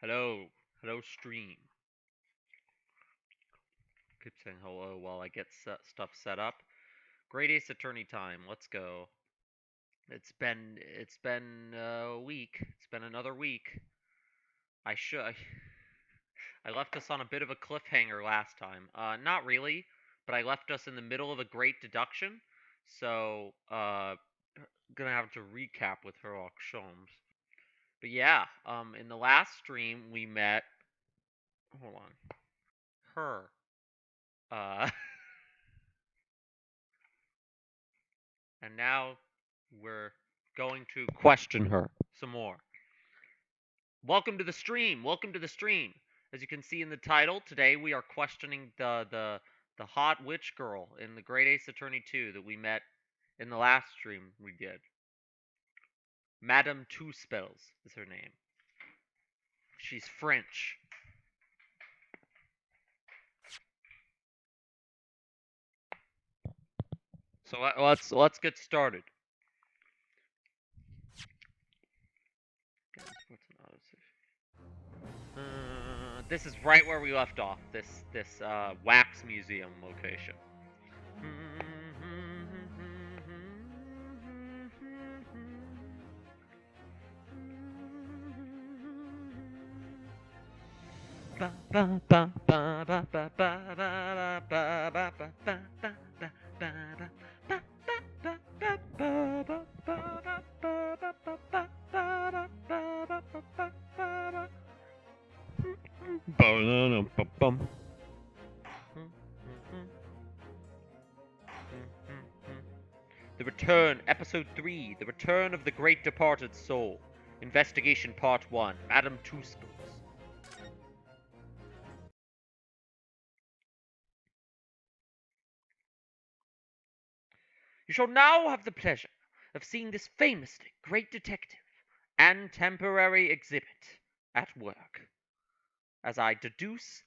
Hello. Hello, stream. Keep saying hello while I get stuff set up. Great Ace Attorney time. Let's go. It's been a week. It's been another week. I should I left us on a bit of a cliffhanger last time. Not really, but I left us in the middle of a great deduction. So, gonna have to recap with Sherlock Holmes. But yeah, in the last stream we met. Hold on. Her. Uh, and now we're going to question her some more. Welcome to the stream. Welcome to the stream. As you can see in the title, today we are questioning the hot witch girl in the Great Ace Attorney 2 that we met in the last stream we did. Madame Two Spells is her name. She's French. So let's get started. This is right where we left off. This wax museum location. The Return, Episode 3, The Return of the Great Departed Soul. Investigation Part 1, Madame Two Spells. You shall now have the pleasure of seeing this famously great detective and temporary exhibit at work, as I deduce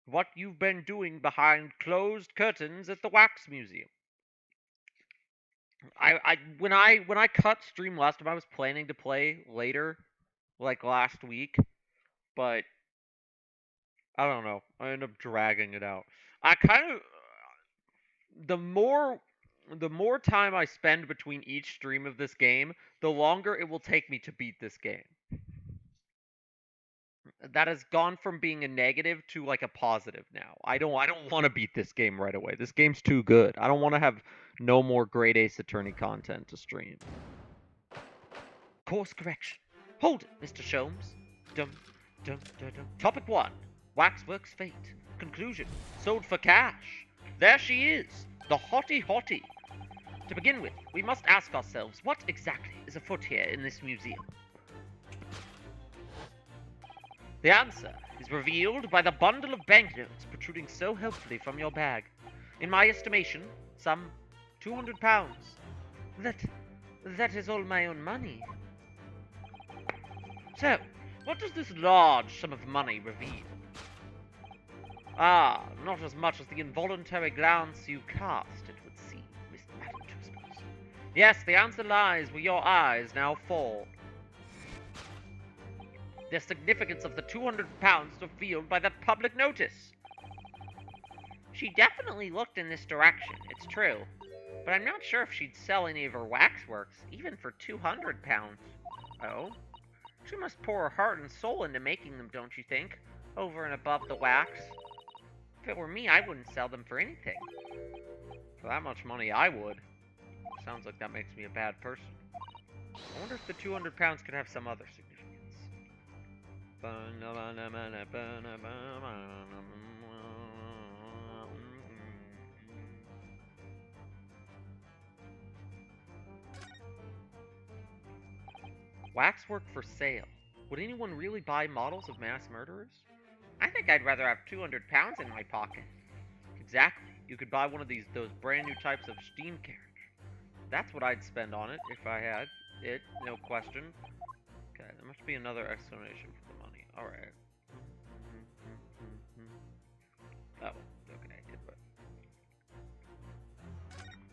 what you've been doing behind closed curtains at the Wax Museum. When I cut stream last time, I was planning to play later, like last week, but I don't know. I ended up dragging it out. I kind of the more the more time I spend between each stream of this game, the longer it will take me to beat this game. That has gone from being a negative to like a positive now. I don't want to beat this game right away. This game's too good. I don't want to have no more Great Ace Attorney content to stream. Course correction. Hold it, Mr. Sholmes. Dum, dum, dum, dum. Topic 1. Waxwork's fate. Conclusion. Sold for cash. There she is. The hottie hottie. To begin with, we must ask ourselves what exactly is afoot here in this museum. The answer is revealed by the bundle of banknotes protruding so helpfully from your bag. In my estimation, some £200. That is all my own money. So, what does this large sum of money reveal? Ah, not as much as the involuntary glance you cast, it would seem, Mr. Madam Two-Spells. Yes, the answer lies where your eyes now fall. The significance of the £200 revealed by that public notice. She definitely looked in this direction, it's true, but I'm not sure if she'd sell any of her waxworks, even for £200. Oh? She must pour her heart and soul into making them, don't you think? Over and above the wax. If it were me, I wouldn't sell them for anything. For that much money, I would. Sounds like that makes me a bad person. I wonder if the £200 could have some other significance. Waxwork for sale. Would anyone really buy models of mass murderers? I think I'd rather have £200 in my pocket. Exactly. You could buy one of those brand new types of steam carriage. That's what I'd spend on it if I had it, no question. Okay, there must be another explanation for the money. Alright. Oh, okay.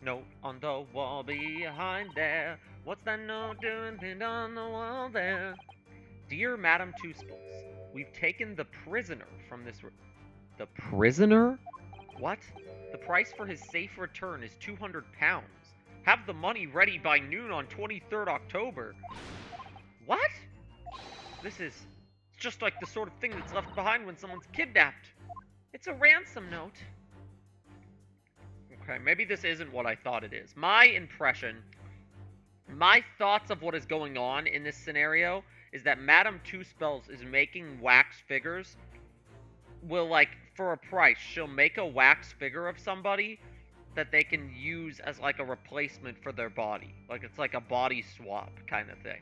Note on the wall behind there. What's that note doing pinned on the wall there? Dear Madam Two Spells, We've taken the prisoner from this... The prisoner? What? The price for his safe return is 200 pounds. Have the money ready by noon on 23rd October. What? This is just like the sort of thing that's left behind when someone's kidnapped. It's a ransom note. Okay, maybe this isn't what I thought it is. My impression, my thoughts of what is going on in this scenario is that Madame Two Spells is making wax figures. Will, like, for a price, she'll make a wax figure of somebody that they can use as, like, a replacement for their body. Like, it's like a body swap kind of thing.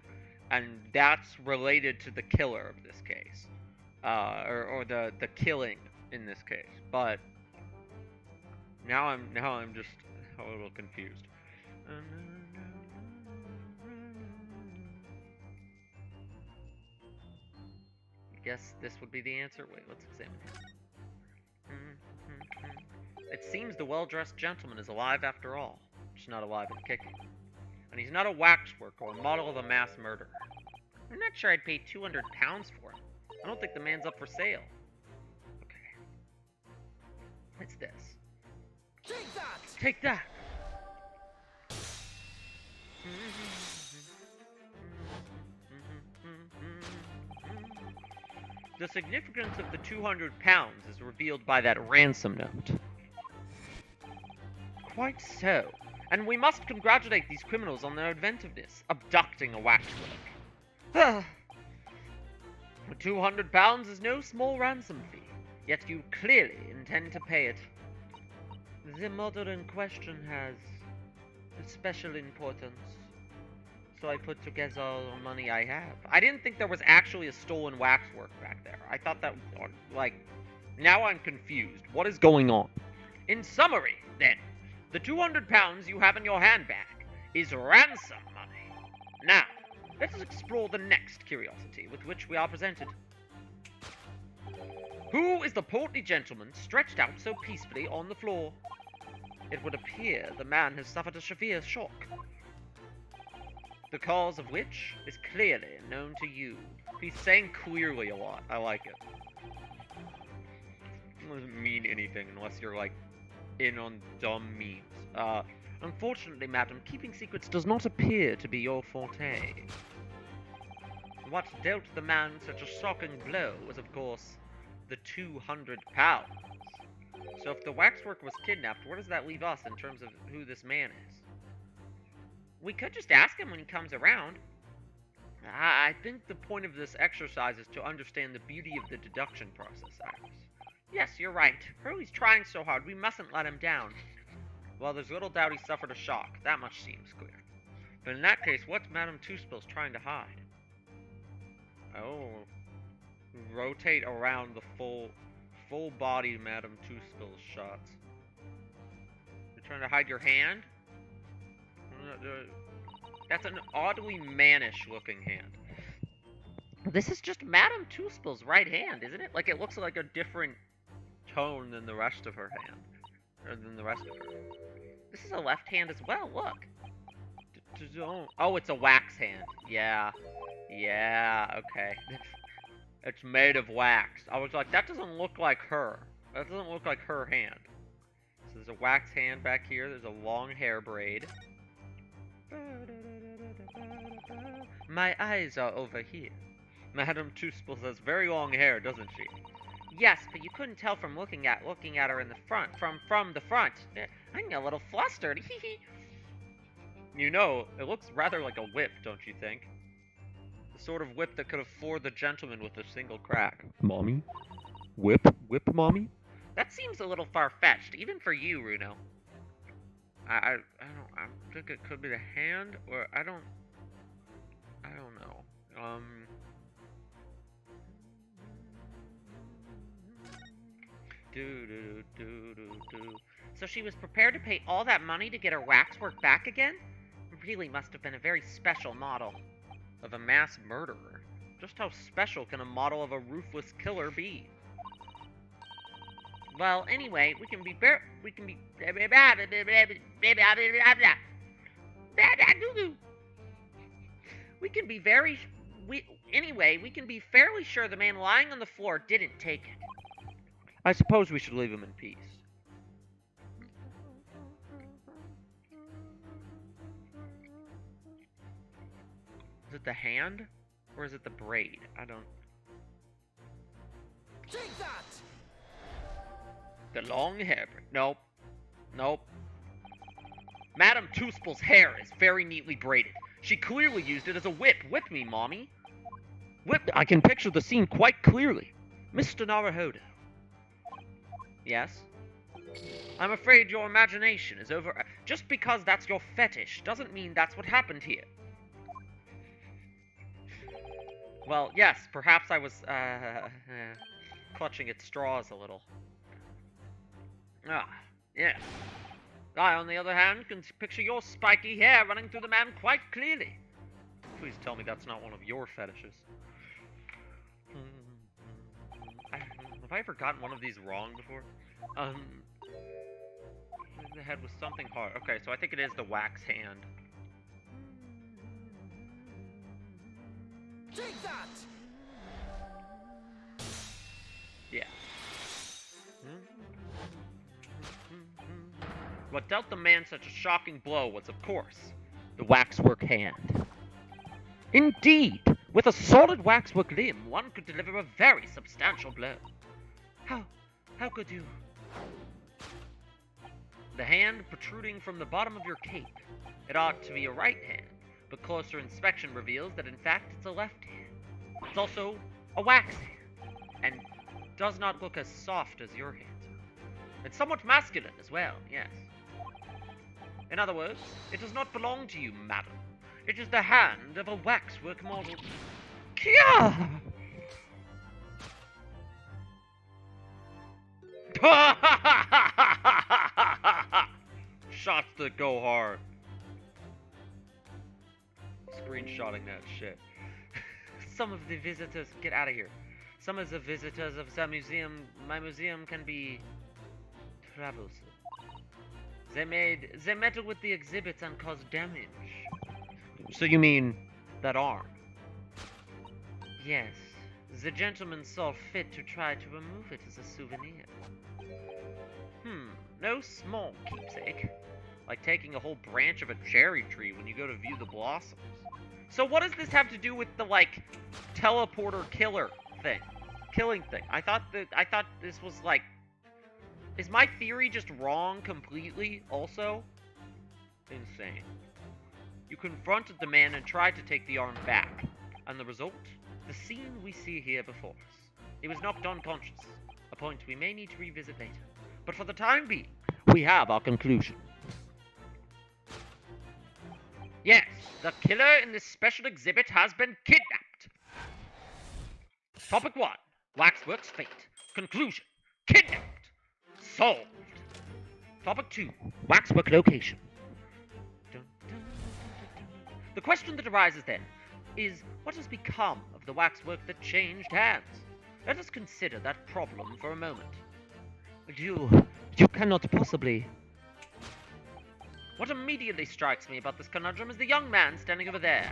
And that's related to the killer of this case. Or the killing in this case. But now I'm just a little confused. I guess this would be the answer. Wait, let's examine him. It seems the well-dressed gentleman is alive after all. Just not alive and kicking. And he's not a waxwork or a model of a mass murderer. I'm not sure I'd pay 200 pounds for him. I don't think the man's up for sale. Okay. What's this? Take that! Take that! The significance of the 200 pounds is revealed by that ransom note. Quite so. And we must congratulate these criminals on their inventiveness, abducting a waxwork. 200 pounds is no small ransom fee, yet you clearly intend to pay it. The model in question has a special importance, so I put together all the money I have. I didn't think there was actually a stolen waxwork back there. I thought that, like, now I'm confused. What is going on? In summary, then, the 200 pounds you have in your handbag is ransom money. Now, let us explore the next curiosity with which we are presented. Who is the portly gentleman stretched out so peacefully on the floor? It would appear the man has suffered a severe shock, the cause of which is clearly known to you. He's saying clearly a lot. I like it. It doesn't mean anything unless you're, like, in on dumb memes. Unfortunately, madam, keeping secrets does not appear to be your forte. What dealt the man such a shocking blow was, of course, the 200 pounds. So if the waxwork was kidnapped, where does that leave us in terms of who this man is? We could just ask him when he comes around. I think the point of this exercise is to understand the beauty of the deduction process, Iris. Yes, you're right. Hurley's trying so hard, we mustn't let him down. Well, there's little doubt he suffered a shock. That much seems clear. But in that case, what's Madame Two-Spills trying to hide? Oh. Rotate around the full body Madame Two-Spills shots. You're trying to hide your hand? That's an oddly mannish looking hand. This is just Madame Two-Spills' right hand, isn't it? Like, it looks like a different tone than the rest of her hand. Or than the rest of her. This is a left hand as well, look. Oh, it's a wax hand. Yeah. Yeah, okay. It's made of wax. I was like, that doesn't look like her. That doesn't look like her hand. So there's a wax hand back here. There's a long hair braid. My eyes are over here. Madame Two-Spills has very long hair, doesn't she? Yes, but you couldn't tell from looking at her in the front. From the front. I'm a little flustered. You know, it looks rather like a whip, don't you think? The sort of whip that could have floored the gentleman with a single crack. Mommy? Whip, mommy? That seems a little far-fetched, even for you, Runo. I think it could be the hand, or I don't know. So she was prepared to pay all that money to get her waxwork back again? Really must have been a very special model of a mass murderer. Just how special can a model of a ruthless killer be? Well, anyway, we can be very Anyway, we can be fairly sure the man lying on the floor didn't take it. I suppose we should leave him in peace. Is it the hand? Or is it the braid? I don't... Take that! The long hair braid. Nope. Nope. Madame Toothspill's hair is very neatly braided. She clearly used it as a whip. Whip me, Mommy. Whip. I can picture the scene quite clearly. Mr. Naruhodo. Yes? I'm afraid your imagination is over... Just because that's your fetish doesn't mean that's what happened here. Well, yes, perhaps I was, clutching at straws a little. Ah, yes. I, on the other hand, can picture your spiky hair running through the man quite clearly. Please tell me that's not one of your fetishes. Have I ever gotten one of these wrong before? The head was something hard. Okay, so I think it is the wax hand. Take that! Yeah. What dealt the man such a shocking blow was, of course, the waxwork hand. Indeed, with a solid waxwork limb, one could deliver a very substantial blow. How could you? The hand protruding from the bottom of your cape. It ought to be a right hand, but closer inspection reveals that in fact it's a left hand. It's also a wax hand, and does not look as soft as your hands are. It's somewhat masculine as well, yes. In other words, it does not belong to you, madam. It is the hand of a waxwork model. Kia! Shots that go hard. Screenshotting that shit. Some of the visitors... Get out of here. Some of the visitors of the museum... My museum can be... troublesome. They meddle with the exhibits and cause damage. So you mean... that arm? Yes. The gentleman saw fit to try to remove it as a souvenir. No small keepsake. Like taking a whole branch of a cherry tree when you go to view the blossoms. So what does this have to do with the, like, teleporter killer thing? Killing thing. I thought this was, like... Is my theory just wrong completely, also? Insane. You confronted the man and tried to take the arm back. And the result? The scene we see here before us. He was knocked unconscious. A point we may need to revisit later. But for the time being, we have our conclusion. Yes, the killer in this special exhibit has been kidnapped. Topic 1. Waxwork's fate. Conclusion. Kidnapped. Solved. Topic 2. Waxwork location. Dun, dun, dun, dun, dun. The question that arises then is, what has become of the waxwork that changed hands? Let us consider that problem for a moment. You cannot possibly... What immediately strikes me about this conundrum is the young man standing over there.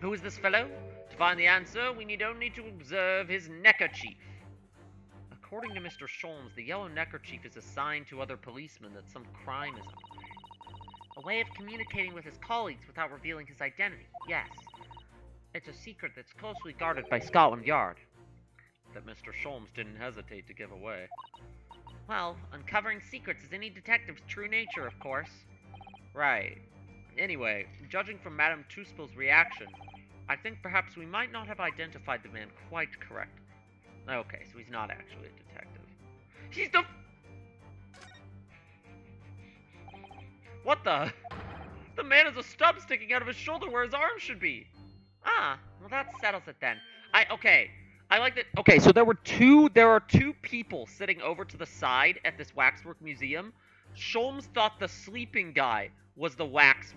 Who is this fellow? To find the answer, we need only to observe his neckerchief. According to Mr. Sholmes, the yellow neckerchief is a sign to other policemen that some crime is underway. A way of communicating with his colleagues without revealing his identity, yes. It's a secret that's closely guarded by Scotland Yard. That Mr. Sholmes didn't hesitate to give away. Well, uncovering secrets is any detective's true nature, of course. Right. Anyway, judging from Madame Toothspill's reaction, I think perhaps we might not have identified the man quite correctly. Okay, so he's not actually a detective. He's the... What the? The man has a stub sticking out of his shoulder where his arm should be. Ah, well that settles it then. I like that. Okay, so there are two people sitting over to the side at this waxwork museum. Sholmes thought the sleeping guy was the wax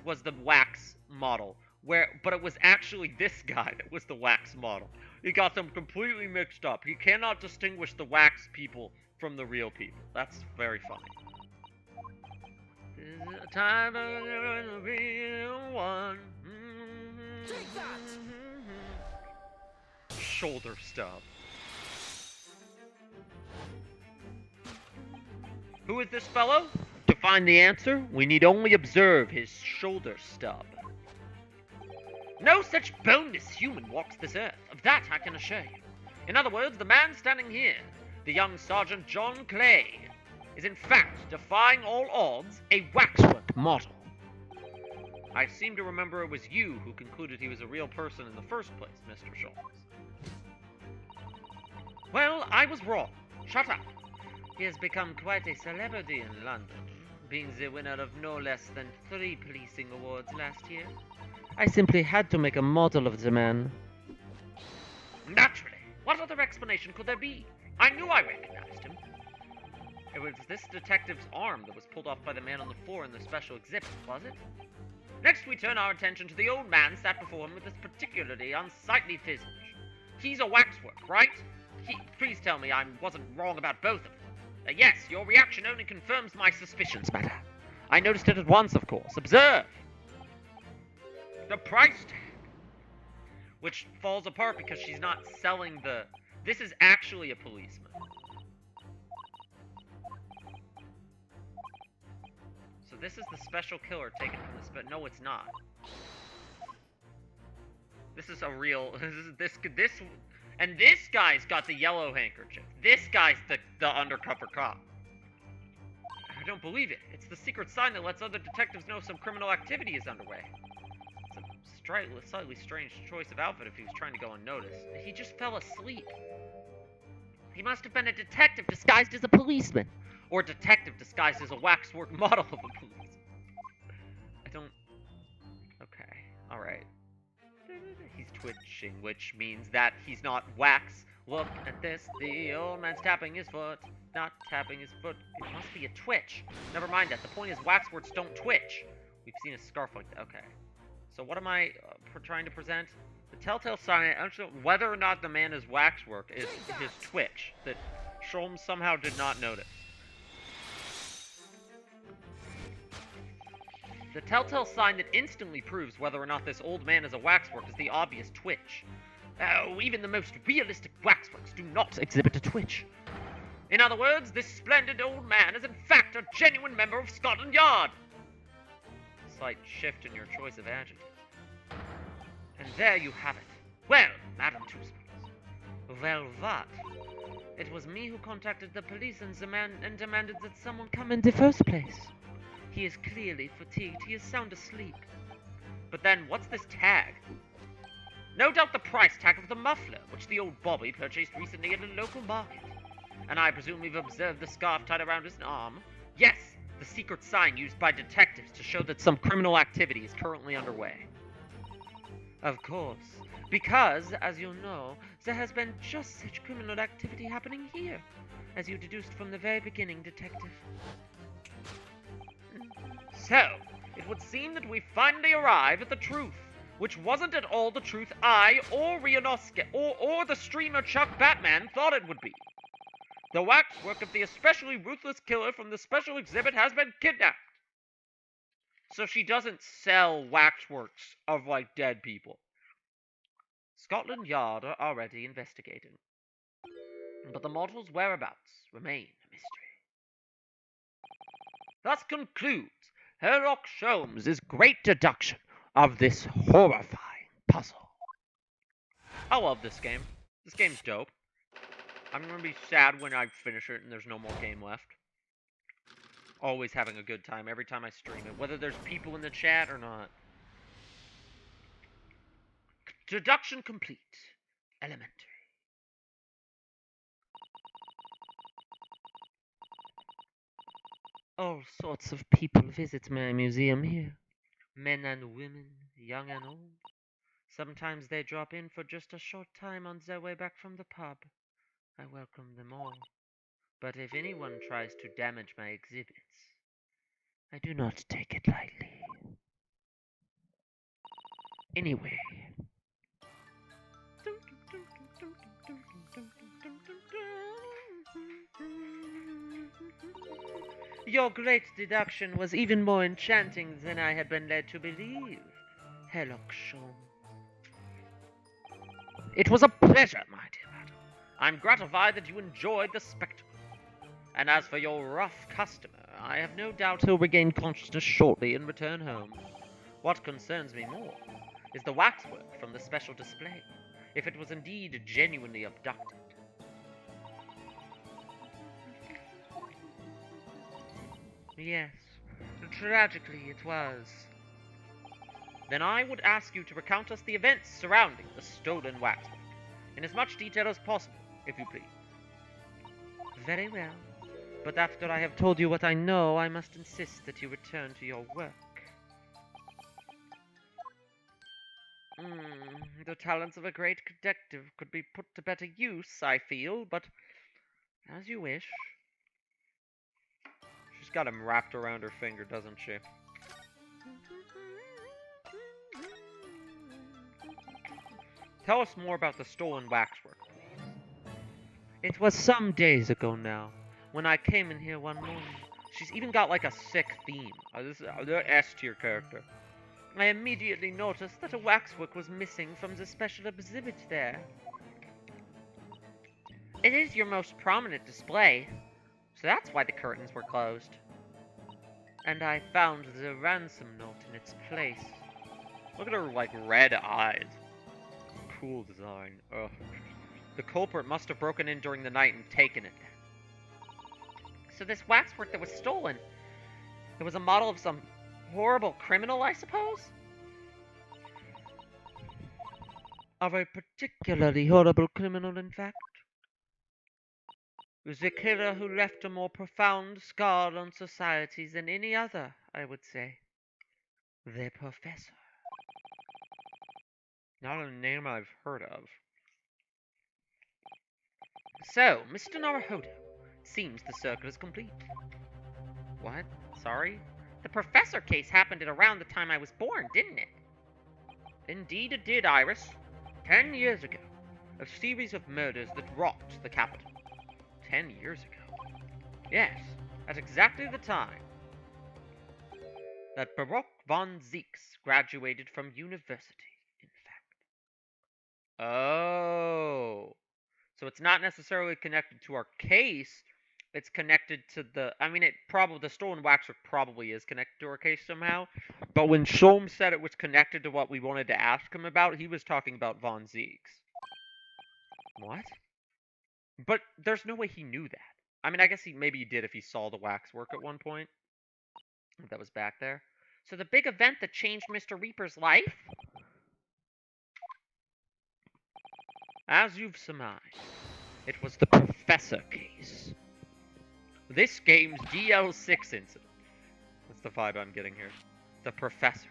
model, but it was actually this guy that was the wax model. He got them completely mixed up. He cannot distinguish the wax people from the real people. That's very funny. This is a time for the real one. Take that! shoulder stub. Who is this fellow? To find the answer, we need only observe his shoulder stub. No such boneless human walks this earth, of that I can assure you. In other words, the man standing here, the young Sergeant John Clay, is in fact, defying all odds, a waxwork model. I seem to remember it was you who concluded he was a real person in the first place, Mr. Sholmes. Well, I was wrong. Shut up. He has become quite a celebrity in London, being the winner of no less than 3 policing awards last year. I simply had to make a model of the man. Naturally. What other explanation could there be? I knew I recognized him. It was this detective's arm that was pulled off by the man on the floor in the special exhibit, was it? Next, we turn our attention to the old man sat before him with this particularly unsightly visage. He's a waxwork, right? Please tell me I wasn't wrong about both of them. Yes, your reaction only confirms my suspicions, madame. I noticed it at once, of course. Observe! The price tag. Which falls apart because she's not selling the... This is actually a policeman. So this is the special killer taken from the but no, it's not. This is a real... And this guy's got the yellow handkerchief. This guy's the undercover cop. I don't believe it. It's the secret sign that lets other detectives know some criminal activity is underway. It's a slightly strange choice of outfit if he was trying to go unnoticed. He just fell asleep. He must have been a detective disguised as a policeman. Or a detective disguised as a waxwork model of a policeman. I don't... Okay, alright. He's twitching, which means that he's not wax. Look at this. The old man's tapping his foot. Not tapping his foot. It must be a twitch. Never mind that. The point is waxworks don't twitch. We've seen a scarf like that. Okay. So what am I trying to present? The telltale sign, whether or not the man is waxwork, is his twitch that Sholmes somehow did not notice. The telltale sign that instantly proves whether or not this old man is a waxwork is the obvious twitch. Oh, even the most realistic waxworks do not exhibit a twitch. In other words, this splendid old man is in fact a genuine member of Scotland Yard. Slight shift in your choice of adjective. And there you have it. Well, Madam Two-Spoons. Well, what? It was me who contacted the police and demanded that someone come in the first place. He is clearly fatigued. He is sound asleep. But then, what's this tag? No doubt the price tag of the muffler, which the old Bobby purchased recently at a local market. And I presume you've observed the scarf tied around his arm? Yes, the secret sign used by detectives to show that some criminal activity is currently underway. Of course, because, as you know, there has been just such criminal activity happening here, as you deduced from the very beginning, Detective. So, it would seem that we finally arrive at the truth, which wasn't at all the truth I, or Rionosuke, or the streamer Chuck Batman thought it would be. The waxwork of the especially ruthless killer from the special exhibit has been kidnapped. So she doesn't sell waxworks of, like, dead people. Scotland Yard are already investigating. But the model's whereabouts remain a mystery. Thus concludes Sherlock Sholmes' great deduction of this horrifying puzzle. I love this game. This game's dope. I'm gonna be sad when I finish it and there's no more game left. Always having a good time every time I stream it, whether there's people in the chat or not. Deduction complete. Elementary. All sorts of people visit my museum here. Men and women, young and old. Sometimes they drop in for just a short time on their way back from the pub. I welcome them all. But if anyone tries to damage my exhibits, I do not take it lightly. Anyway. Your great deduction was even more enchanting than I had been led to believe, Sherlock Sholmes. It was a pleasure, my dear madam. I'm gratified that you enjoyed the spectacle. And as for your rough customer, I have no doubt he'll regain consciousness shortly and return home. What concerns me more is the waxwork from the special display, if it was indeed genuinely abducted. Yes, tragically it was. Then I would ask you to recount us the events surrounding the stolen waxwork, in as much detail as possible, if you please. Very well. But after I have told you what I know, I must insist that you return to your work. The talents of a great detective could be put to better use, I feel, but as you wish. She's got him wrapped around her finger, doesn't she? Tell us more about the stolen waxwork, please. It was some days ago now, when I came in here one morning. She's even got like a sick theme. They're S tier character. I immediately noticed that a waxwork was missing from the special exhibit there. It is your most prominent display, so that's why the curtains were closed. And I found the ransom note in its place. Look at her, like, red eyes. Cool design. Ugh. The culprit must have broken in during the night and taken it. So this waxwork that was stolen, it was a model of some horrible criminal, I suppose? Of a particularly horrible criminal, in fact. The killer who left a more profound scar on society than any other, I would say. The Professor. Not a name I've heard of. So, Mr. Naruhodo, seems the circle is complete. What? Sorry? The Professor case happened at around the time I was born, didn't it? Indeed it did, Iris. 10 years ago. A series of murders that rocked the capital. 10 years ago? Yes, at exactly the time that Baroque von Zieks graduated from university, in fact. Oh. So it's not necessarily connected to our case. It's connected to the. I mean, the stolen waxwork probably is connected to our case somehow. But when Sholm said it was connected to what we wanted to ask him about, he was talking about Von Zieks. What? But there's no way he knew that. I mean, I guess maybe he did if he saw the waxwork at one point. If that was back there. So the big event that changed Mr. Reaper's life? As you've surmised, it was the Professor case. This game's DL6 incident. That's the vibe I'm getting here. The Professor.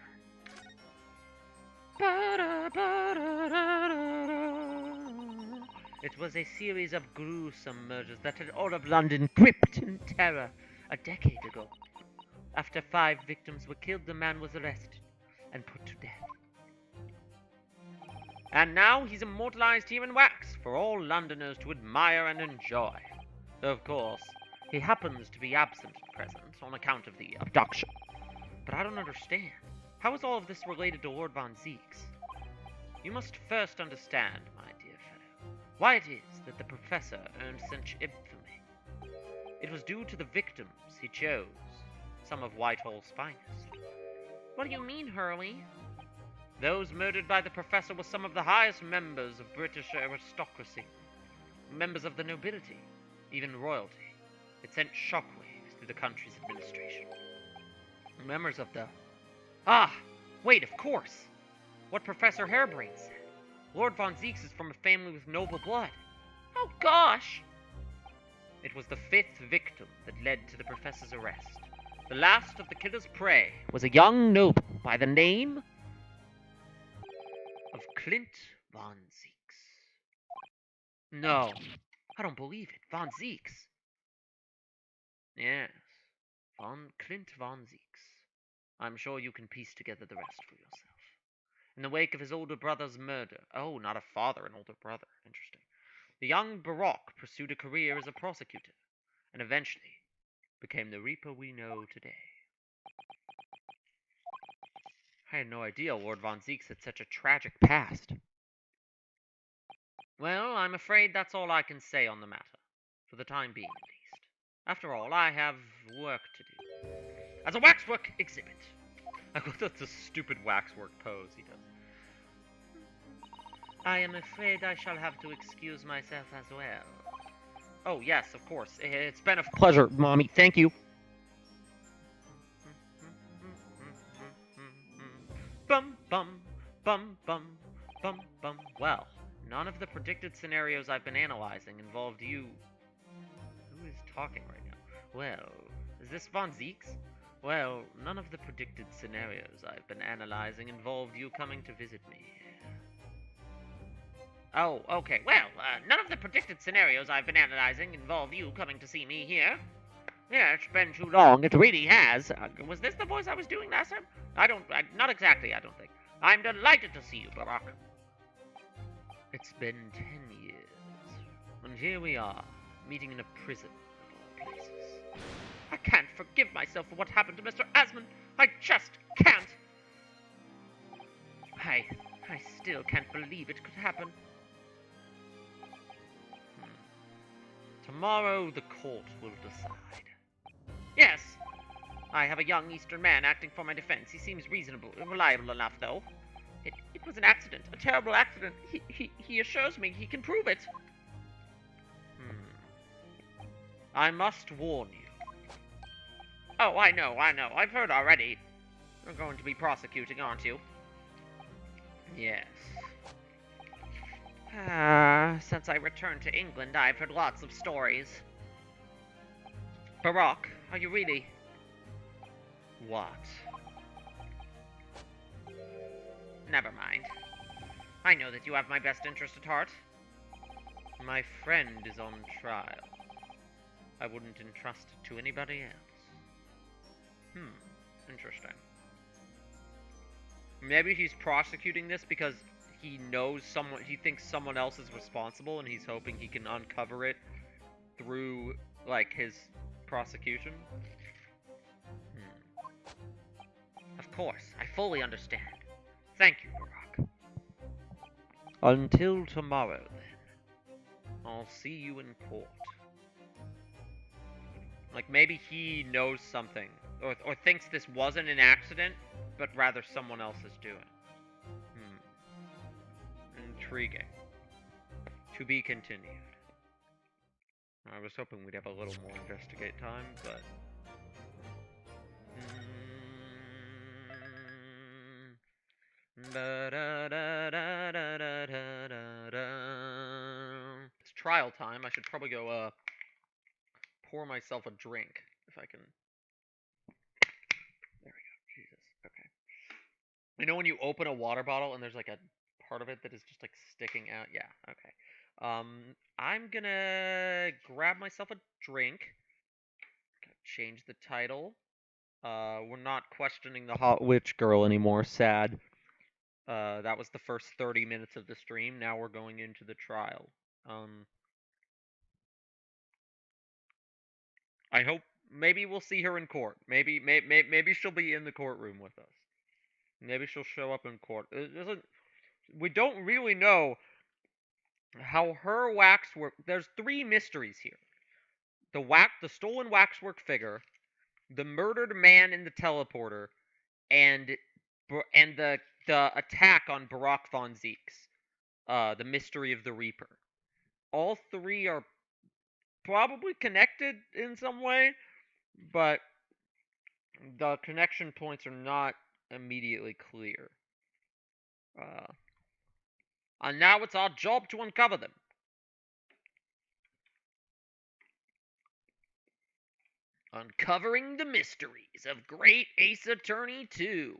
It was a series of gruesome murders that had all of London gripped in terror a decade ago. After 5 victims were killed, the man was arrested and put to death. And now he's immortalized here in wax for all Londoners to admire and enjoy. Of course, he happens to be absent at present on account of the abduction. But I don't understand. How is all of this related to Lord Von Zieks? You must first understand, my dear fellow, why it is that the Professor earned such infamy. It was due to the victims he chose, some of Whitehall's finest. What do you mean, Hurley? Those murdered by the Professor were some of the highest members of British aristocracy, members of the nobility, even royalty. It sent shockwaves through the country's administration. Members of the... Ah! Wait, of course! What Professor Harebrained said. Lord Von Zieks is from a family with noble blood. Oh gosh! It was the 5th victim that led to the Professor's arrest. The last of the killer's prey was a young noble by the name of Clint Von Zieks. No, I don't believe it. Von Zieks. Yes, Clint Von Zieks. I'm sure you can piece together the rest for yourself. In the wake of his older brother's murder. Oh, not a father, an older brother. Interesting. The young Baroque pursued a career as a prosecutor, and eventually became the Reaper we know today. I had no idea Lord Von Zieks had such a tragic past. Well, I'm afraid that's all I can say on the matter. For the time being, at least. After all, I have work to do. As a waxwork exhibit. I thought that's a stupid waxwork pose he does. I am afraid I shall have to excuse myself as well. Oh, yes, of course. It's been a pleasure, Mommy. Thank you. Bum, bum, bum, bum, bum, bum. Well, none of the predicted scenarios I've been analyzing involved you. Who is talking right now? Well, is this Von Zeeks? Well, none of the predicted scenarios I've been analyzing involved you coming to visit me. Oh, okay. Well, none of the predicted scenarios I've been analyzing involve you coming to see me here. Yeah, it's been too long. It really has. Was this the voice I was doing last time? Not exactly, I don't think. I'm delighted to see you, Barack. It's been 10 years. And here we are, meeting in a prison, of all places. I can't forgive myself for what happened to Mr. Asman. I just can't. I still can't believe it could happen. Tomorrow the court will decide. Yes, I have a young Eastern man acting for my defense. He seems reasonable, reliable enough, though. It was an accident, a terrible accident. He assures me he can prove it. I must warn you. Oh, I know. I've heard already. You're going to be prosecuting, aren't you? Yes. Since I returned to England, I've heard lots of stories. Barack, are you really? What? Never mind. I know that you have my best interest at heart. My friend is on trial. I wouldn't entrust it to anybody else. Interesting. Maybe he's prosecuting this because he knows he thinks someone else is responsible, and he's hoping he can uncover it through, like, his prosecution. Of course, I fully understand. Thank you, Barack. Until tomorrow, then. I'll see you in court. Like, maybe he knows something, or thinks this wasn't an accident, but rather someone else is doing it. Intriguing. To be continued. I was hoping we'd have a little more investigate time, but... It's trial time. I should probably go, pour myself a drink, if I can... There we go. Jesus. Okay. You know when you open a water bottle and there's, like, a part of it that is just, like, sticking out? Yeah, okay. I'm gonna grab myself a drink. Change the title. We're not questioning the hot witch girl anymore. Sad. That was the first 30 minutes of the stream. Now we're going into the trial. I hope maybe we'll see her in court. Maybe she'll be in the courtroom with us. Maybe she'll show up in court. We don't really know how her waxwork. There's 3 mysteries here: the stolen waxwork figure, the murdered man in the teleporter, and the attack on Barack von Zeeks. The mystery of the Reaper. All 3 are probably connected in some way, but the connection points are not immediately clear. And now it's our job to uncover them. Uncovering the mysteries of Great Ace Attorney 2.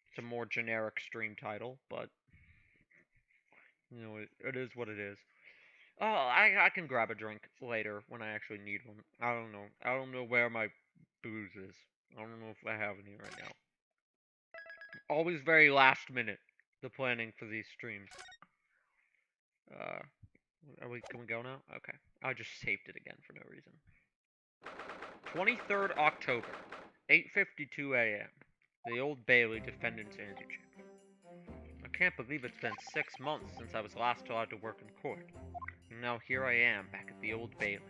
It's a more generic stream title, but you know, it is what it is. Oh, I can grab a drink later when I actually need one. I don't know. I don't know where my booze is. I don't know if I have any right now. Always very last minute, the planning for these streams. Can we go now? Okay. I just saved it again for no reason. 23rd October, 8:52 a.m. The Old Bailey Defendant's Antechamber. can't believe it's been 6 months since I was last allowed to work in court. And now here I am, back at the Old Bailey.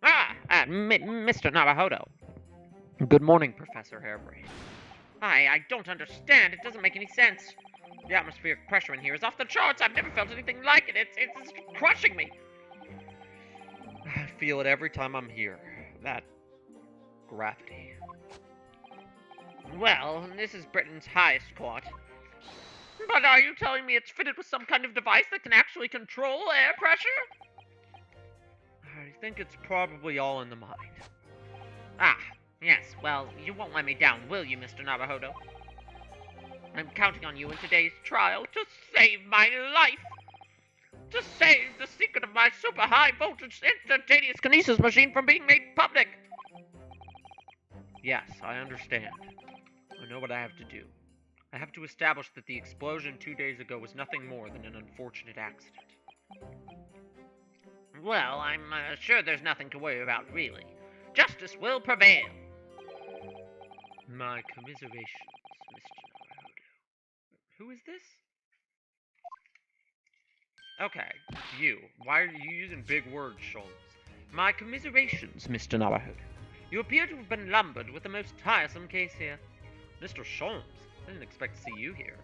Mr. Navajodo. Good morning, Professor Harebrained. I don't understand. It doesn't make any sense. The atmospheric pressure in here is off the charts. I've never felt anything like it. It's crushing me. I feel it every time I'm here. That gravity. Well, this is Britain's highest court. But are you telling me it's fitted with some kind of device that can actually control air pressure? I think it's probably all in the mind. Yes, well, you won't let me down, will you, Mr. Navajodo? I'm counting on you in today's trial to save my life! To save the secret of my super high voltage instantaneous kinesis machine from being made public! Yes, I understand. I know what I have to do. I have to establish that the explosion 2 days ago was nothing more than an unfortunate accident. Well, I'm sure there's nothing to worry about, really. Justice will prevail. My commiserations, Mr. Navajodo. Who is this? Okay, you. Why are you using big words, Sholmes? My commiserations, Mr. Navajodo. You appear to have been lumbered with the most tiresome case here. Mr. Sholmes, I didn't expect to see you here.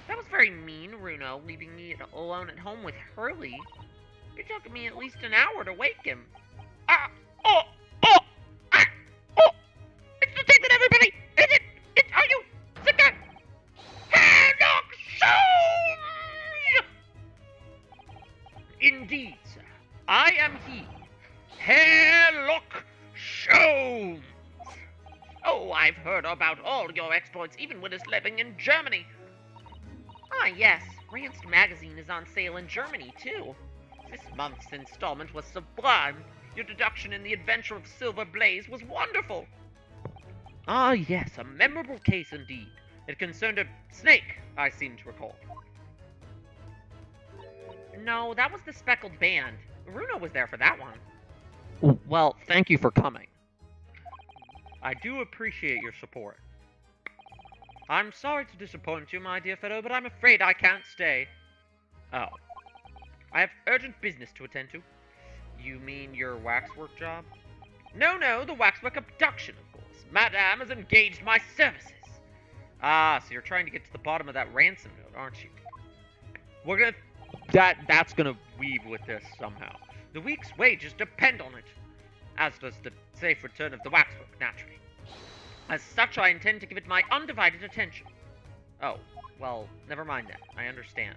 That was very mean, Runo, leaving me alone at home with Hurley. It took me at least an hour to wake him. It's the thing that everybody... Are you... Sit down! Look, Sholmes! Indeed, sir. I am he. Hairlock Sholmes! Oh, I've heard about all your exploits, even when it's living in Germany. Yes. Ranced magazine is on sale in Germany, too. This month's installment was sublime. Your deduction in the adventure of Silver Blaze was wonderful. Yes, a memorable case indeed. It concerned a snake, I seem to recall. No, that was the Speckled Band. Runo was there for that one. Well, thank you for coming. I do appreciate your support. I'm sorry to disappoint you, my dear fellow, but I'm afraid I can't stay. Oh. I have urgent business to attend to. You mean your waxwork job? No, the waxwork abduction, of course. Madame has engaged my services. So you're trying to get to the bottom of that ransom note, aren't you? We're gonna... That's gonna weave with this somehow. The week's wages depend on it. As does the safe return of the waxwork, naturally. As such, I intend to give it my undivided attention. Oh, well, never mind that. I understand.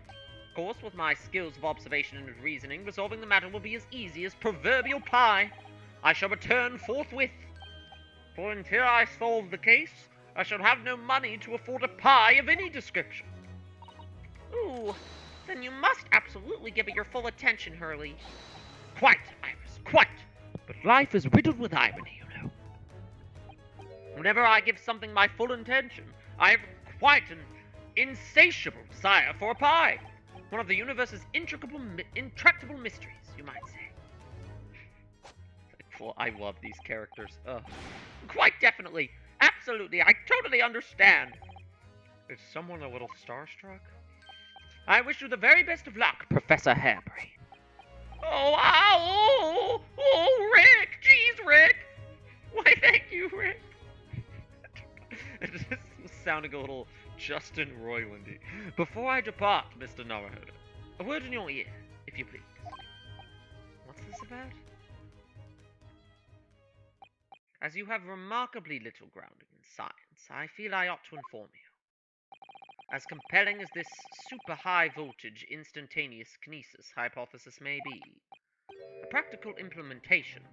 Of course, with my skills of observation and reasoning, resolving the matter will be as easy as proverbial pie. I shall return forthwith. For until I solve the case, I shall have no money to afford a pie of any description. Ooh, then you must absolutely give it your full attention, Hurley. Quite, Iris, quite. But life is riddled with irony, you know. Whenever I give something my full attention, I have quite an insatiable desire for a pie. One of the universe's intractable mysteries, you might say. Well, I love these characters. Quite definitely. Absolutely. I totally understand. Is someone a little starstruck? I wish you the very best of luck, Professor Harebrained. Oh, Rick! Jeez, Rick! Why, thank you, Rick. This was sounding a little Justin Roilandy. Before I depart, Mr. Navajodo, a word in your ear, if you please. What's this about? As you have remarkably little grounding in science, I feel I ought to inform you. As compelling as this super-high-voltage instantaneous kinesis hypothesis may be, a practical implementation,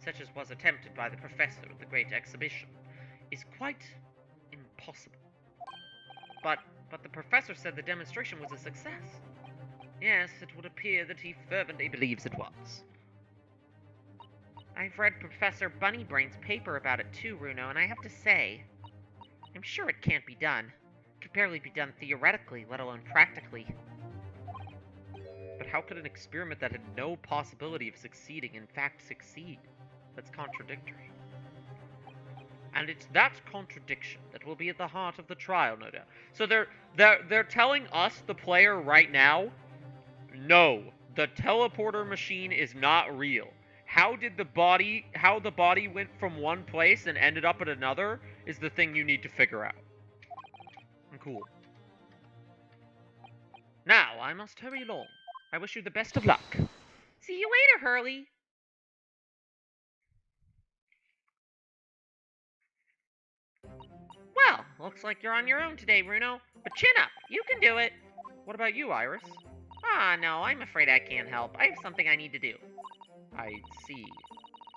such as was attempted by the professor at the Great Exhibition, is quite impossible. But the professor said the demonstration was a success. Yes, it would appear that he fervently believes it was. I've read Professor Bunnybrain's paper about it too, Runo, and I have to say, I'm sure it can't be done. It could barely be done theoretically, let alone practically. But how could an experiment that had no possibility of succeeding in fact succeed? That's contradictory. And it's that contradiction that will be at the heart of the trial, no doubt. So they're telling us, the player, right now, no, the teleporter machine is not real. How the body went from one place and ended up at another is the thing you need to figure out. Cool. Now, I must hurry along. I wish you the best of luck. See you later, Hurley. Well, looks like you're on your own today, Bruno. But chin up, you can do it. What about you, Iris? Ah, no, I'm afraid I can't help. I have something I need to do. I see.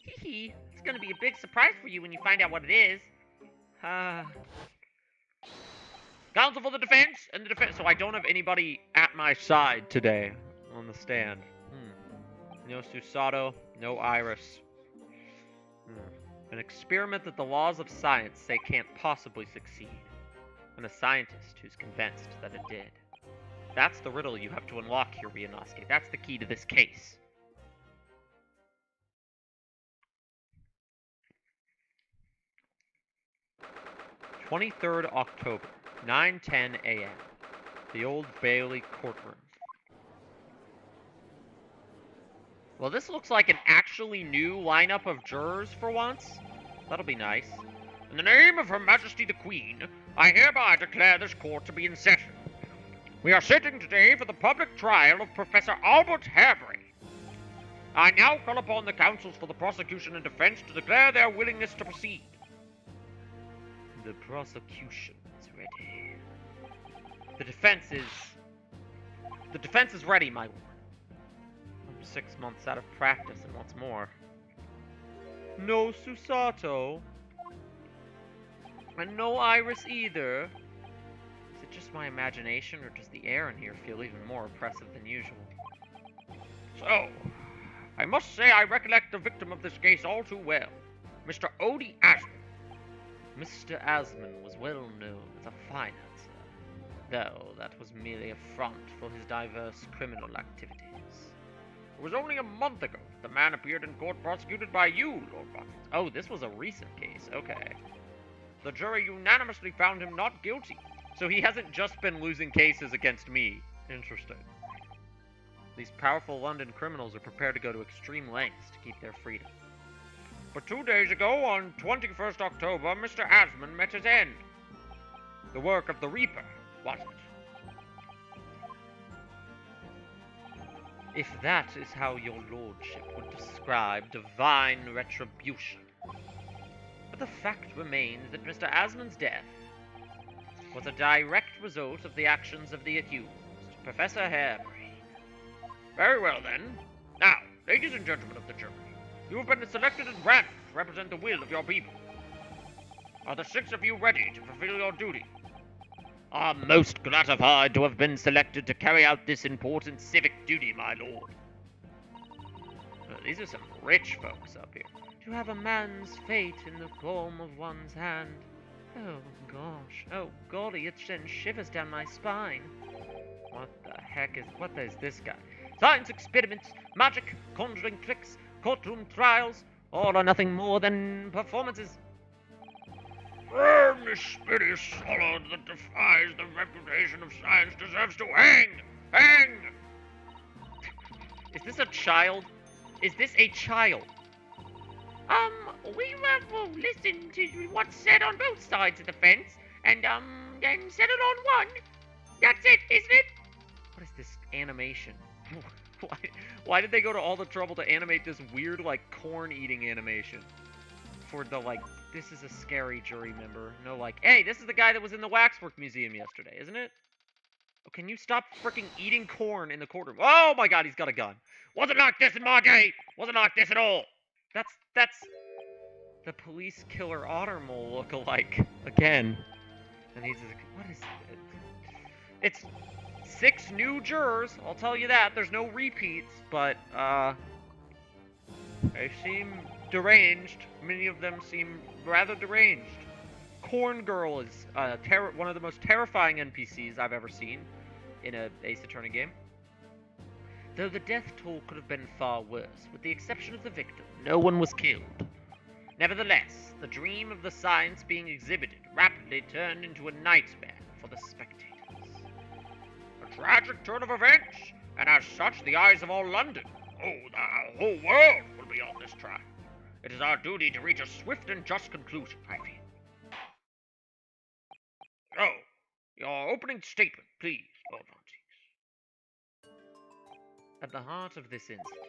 Hee hee. It's gonna be a big surprise for you when you find out what it is. Counsel for the defense and the defense. So I don't have anybody at my side today on the stand. No Susato, no Iris. An experiment that the laws of science say can't possibly succeed. And a scientist who's convinced that it did. That's the riddle you have to unlock here, Ryunosuke. That's the key to this case. "23rd October, 9:10 a.m. The Old Bailey courtroom." Well, this looks like an actually new lineup of jurors for once. That'll be nice. In the name of Her Majesty the Queen, I hereby declare this court to be in session. We are sitting today for the public trial of Professor Albert Hareberry. I now call upon the counsels for the prosecution and defense to declare their willingness to proceed. The prosecution is ready. The defense is ready, my lord. I'm 6 months out of practice and what's more. No Susato. And no Iris either. Is it just my imagination, or does the air in here feel even more oppressive than usual? So, I must say I recollect the victim of this case all too well. Mr. Odie Ashman. Mr. Asman was well known as a financier, though that was merely a front for his diverse criminal activities. It was only a month ago that the man appeared in court prosecuted by you, Lord Buckles. Oh, this was a recent case. Okay. The jury unanimously found him not guilty, so he hasn't just been losing cases against me. Interesting. These powerful London criminals are prepared to go to extreme lengths to keep their freedom. But 2 days ago, on 21st October, Mr. Asman met his end. The work of the Reaper, was it? If that is how your lordship would describe divine retribution. But the fact remains that Mr. Asman's death was a direct result of the actions of the accused, Professor Hareberry. Very well, then. Now, ladies and gentlemen of the jury, you have been selected at random to represent the will of your people. Are the 6 of you ready to fulfill your duty? I'm most gratified to have been selected to carry out this important civic duty, my lord. Well, these are some rich folks up here. To have a man's fate in the palm of one's hand. Oh, gosh. Oh, golly, it sends shivers down my spine. What is this guy? Science experiments, magic, conjuring tricks, courtroom trials, all are nothing more than performances. Firm, this spirit solid that defies the reputation of science deserves to hang! Hang! Is this a child? Is this a child? We will listen to what's said on both sides of the fence, and then settle on one. That's it, isn't it? What is this animation? Why did they go to all the trouble to animate this weird, like, corn-eating animation? For the, like, this is a scary jury member. No, like, hey, this is the guy that was in the Waxwork Museum yesterday, isn't it? Oh, can you stop freaking eating corn in the courtroom? Oh my god, he's got a gun. Wasn't like this in my day! Wasn't like this at all! That's the police killer otter mole look-alike. Again. And he's, what is it? It's 6 new jurors, I'll tell you that. There's no repeats, but, they seem deranged. Many of them seem rather deranged. Corn Girl is one of the most terrifying NPCs I've ever seen in a Ace Attorney game. Though the death toll could have been far worse, with the exception of the victim, no one was killed. Nevertheless, the dream of the science being exhibited rapidly turned into a nightmare for the spectators. A tragic turn of events, and as such, the eyes of all London, the whole world, will be on this trial. It is our duty to reach a swift and just conclusion, I feel. So, your opening statement, please, Lord Von Zieks. At the heart of this incident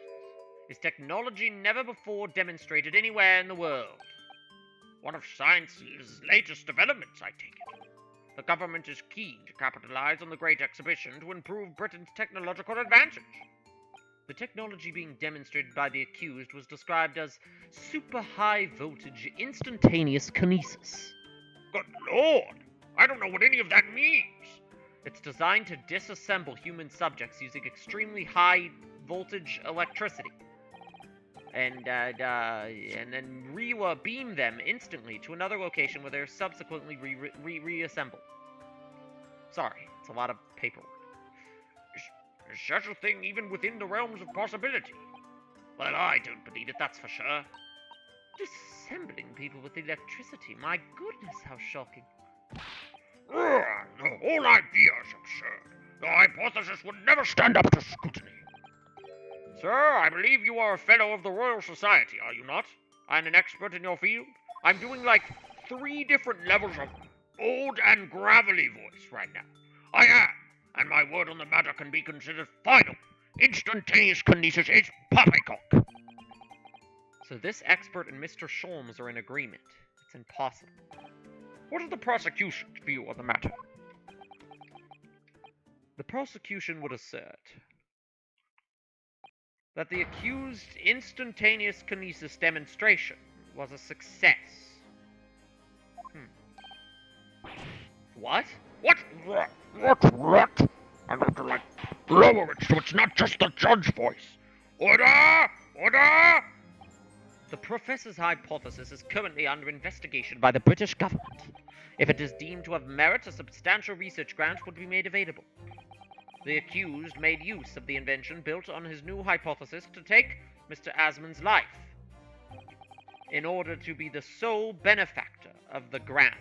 is technology never before demonstrated anywhere in the world. One of science's latest developments, I take it. The government is keen to capitalize on the Great Exhibition to improve Britain's technological advantage. The technology being demonstrated by the accused was described as super high voltage instantaneous kinesis. Good Lord! I don't know what any of that means! It's designed to disassemble human subjects using extremely high voltage electricity. And then beam them instantly to another location where they're subsequently reassembled. Sorry, it's a lot of paperwork. Is such a thing even within the realms of possibility? Well, I don't believe it, that's for sure. Disassembling people with electricity, my goodness, how shocking. The whole idea is absurd. The hypothesis would never stand up to scrutiny. Sir, I believe you are a fellow of the Royal Society, are you not? And an expert in your field? I'm doing like 3 different levels of old and gravelly voice right now. I am, and my word on the matter can be considered final. Instantaneous kinesis is poppycock. So this expert and Mr. Sholmes are in agreement. It's impossible. What is the prosecution's view on the matter? The prosecution would assert that the accused's instantaneous kinesis demonstration was a success. What? What? I'm going to, lower it so it's not just the judge's voice. Order! Order! The professor's hypothesis is currently under investigation by the British government. If it is deemed to have merit, a substantial research grant would be made available. The accused made use of the invention built on his new hypothesis to take Mr. Asman's life, in order to be the sole benefactor of the grant.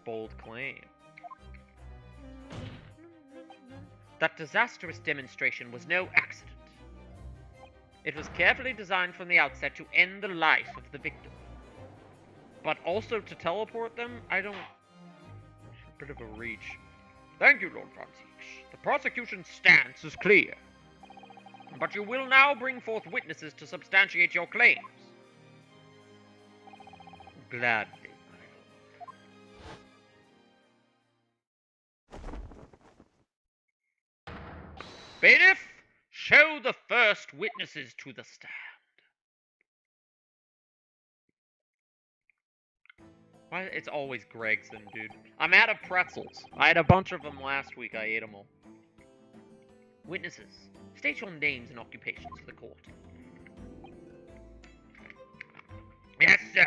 Bold claim. That disastrous demonstration was no accident. It was carefully designed from the outset to end the life of the victim. But also to teleport them? A bit of a reach. Thank you, Lord Von Zieks. The prosecution's stance is clear. But you will now bring forth witnesses to substantiate your claims. Gladly. Bailiff, show the first witnesses to the stand. Why, it's always Gregson, dude. I'm out of pretzels. I had a bunch of them last week. I ate them all. Witnesses, state your names and occupations for the court. Yes, sir.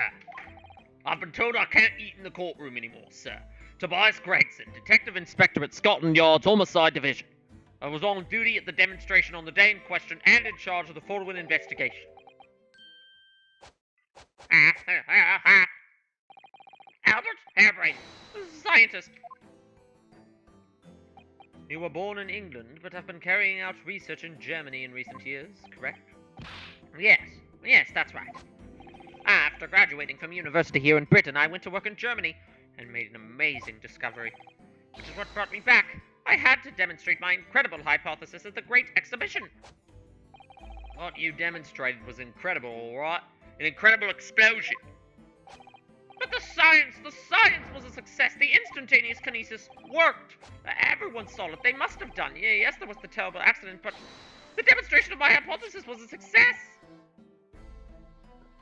I've been told I can't eat in the courtroom anymore, sir. Tobias Gregson, Detective Inspector at Scotland Yard's Homicide Division. I was on duty at the demonstration on the day in question and in charge of the following investigation. Albert Harebrained, scientist. You were born in England, but have been carrying out research in Germany in recent years, correct? Yes, that's right. After graduating from university here in Britain, I went to work in Germany and made an amazing discovery, which is what brought me back. I had to demonstrate my incredible hypothesis at the Great Exhibition. What you demonstrated was incredible, all right? An incredible explosion. But the science was a success. The instantaneous kinesis worked. Everyone saw it. They must have done. Yes, there was the terrible accident, but the demonstration of my hypothesis was a success.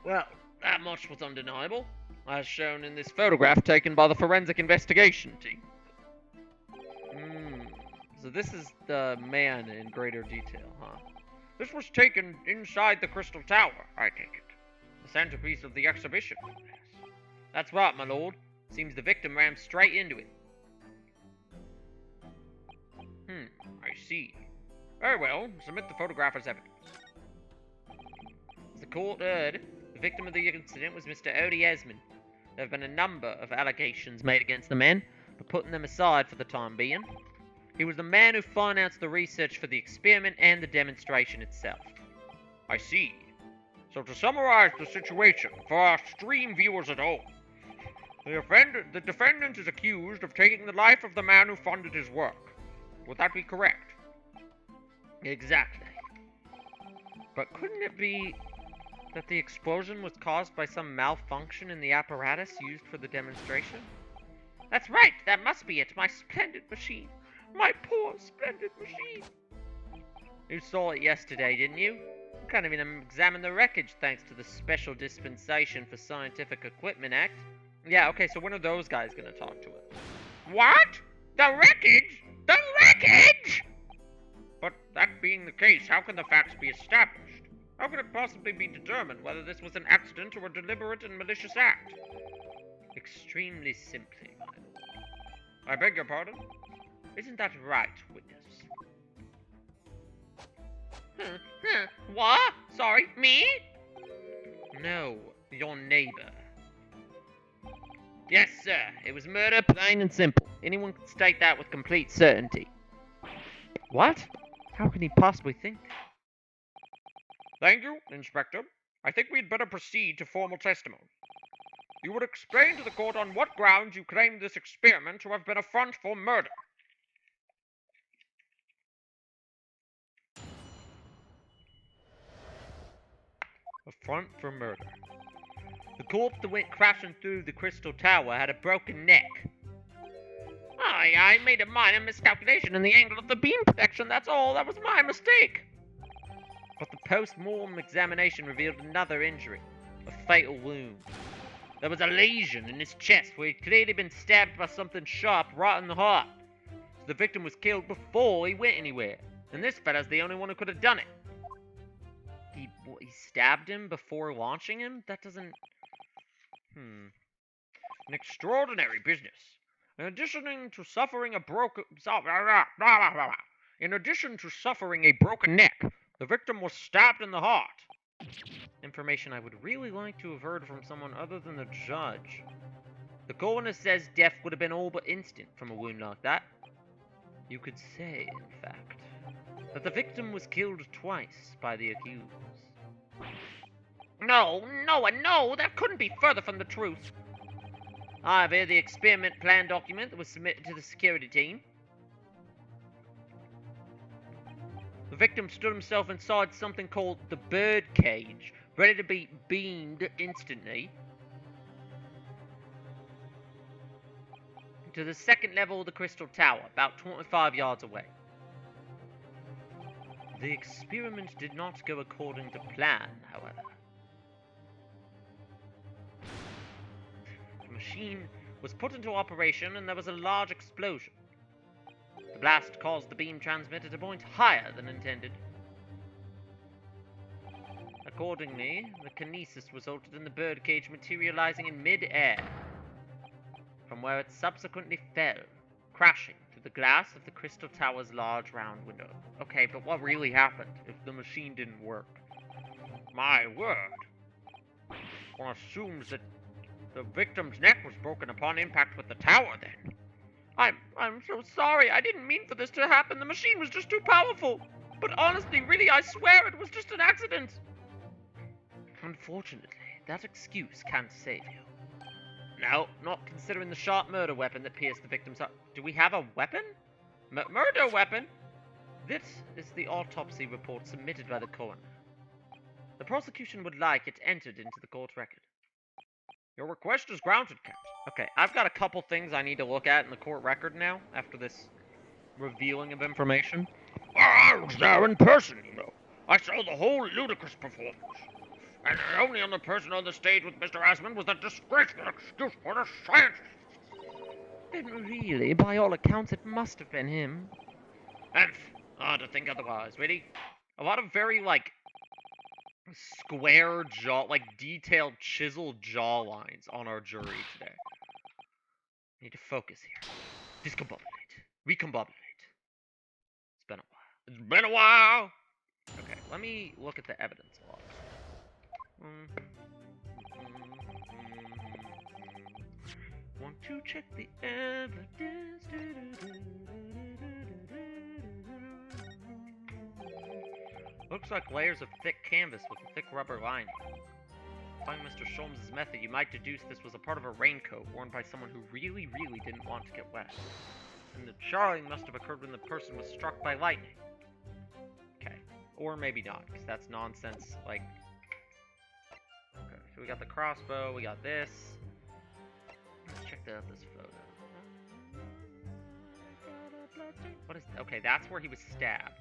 Well, that much was undeniable, as shown in this photograph taken by the forensic investigation team. So this is the man in greater detail, huh? This was taken inside the Crystal Tower, I take it. The centerpiece of the exhibition. Yes. That's right, my lord. Seems the victim ran straight into it. I see. Very well, submit the photograph as evidence. As the court heard, the victim of the incident was Mr. Odie Esmond. There have been a number of allegations made against the man, but putting them aside for the time being, he was the man who financed the research for the experiment and the demonstration itself. I see. So to summarize the situation for our stream viewers at home, the defendant is accused of taking the life of the man who funded his work. Would that be correct? Exactly. But couldn't it be that the explosion was caused by some malfunction in the apparatus used for the demonstration? That's right, that must be it. My splendid machine. My poor, splendid machine. You saw it yesterday, didn't you? You can't even examine the wreckage thanks to the Special Dispensation for Scientific Equipment Act. Yeah, okay, so when are those guys gonna talk to us? What? The wreckage? The wreckage? But that being the case, how can the facts be established? How can it possibly be determined whether this was an accident or a deliberate and malicious act? Extremely simply, my lord. I beg your pardon? Isn't that right, witness? What? Sorry, me? No, your neighbor. Yes, sir. It was murder, plain and simple. Anyone can state that with complete certainty. What? How can he possibly think that? Thank you, Inspector. I think we'd better proceed to formal testimony. You would explain to the court on what grounds you claim this experiment to have been a front for murder. A front for murder. The corpse that went crashing through the Crystal Tower had a broken neck. I made a minor miscalculation in the angle of the beam protection, that's all. That was my mistake. But the post-mortem examination revealed another injury. A fatal wound. There was a lesion in his chest where he'd clearly been stabbed by something sharp right in the heart. So the victim was killed before he went anywhere. And this fella's the only one who could have done it. He stabbed him before launching him? That doesn't... An extraordinary business. In addition to suffering a broken neck, the victim was stabbed in the heart. Information I would really like to have heard from someone other than the judge. The coroner says death would have been all but instant from a wound like that. You could say, in fact, that the victim was killed twice by the accused. No, that couldn't be further from the truth. I have here the experiment plan document that was submitted to the security team. The victim stood himself inside something called the bird cage, ready to be beamed instantly to the second level of the Crystal Tower, about 25 yards away. The experiment did not go according to plan, however. The machine was put into operation and there was a large explosion. The blast caused the beam transmitter to point higher than intended. Accordingly, the kinesis resulted in the birdcage materializing in mid-air, from where it subsequently fell, crashing through the glass of the Crystal Tower's large round window. Okay, but what really happened if the machine didn't work? My word. One assumes that the victim's neck was broken upon impact with the tower, then. I'm so sorry. I didn't mean for this to happen. The machine was just too powerful. But honestly, really, I swear it was just an accident. Unfortunately, that excuse can't save you. No, not considering the sharp murder weapon that pierced the victim's heart. Do we have a weapon? Murder weapon? This is the autopsy report submitted by the coroner. The prosecution would like it entered into the court record. Your request is granted, Count. Okay, I've got a couple things I need to look at in the court record now, after this revealing of information. I was there in person, you know. I saw the whole ludicrous performance. And the only other person on the stage with Mr. Asmund was that disgraceful excuse for the scientists. Then really, by all accounts, it must have been him. And hard to think otherwise, really. A lot of very, square jaw, detailed, chiseled jaw lines on our jury today. Need to focus here. Discombobulate. Recombobulate. It's been a while. It's been a while! Okay, let me look at the evidence logs. Want to check the evidence. Looks like layers of thick canvas with a thick rubber lining. Applying Mr. Sholmes' method, you might deduce this was a part of a raincoat worn by someone who really didn't want to get wet. And the charring must have occurred when the person was struck by lightning. Okay. Or maybe not, because that's nonsense, like... Okay, so we got the crossbow, we got this. Let's check out this photo. What is... Okay, that's where he was stabbed.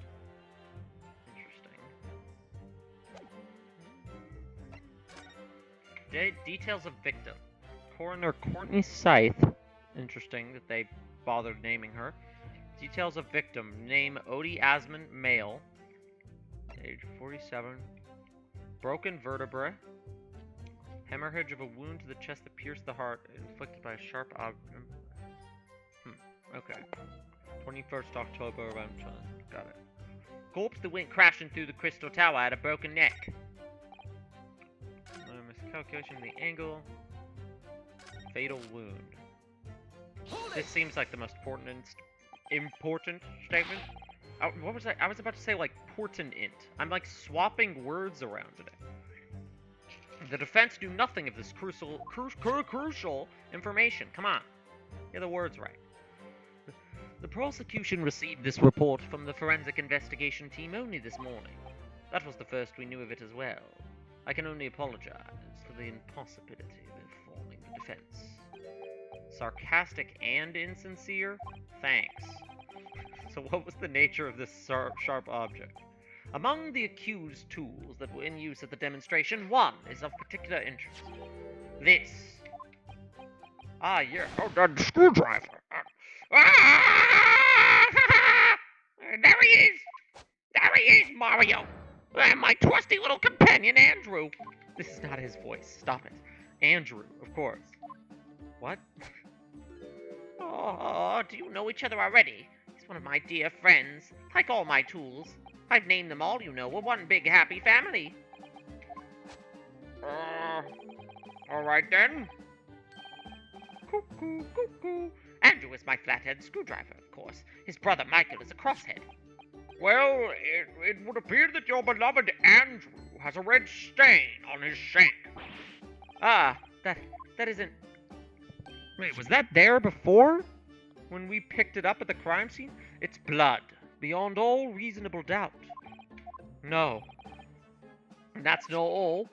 Details of victim. Coroner Courtney Scythe. Interesting that they bothered naming her. Details of victim. Name Odie Asman, male. Age 47. Broken vertebra. Hemorrhage of a wound to the chest that pierced the heart, inflicted by a sharp object. Okay. 21st October around 10. Got it. Corpse that went crashing through the crystal tower had a broken neck. Miscalculation of the angle. Fatal wound. This seems like the most important statement. What was I? I was about to say like portent. I'm like swapping words around today. The defense knew nothing of this crucial information. Come on, get the words right. The prosecution received this report from the forensic investigation team only this morning. That was the first we knew of it as well. I can only apologize for the impossibility of informing the defense. Sarcastic and insincere? Thanks. So what was the nature of this sharp object? Among the accused tools that were in use at the demonstration, one is of particular interest. This. Ah, yeah. Oh, the screwdriver. There he is! There he is, Mario! And my trusty little companion, Andrew! This is not his voice. Stop it. Andrew, of course. What? Oh, do you know each other already? He's one of my dear friends. Like all my tools. I've named them all, you know. We're one big happy family. Alright then. Cuckoo, cuckoo. Andrew is my flathead screwdriver, of course. His brother Michael is a crosshead. Well, it would appear that your beloved Andrew has a red stain on his shank. Ah, that isn't... Wait, was that there before? When we picked it up at the crime scene? It's blood, beyond all reasonable doubt. No. And that's not all.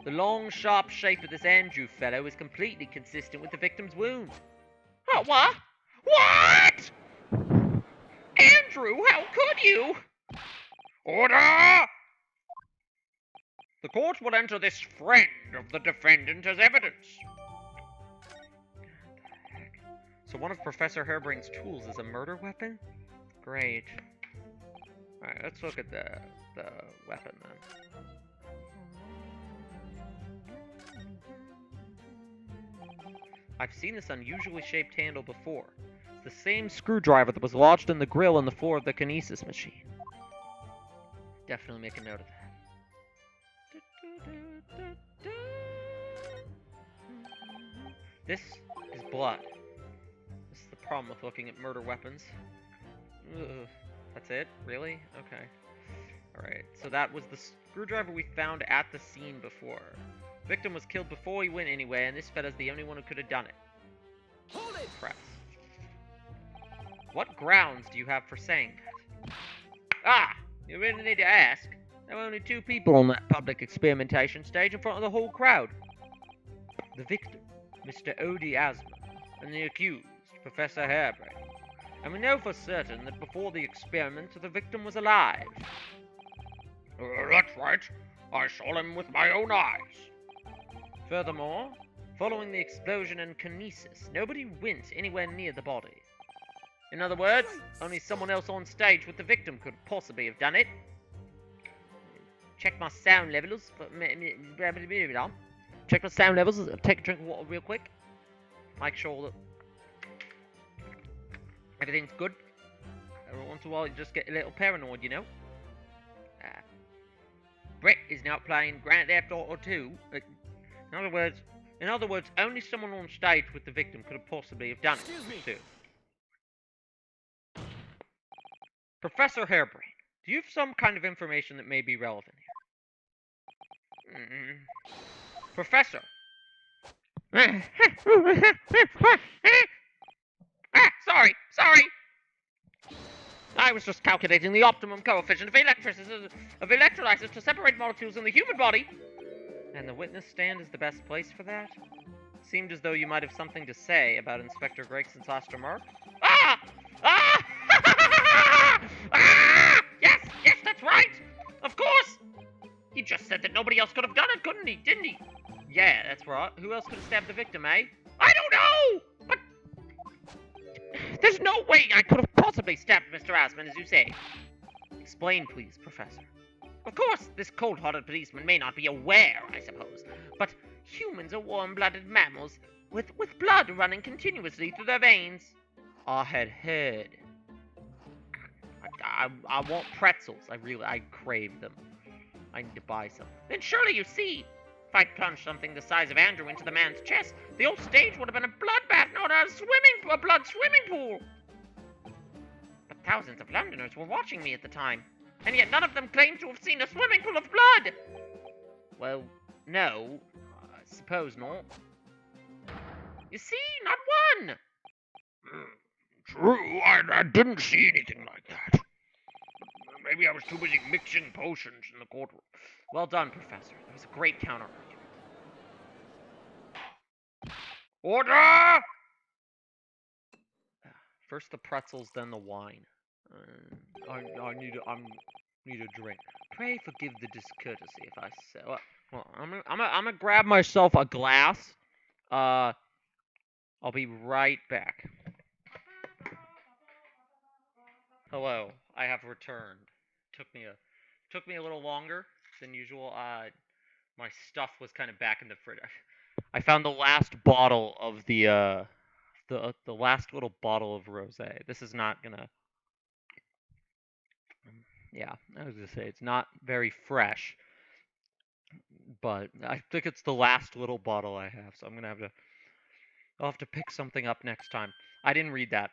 The long, sharp shape of this Andrew fellow is completely consistent with the victim's wound. Oh, what? What? Andrew, how could you? Order! The court will enter this friend of the defendant as evidence. So one of Professor Harebrain's tools is a murder weapon? Great. Alright, let's look at the weapon then. I've seen this unusually shaped handle before. It's the same screwdriver that was lodged in the grill on the floor of the kinesis machine. Definitely make a note of that. This is blood. This is the problem with looking at murder weapons. Ugh. That's it? Really? Okay. Alright, so that was the screwdriver we found at the scene before. Victim was killed before he went anywhere, and this fella's the only one who could have done it. Hold it! Press. What grounds do you have for saying that? Ah! You really need to ask. There were only 2 people on that public experimentation stage in front of the whole crowd. The victim, Mr. Odie Asman, and the accused, Professor Harebrain. And we know for certain that before the experiment, the victim was alive. That's right. I saw him with my own eyes. Furthermore, following the explosion and kinesis, nobody went anywhere near the body. In other words, only someone else on stage with the victim could possibly have done it. Check my sound levels. Check my sound levels. Take a drink of water real quick. Make sure that everything's good. Every once in a while you just get a little paranoid, you know? Brett is now playing Grand Theft Auto 2. In other words, only someone on stage with the victim could have possibly have done it. Excuse me. Too. Professor Harebrain, do you have some kind of information that may be relevant here? Professor. Sorry. I was just calculating the optimum coefficient of electrolysis to separate molecules in the human body. And the witness stand is the best place for that? Seemed as though you might have something to say about Inspector Gregson's last remark. Ah! Yes, that's right! Of course! He just said that nobody else could have done it, couldn't he? Didn't he? Yeah, that's right. Who else could have stabbed the victim, eh? I don't know! But there's no way I could have possibly stabbed Mr. Asman, as you say. Explain, please, Professor. Of course, this cold-hearted policeman may not be aware, I suppose, but humans are warm-blooded mammals with blood running continuously through their veins. I had heard. I want pretzels. I crave them. I need to buy some. Then surely you see, if I'd plunged something the size of Andrew into the man's chest, the old stage would have been a bloodbath, not a blood swimming pool. But thousands of Londoners were watching me at the time, and yet none of them claimed to have seen a swimming pool of blood. Well, no, I suppose not. You see, not one. True, I didn't see anything like that. Maybe I was too busy mixing potions in the courtroom. Well done, Professor. That was a great counter-argument. Order! First the pretzels, then the wine. I need a drink. Pray forgive the discourtesy if I say. Well, I'm gonna grab myself a glass. I'll be right back. Hello, I have returned. Took me a little longer than usual. My stuff was kind of back in the fridge. I found the last bottle of the last little bottle of rosé. This is not gonna. Yeah, I was gonna say it's not very fresh, but I think it's the last little bottle I have, so I'll have to pick something up next time. I didn't read that.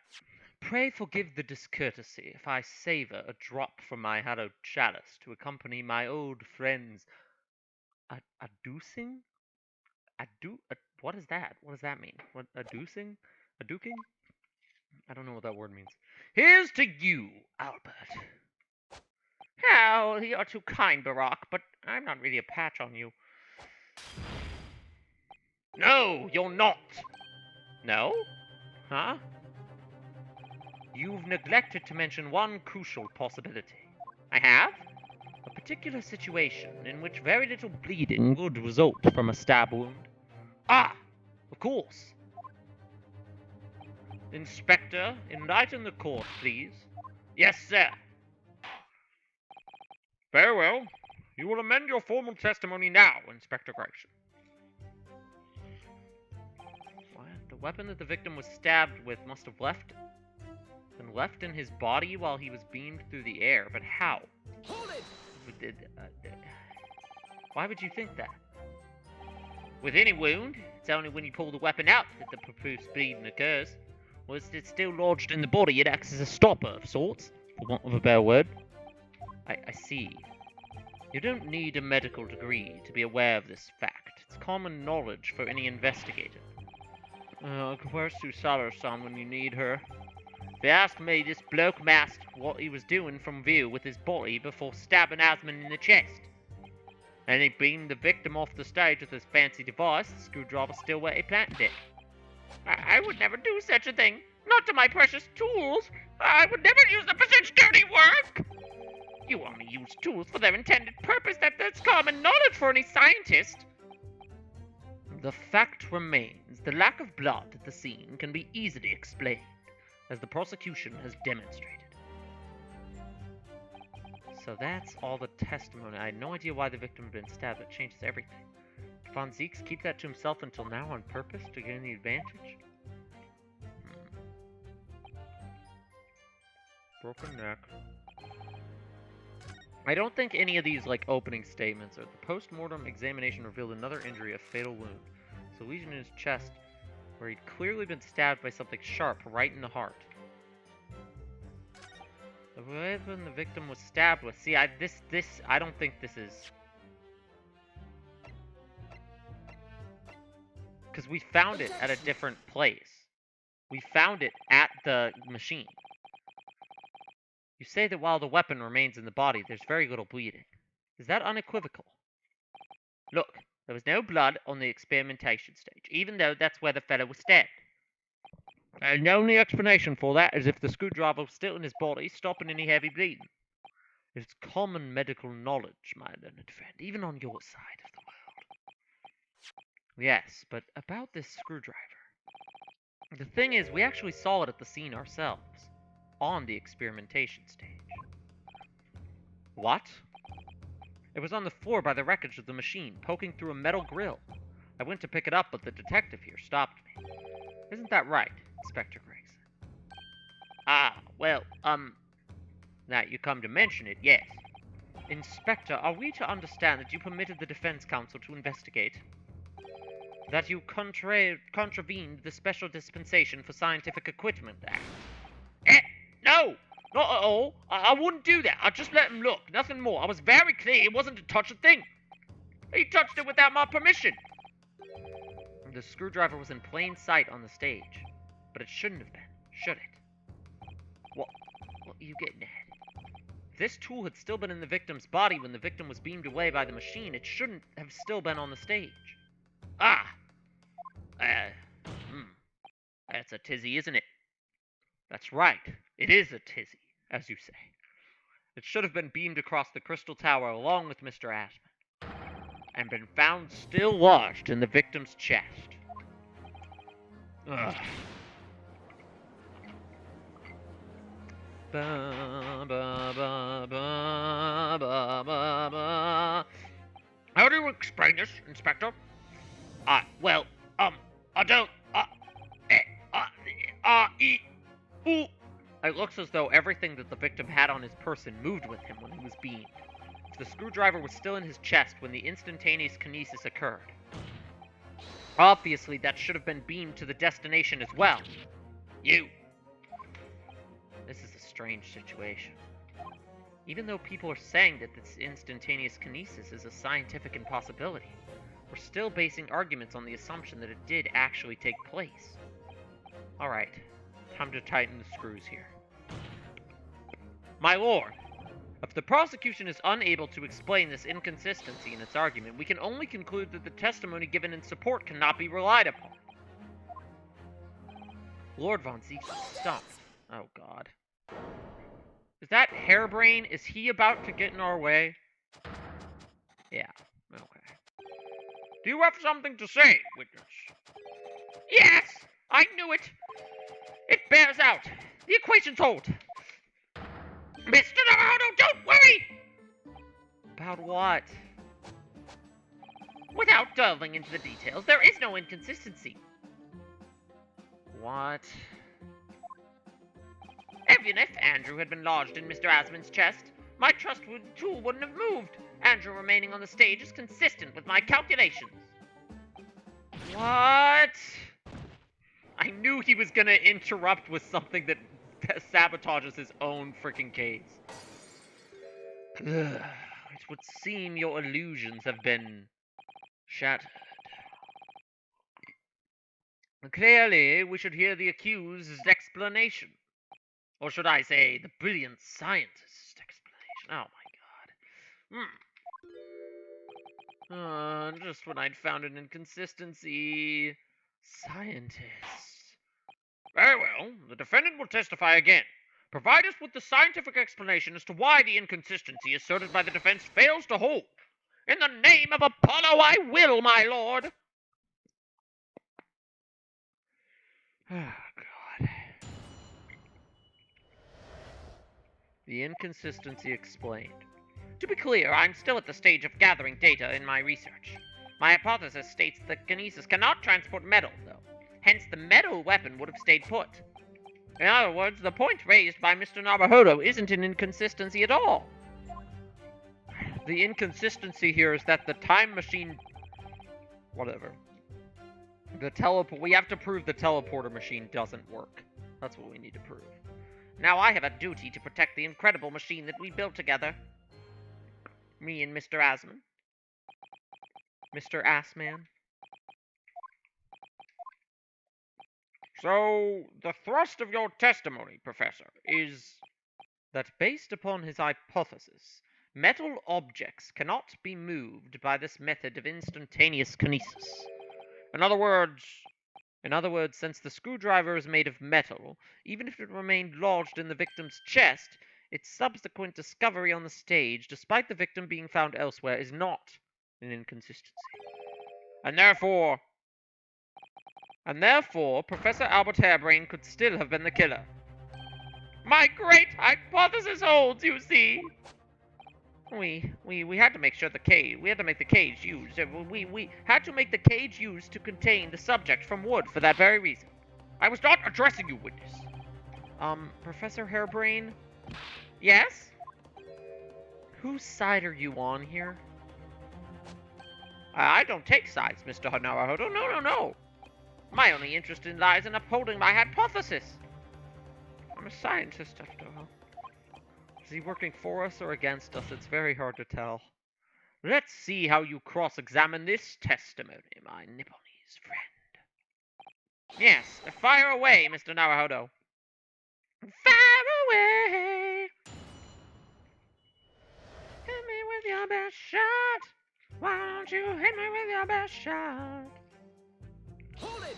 Pray forgive the discourtesy if I savor a drop from my hallowed chalice to accompany my old friends. Adducing? What is that? What does that mean? What adducing? Adduking? I don't know what that word means. Here's to you, Albert. Oh, you're too kind, Barack, but I'm not really a patch on you. No, you're not. No? Huh? You've neglected to mention one crucial possibility. I have? A particular situation in which very little bleeding would result from a stab wound. Ah! Of course. Inspector, enlighten the court, please. Yes, sir. Very well. You will amend your formal testimony now, Inspector Gregson. What? The weapon that the victim was stabbed with must have been left in his body while he was beamed through the air, but how? Hold it! Why would you think that? With any wound, it's only when you pull the weapon out that the profuse bleeding occurs. Whilst it's still lodged in the body, it acts as a stopper of sorts, for want of a better word. I see. You don't need a medical degree to be aware of this fact. It's common knowledge for any investigator. Where's Susara-san when you need her? If you ask me, this bloke masked what he was doing from view with his body before stabbing Asman in the chest. And he beamed the victim off the stage with his fancy device, the screwdriver still where he planted it. I would never do such a thing. Not to my precious tools. I would never use them for such dirty work. You only use tools for their intended purpose. That's common knowledge for any scientist. The fact remains, the lack of blood at the scene can be easily explained, as the prosecution has demonstrated. So that's all the testimony. I had no idea why the victim had been stabbed. It changes everything. Did Von Zeeks keep that to himself until now on purpose to gain the advantage? Broken neck. I don't think any of these, like, opening statements or the post-mortem examination revealed another injury, a fatal wound. So lesion in his chest, where he'd clearly been stabbed by something sharp right in the heart. The weapon the victim was stabbed with. See, I don't think this is... Because we found it at a different place. We found it at the machine. You say that while the weapon remains in the body, there's very little bleeding. Is that unequivocal? Look, there was no blood on the experimentation stage, even though that's where the fellow was stabbed. And the only explanation for that is if the screwdriver was still in his body, stopping any heavy bleeding. It's common medical knowledge, my learned friend, even on your side of the world. Yes, but about this screwdriver. The thing is, we actually saw it at the scene ourselves, on the experimentation stage. What? It was on the floor by the wreckage of the machine, poking through a metal grill. I went to pick it up, but the detective here stopped me. Isn't that right, Inspector Gregson? Ah, well, now you come to mention it, yes. Inspector, are we to understand that you permitted the defense counsel to investigate? That you contravened the Special Dispensation for Scientific Equipment Act? No! Not at all. I wouldn't do that. I just let him look. Nothing more. I was very clear it wasn't to touch a thing. He touched it without my permission. The screwdriver was in plain sight on the stage. But it shouldn't have been, should it? What are you getting at? If this tool had still been in the victim's body when the victim was beamed away by the machine, it shouldn't have still been on the stage. That's a tizzy, isn't it? That's right. It is a tizzy, as you say. It should have been beamed across the Crystal Tower along with Mr. Ashman, and been found still lodged in the victim's chest. Ugh. Ba, ba, ba, ba, ba, ba, ba. How do you explain this, Inspector? I don't, It looks as though everything that the victim had on his person moved with him when he was beamed. If the screwdriver was still in his chest when the instantaneous kinesis occurred. Obviously, that should have been beamed to the destination as well. You. This is a strange situation. Even though people are saying that this instantaneous kinesis is a scientific impossibility, we're still basing arguments on the assumption that it did actually take place. Alright, time to tighten the screws here. My lord, if the prosecution is unable to explain this inconsistency in its argument, we can only conclude that the testimony given in support cannot be relied upon. Lord Von Ziegler stopped. Oh god. Is that Hairbrain? Is he about to get in our way? Yeah, okay. Do you have something to say, witness? Yes! I knew it! It bears out! The equations hold! Mr. Navarro, don't worry! About what? Without delving into the details, there is no inconsistency. What? Even if Andrew had been lodged in Mr. Asman's chest, my trustworthy tool wouldn't have moved. Andrew remaining on the stage is consistent with my calculations. What? I knew he was gonna interrupt with something that sabotages his own freaking case. It would seem your illusions have been shattered. Clearly, we should hear the accused's explanation. Or should I say, the brilliant scientist's explanation. Oh my god. Just when I'd found an inconsistency. Scientists. Very well, the defendant will testify again. Provide us with the scientific explanation as to why the inconsistency asserted by the defense fails to hold. In the name of Apollo, I will, my lord. Oh, God. The inconsistency explained. To be clear, I'm still at the stage of gathering data in my research. My hypothesis states that kinesis cannot transport metal, though. Hence, the metal weapon would have stayed put. In other words, the point raised by Mr. Naruhodo isn't an inconsistency at all. The inconsistency here is that the time machine... Whatever. We have to prove the teleporter machine doesn't work. That's what we need to prove. Now I have a duty to protect the incredible machine that we built together. Me and Mr. Asman. Mr. Assman. So, the thrust of your testimony, Professor, is that based upon his hypothesis, metal objects cannot be moved by this method of instantaneous kinesis. In other words, since the screwdriver is made of metal, even if it remained lodged in the victim's chest, its subsequent discovery on the stage, despite the victim being found elsewhere, is not an inconsistency. And therefore, Professor Albert Harebrain could still have been the killer. My great hypothesis holds, you see. We had to make sure we had to make the cage used. We had to make the cage used to contain the subject from wood for that very reason. I was not addressing you, witness. Professor Harebrain? Yes? Whose side are you on here? I don't take sides, Mr. Naruhodo. No. My only interest lies in upholding my hypothesis. I'm a scientist, after all. Is he working for us or against us? It's very hard to tell. Let's see how you cross-examine this testimony, my Nipponese friend. Yes, fire away, Mr. Naruhodo. Fire away! Hit me with your best shot! Why don't you hit me with your best shot? Hold it!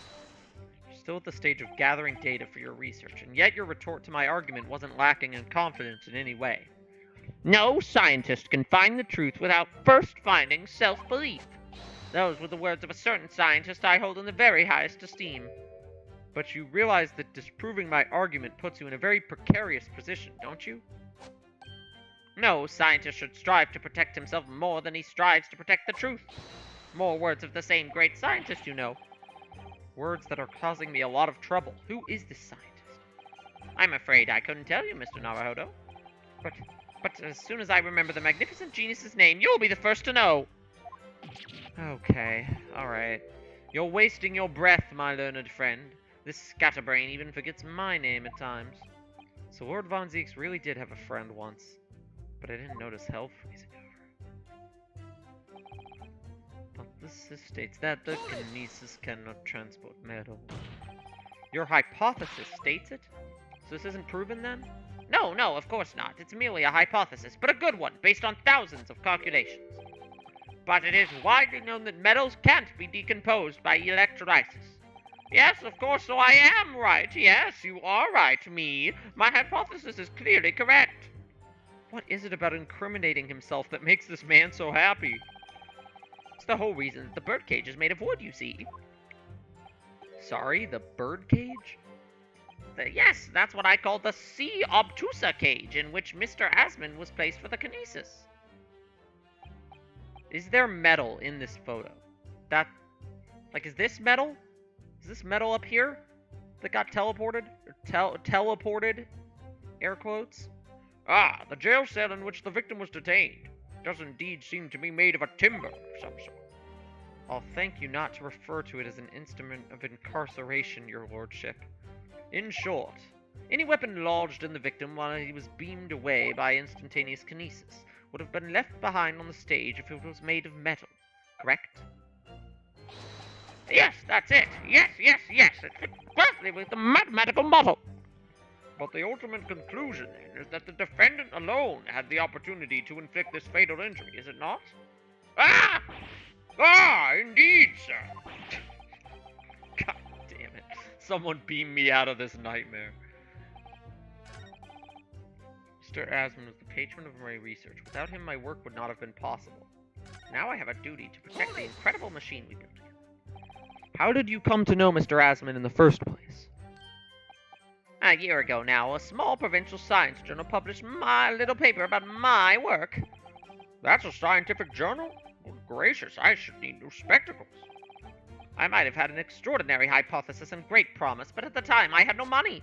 You're still at the stage of gathering data for your research, and yet your retort to my argument wasn't lacking in confidence in any way. No scientist can find the truth without first finding self-belief. Those were the words of a certain scientist I hold in the very highest esteem. But you realize that disproving my argument puts you in a very precarious position, don't you? No scientist should strive to protect himself more than he strives to protect the truth. More words of the same great scientist, you know. Words that are causing me a lot of trouble. Who is this scientist? I'm afraid I couldn't tell you, Mr. Naruhodo. But as soon as I remember the magnificent genius's name, you'll be the first to know. Okay, alright. You're wasting your breath, my learned friend. This scatterbrain even forgets my name at times. So Lord Von Zieks really did have a friend once. But I didn't notice hell freezing over. But this states that the kinesis cannot transport metal. Your hypothesis states it? So this isn't proven then? No, of course not. It's merely a hypothesis, but a good one, based on thousands of calculations. But it is widely known that metals can't be decomposed by electrolysis. Yes, of course, so I am right. Yes, you are right, me. My hypothesis is clearly correct. What is it about incriminating himself that makes this man so happy? It's the whole reason that the birdcage is made of wood, you see. Sorry, the birdcage? Yes, that's what I call the C. obtusa cage, in which Mr. Asman was placed for the kinesis. Is there metal in this photo? Is this metal? Is this metal up here that got teleported? Teleported? Air quotes. Ah, the jail cell in which the victim was detained. Does indeed seem to be made of a timber of some sort. I'll thank you not to refer to it as an instrument of incarceration, your lordship. In short, any weapon lodged in the victim while he was beamed away by instantaneous kinesis would have been left behind on the stage if it was made of metal, correct? Yes, that's it. Yes. It fits perfectly with the mathematical model. But the ultimate conclusion, then, is that the defendant alone had the opportunity to inflict this fatal injury, is it not? Ah! Ah, indeed, sir. God damn it. Someone beam me out of this nightmare. Mr. Asman was the patron of my research. Without him, my work would not have been possible. Now I have a duty to protect the incredible machine we built together. How did you come to know Mr. Asman in the first place? A year ago now, a small provincial science journal published my little paper about my work. That's a scientific journal? Good gracious, I should need new spectacles. I might have had an extraordinary hypothesis and great promise, but at the time I had no money.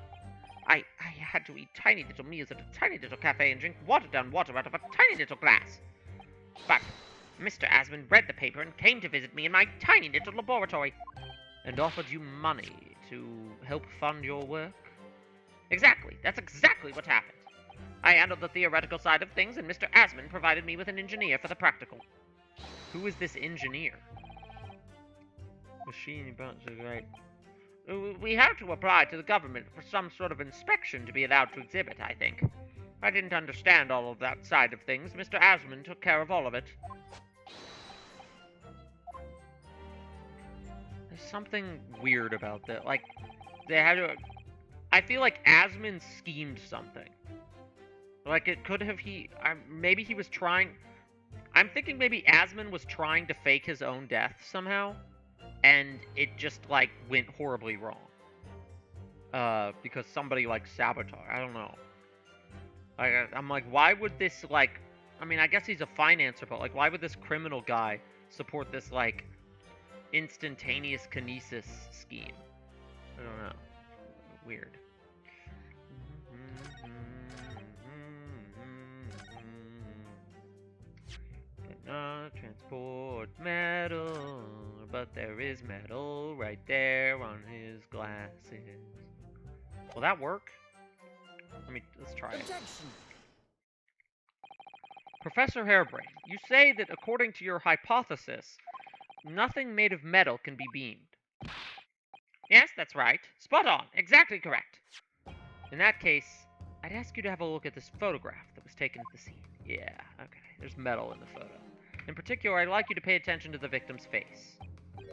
I had to eat tiny little meals at a tiny little cafe and drink watered-down water out of a tiny little glass. But Mr. Asmund read the paper and came to visit me in my tiny little laboratory. And offered you money to help fund your work? Exactly. That's exactly what happened. I handled the theoretical side of things, and Mr. Asmund provided me with an engineer for the practical. Who is this engineer? Machine bounces, right. We have to apply to the government for some sort of inspection to be allowed to exhibit, I think. I didn't understand all of that side of things. Mr. Asmund took care of all of it. There's something weird about that. Like, they had to... I feel like Asmund schemed something. Like, it could have maybe he was trying... I'm thinking maybe Asmund was trying to fake his own death somehow. And it just, like, went horribly wrong. Because somebody, like, sabotaged. I don't know. I'm like, why would this, like... I mean, I guess he's a financer, but, like, why would this criminal guy support this, like, instantaneous kinesis scheme? I don't know. Weird. Cannot transport metal, but there is metal right there on his glasses. Will that work? Let's try it. Objection. Professor Harebrained, you say that according to your hypothesis, nothing made of metal can be beamed. Yes, that's right. Spot on. Exactly correct. In that case, I'd ask you to have a look at this photograph that was taken at the scene. Yeah, okay. There's metal in the photo. In particular, I'd like you to pay attention to the victim's face.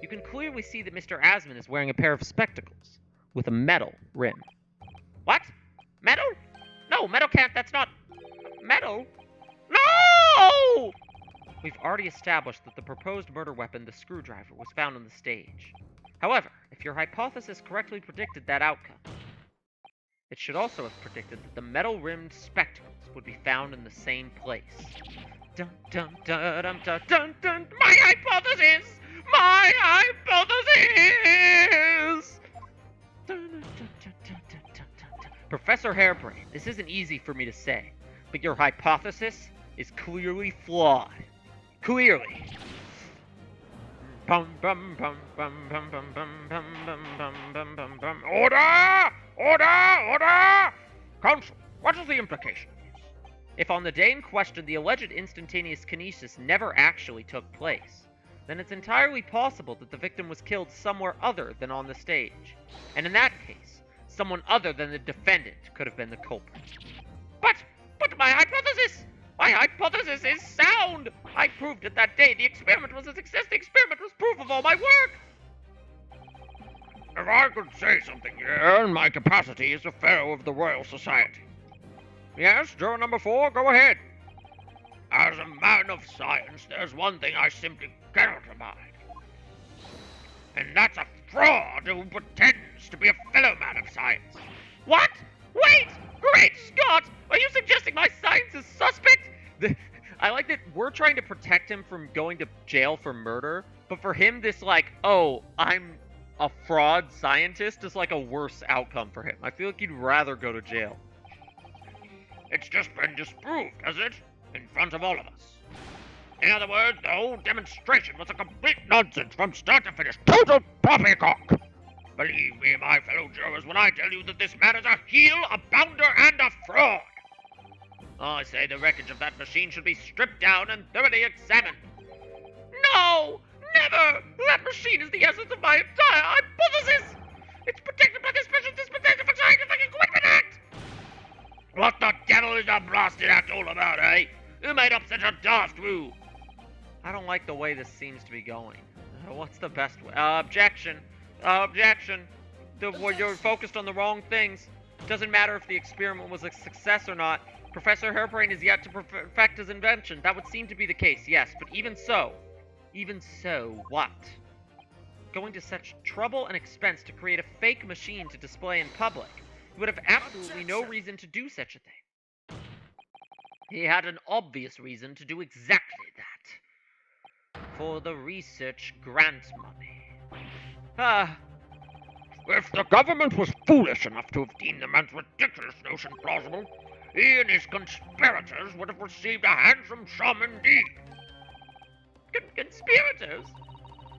You can clearly see that Mr. Asmund is wearing a pair of spectacles with a metal rim. What? Metal? No, metal can't. That's not... Metal? No! We've already established that the proposed murder weapon, the screwdriver, was found on the stage. However, if your hypothesis correctly predicted that outcome, it should also have predicted that the metal-rimmed spectacles would be found in the same place. Dun dun dun dun dun dun dun! My hypothesis! My hypothesis! Dun, dun, dun, dun, dun, dun, dun, dun. Professor Harebrained, this isn't easy for me to say, but your hypothesis is clearly flawed. Clearly. Bum bum bum bum bum bum bum bum bum bum bum bum bum. Order! Order! Order! Counsel, what is the implication of this? If on the day in question the alleged instantaneous kinesis never actually took place, then it's entirely possible that the victim was killed somewhere other than on the stage. And in that case, someone other than the defendant could have been the culprit. But my hypothesis! My hypothesis is sound! I proved it that day. The experiment was a success. The experiment was proof of all my work! If I could say something here in my capacity as a fellow of the Royal Society. Yes, juror number 4, go ahead. As a man of science, there's one thing I simply cannot abide. And that's a fraud who pretends to be a fellow man of science. What? Wait! Great Scott! Are you suggesting my science is suspect? I like that we're trying to protect him from going to jail for murder, but for him, this, like, oh, I'm a fraud scientist is like a worse outcome for him. I feel like he'd rather go to jail. It's just been disproved, has it? In front of all of us. In other words, the whole demonstration was a complete nonsense from start to finish. Total poppycock! Believe me, my fellow jurors, when I tell you that this man is a heel, a bounder, and a fraud. I say the wreckage of that machine should be stripped down and thoroughly examined. No! Never! That machine is the essence of my entire hypothesis! It's protected by the Special Dispensation for Scientific Equipment Act! What the devil is a blasted act all about, eh? Who made up such a daft rule? I don't like the way this seems to be going. What's the best way? Objection. Objection. You're focused on the wrong things. It doesn't matter if the experiment was a success or not. Professor Harebrained is yet to perfect his invention. That would seem to be the case, yes. But even so, what? Going to such trouble and expense to create a fake machine to display in public. He would have absolutely no reason to do such a thing. He had an obvious reason to do exactly that. For the research grant money. If the government was foolish enough to have deemed the man's ridiculous notion plausible, he and his conspirators would have received a handsome sum indeed. conspirators.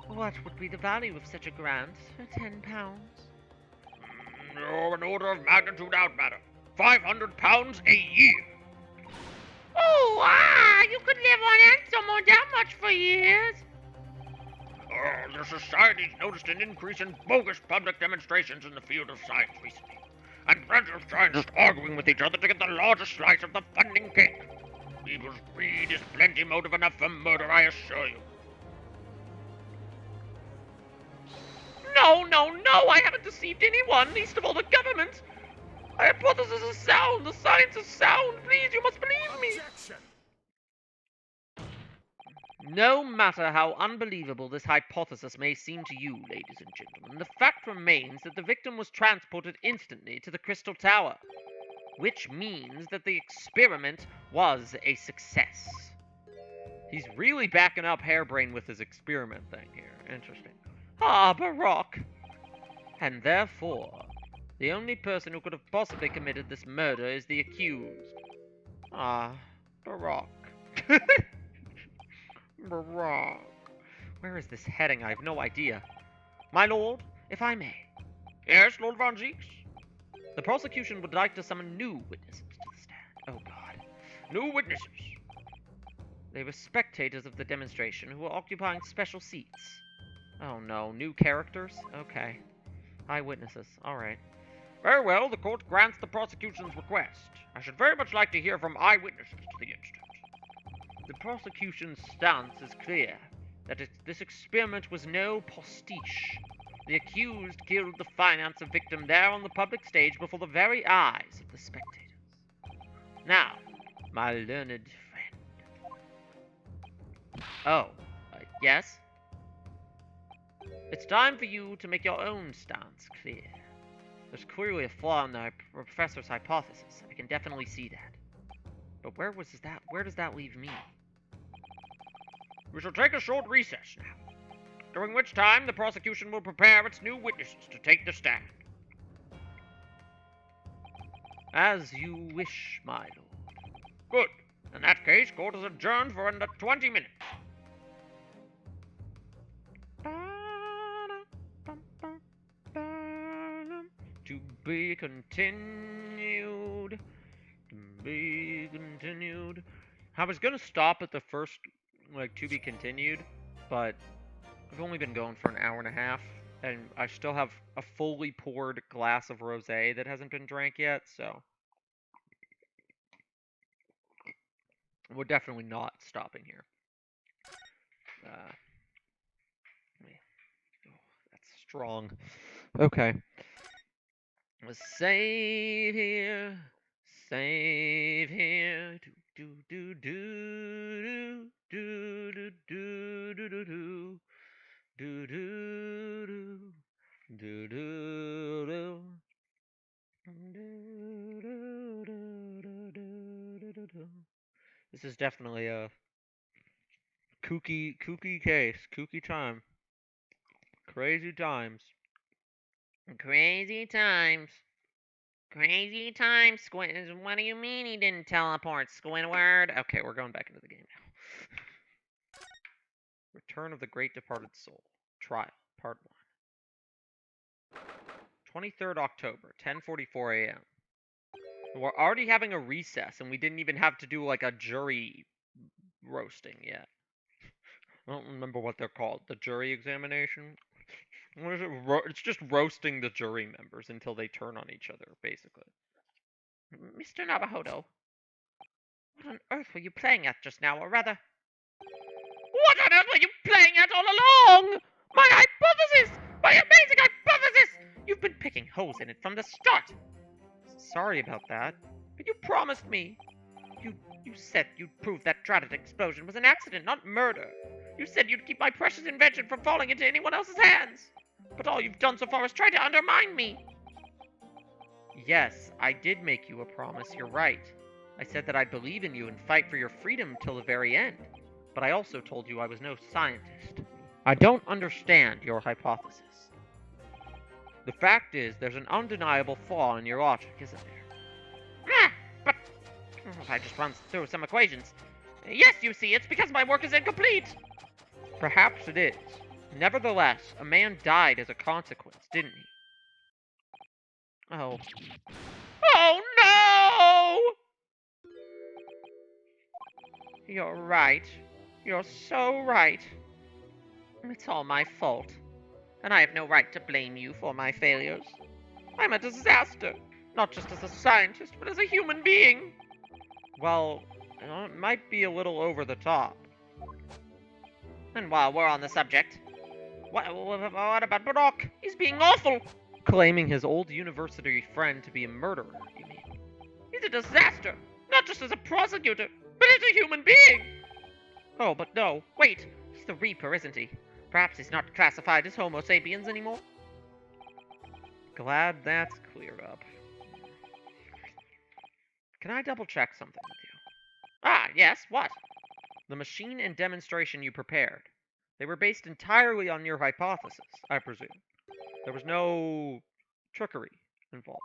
What would be the value of such a grant for £10? You're an order of magnitude out, madam. £500 a year. Oh, you could live on handsome on that much for years. The Society's noticed an increase in bogus public demonstrations in the field of science recently, and branches of scientists arguing with each other to get the largest slice of the funding cake. People's greed is plenty motive enough for murder, I assure you. No, I haven't deceived anyone, least of all the government. My hypothesis is sound, the science is sound. Please, you must believe me. Objection! No matter how unbelievable this hypothesis may seem to you, ladies and gentlemen, the fact remains that the victim was transported instantly to the Crystal Tower, which means that the experiment was a success. He's really backing up Hairbrain with his experiment thing here. Interesting. Ah, Baroque. And therefore, the only person who could have possibly committed this murder is the accused. Ah, Baroque. Baroque. Where is this heading? I have no idea. My lord, if I may. Yes, Lord Von Zeeks? The prosecution would like to summon new witnesses to the stand. Oh, God. New witnesses. They were spectators of the demonstration who were occupying special seats. Oh, no. New characters? Okay. Eyewitnesses. All right. Very well, the court grants the prosecution's request. I should very much like to hear from eyewitnesses to the incident. The prosecution's stance is clear, that this experiment was no pastiche. The accused killed the financier victim there on the public stage before the very eyes of the spectators. Now, my learned friend. Oh, yes? It's time for you to make your own stance clear. There's clearly a flaw in the professor's hypothesis. I can definitely see that. But where does that leave me? We shall take a short recess now, during which time the prosecution will prepare its new witnesses to take the stand. As you wish, my lord. Good. In that case, court is adjourned for under 20 minutes. To be continued. To be continued. I was gonna stop at the first, to be continued, but I've only been going for an hour and a half, and I still have a fully poured glass of rosé that hasn't been drank yet, so we're definitely not stopping here. That's strong. Okay. Let's save here. Save here. Do do do do do do do do do do do do do do. This is definitely a kooky case, kooky time. Crazy times. Crazy times. Crazy times, Squid. What do you mean he didn't teleport, Squidward? Okay, we're going back into the game now. Return of the Great Departed Soul. Trial, Part 1. 23rd October, 10:44 a.m. We're already having a recess, and we didn't even have to do, a jury roasting yet. I don't remember what they're called. The jury examination? What is it? It's just roasting the jury members until they turn on each other, basically. Mr. Navahodo, what on earth were you playing at just now, or rather... What on earth were you playing at all along? My hypothesis! My amazing hypothesis! You've been picking holes in it from the start. Sorry about that, but you promised me. You said you'd prove that dreaded explosion was an accident, not murder. You said you'd keep my precious invention from falling into anyone else's hands. But all you've done so far is try to undermine me. Yes, I did make you a promise, you're right. I said that I'd believe in you and fight for your freedom till the very end. But I also told you I was no scientist. I don't understand your hypothesis. The fact is, there's an undeniable flaw in your logic, isn't there? But if I just run through some equations. Yes, you see, it's because my work is incomplete. Perhaps it is. Nevertheless, a man died as a consequence, didn't he? Oh. Oh no! You're right. You're so right. It's all my fault. And I have no right to blame you for my failures. I'm a disaster. Not just as a scientist, but as a human being. Well, it might be a little over the top. And while we're on the subject, what about Brock? He's being awful! Claiming his old university friend to be a murderer, you mean? He's a disaster! Not just as a prosecutor, but as a human being! Oh, but no, wait! He's the Reaper, isn't he? Perhaps he's not classified as Homo sapiens anymore? Glad that's cleared up. Can I double check something with you? Ah, yes, what? The machine and demonstration you prepared. They were based entirely on your hypothesis, I presume. There was no trickery involved.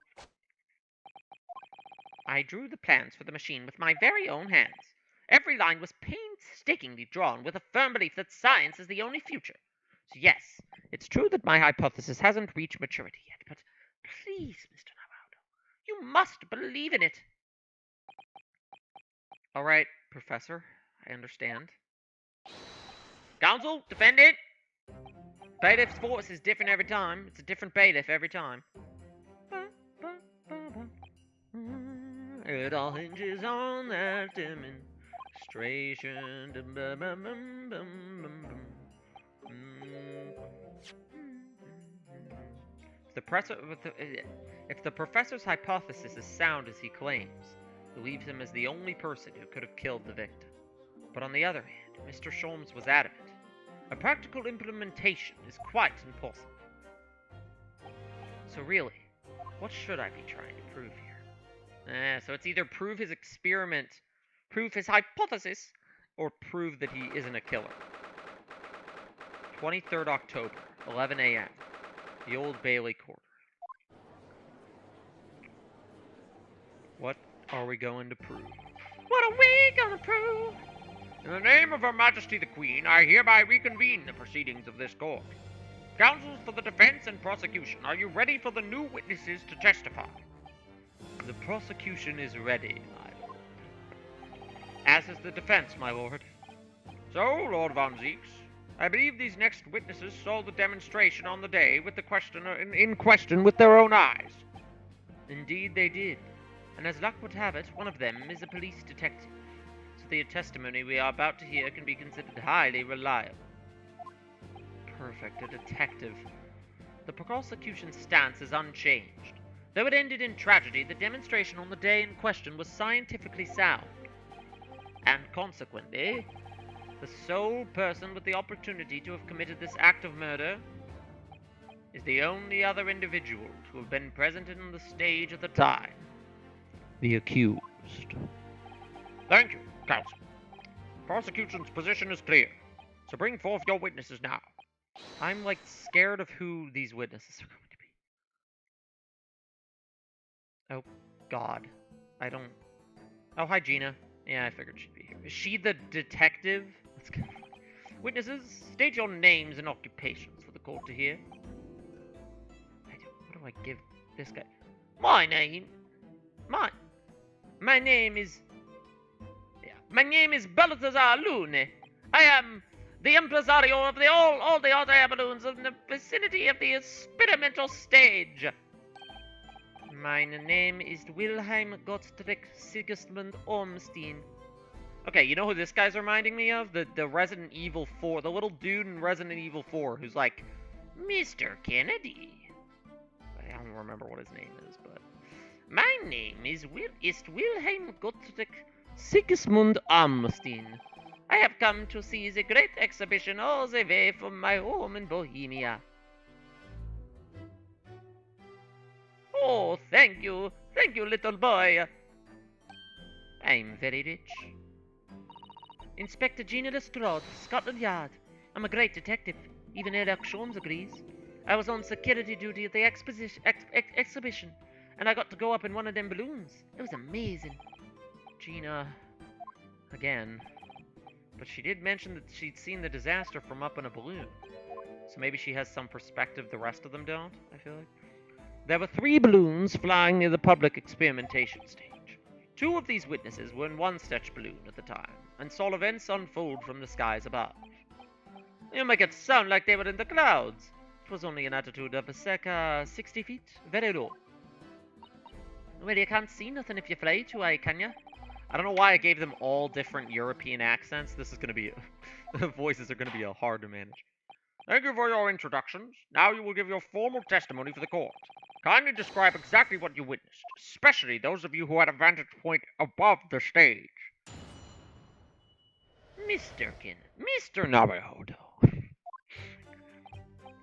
I drew the plans for the machine with my very own hands. Every line was painstakingly drawn with a firm belief that science is the only future. So yes, it's true that my hypothesis hasn't reached maturity yet, but please, Mr. Naruto, you must believe in it. All right, Professor, I understand. Counsel, defend it! Bailiff's force is different every time. It's a different bailiff every time. It all hinges on that demonstration. If the professor's hypothesis is sound as he claims, it leaves him as the only person who could have killed the victim. But on the other hand, Mr. Sholmes was adamant. A practical implementation is quite impossible. So really, what should I be trying to prove here? So it's either prove his experiment, prove his hypothesis, or prove that he isn't a killer. 23rd October, 11 a.m. The Old Bailey Court. What are we going to prove? What are we going to prove? In the name of Her Majesty the Queen, I hereby reconvene the proceedings of this court. Counsels for the defense and prosecution, are you ready for the new witnesses to testify? The prosecution is ready, my lord. As is the defense, my lord. So, Lord Von Zeeks, I believe these next witnesses saw the demonstration on the day with the questioner in question with their own eyes. Indeed they did. And as luck would have it, one of them is a police detective. So the testimony we are about to hear can be considered highly reliable. Perfect, a detective. The prosecution's stance is unchanged. Though it ended in tragedy, the demonstration on the day in question was scientifically sound. And consequently, the sole person with the opportunity to have committed this act of murder is the only other individual to have been present in the stage at the time. The accused. Thank you, counsel. Prosecution's position is clear. So bring forth your witnesses now. I'm, scared of who these witnesses are going to be. Oh, God. I don't... Oh, hi, Gina. Yeah, I figured she'd be here. Is she the detective? That's kind of funny. Witnesses, state your names and occupations for the court to hear. What do I give this guy? My name is... My name is Balthazar Lune. I am the impresario of all the hot air balloons in the vicinity of the experimental stage. My name is Wilhelm Gottfried Sigismund Ormstein. Okay, you know who this guy's reminding me of? The Resident Evil 4, the little dude in Resident Evil 4 who's like, Mr. Kennedy. I don't remember what his name is, but... My name is Wilhelm Gottfried Sigismund Ormstein. I have come to see the great exhibition all the way from my home in Bohemia. Oh, thank you, little boy. I'm very rich. Inspector Gina Lestrade, Scotland Yard. I'm a great detective. Even Sherlock Holmes agrees. I was on security duty at the exhibition, and I got to go up in one of them balloons. It was amazing. Gina, again. But she did mention that she'd seen the disaster from up in a balloon. So maybe she has some perspective the rest of them don't, I feel like. There were 3 balloons flying near the public experimentation stage. 2 of these witnesses were in one such balloon at the time, and saw events unfold from the skies above. You make it sound like they were in the clouds. It was only an altitude of circa 60 feet, very low. Well, you can't see nothing if you fly too high, can ya? I don't know why I gave them all different European accents. This is going to be... the voices are going to be hard to manage. Thank you for your introductions. Now you will give your formal testimony for the court. Kindly describe exactly what you witnessed, especially those of you who had a vantage point above the stage. Mr. Naruhodo.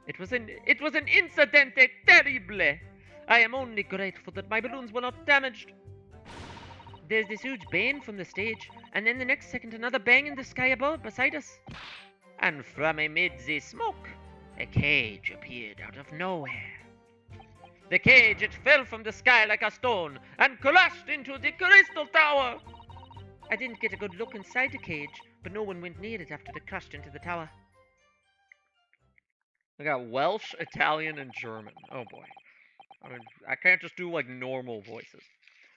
It was an incidente terrible. I am only grateful that my balloons were not damaged. There's this huge bang from the stage, and then the next second another bang in the sky above beside us. And from amid the smoke, a cage appeared out of nowhere. The cage, it fell from the sky like a stone and crashed into the crystal tower. I didn't get a good look inside the cage, but no one went near it after it crashed into the tower. I got Welsh, Italian, and German. Oh boy. I mean, I can't just do like normal voices.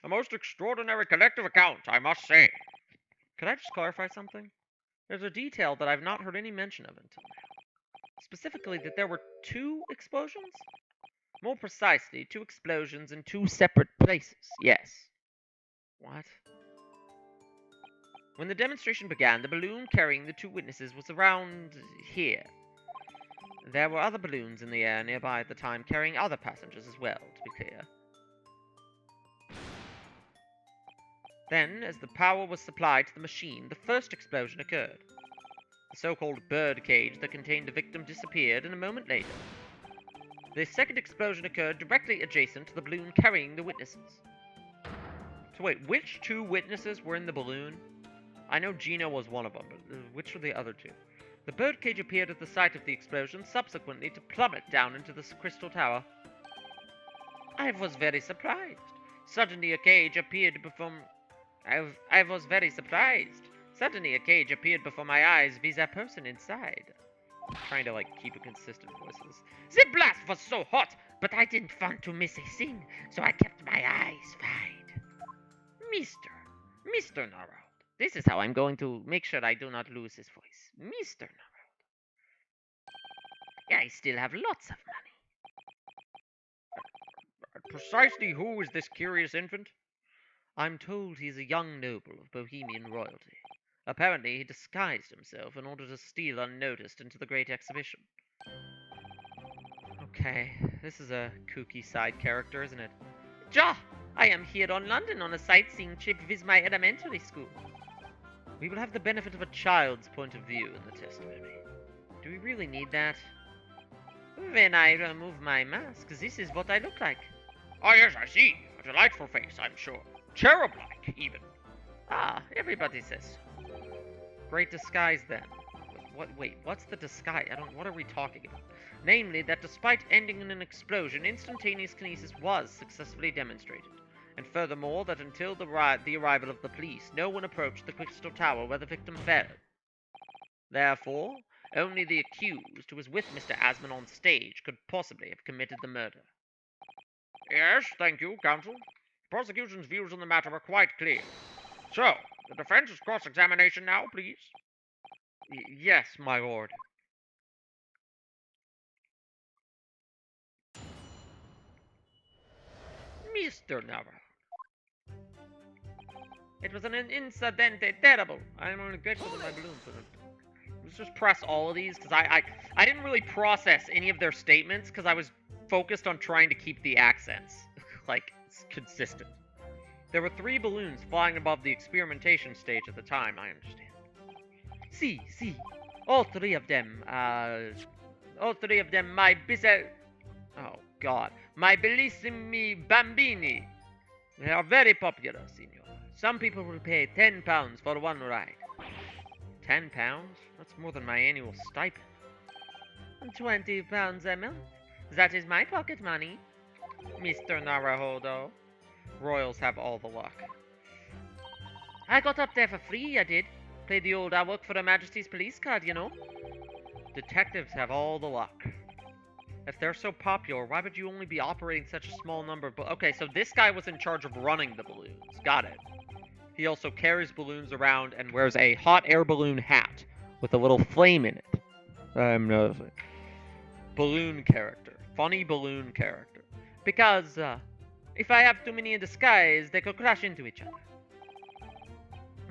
A most extraordinary collective account, I must say. Could I just clarify something? There's a detail that I've not heard any mention of until now. Specifically, that there were 2 explosions? More precisely, 2 explosions in 2 separate places. Yes. What? When the demonstration began, the balloon carrying the 2 witnesses was around here. There were other balloons in the air nearby at the time carrying other passengers as well, to be clear. Then, as the power was supplied to the machine, the first explosion occurred. The so-called bird cage that contained the victim disappeared, and a moment later, the second explosion occurred directly adjacent to the balloon carrying the witnesses. So wait, which 2 witnesses were in the balloon? I know Gino was one of them, but which were the other 2? The birdcage appeared at the site of the explosion, subsequently to plummet down into the crystal tower. I was very surprised. Suddenly a cage appeared before... I was very surprised. Suddenly a cage appeared before my eyes vis a person inside. I'm trying to, keep a consistent voices. The blast was so hot, but I didn't want to miss a thing, so I kept my eyes wide. Mr. Narod. This is how I'm going to make sure I do not lose his voice. Mr. Narod. I still have lots of money. Precisely who is this curious infant? I'm told he's a young noble of Bohemian royalty. Apparently, he disguised himself in order to steal unnoticed into the Great Exhibition. Okay, this is a kooky side character, isn't it? Ja! I am here on London on a sightseeing trip with my elementary school. We will have the benefit of a child's point of view in the testimony. Do we really need that? When I remove my mask, this is what I look like. Oh yes, I see. A delightful face, I'm sure. Cherub-like, even. Ah, everybody says so. Great disguise, then. Wait, what's the disguise? What are we talking about? Namely, that despite ending in an explosion, instantaneous kinesis was successfully demonstrated. And furthermore, that until the arrival of the police, no one approached the crystal tower where the victim fell. Therefore, only the accused, who was with Mr. Asman on stage, could possibly have committed the murder. Yes, thank you, counsel. The prosecution's views on the matter are quite clear. So, the defense's cross-examination now, please. Yes, my lord. Mr. Navarro. It was an incidente terrible. I'm only grateful that my balloons were... Let's just press all of these, because I didn't really process any of their statements, because I was focused on trying to keep the accents, consistent. There were 3 balloons flying above the experimentation stage at the time, I understand. See, all 3 of them, my my bellissimi bambini. They are very popular, signor. Some people will pay £10 for one ride. £10? That's more than my annual stipend. £20 a month. That is my pocket money. Mr. Naruhodo. Royals have all the luck. I got up there for free, I did. Play the old I work for Her Majesty's police card, you know? Detectives have all the luck. If they're so popular, why would you only be operating such a small number? Okay, so this guy was in charge of running the balloons. Got it. He also carries balloons around and wears a hot air balloon hat with a little flame in it. I'm noticing. Balloon character. Funny balloon character. Because, if I have too many in disguise, they could crash into each other.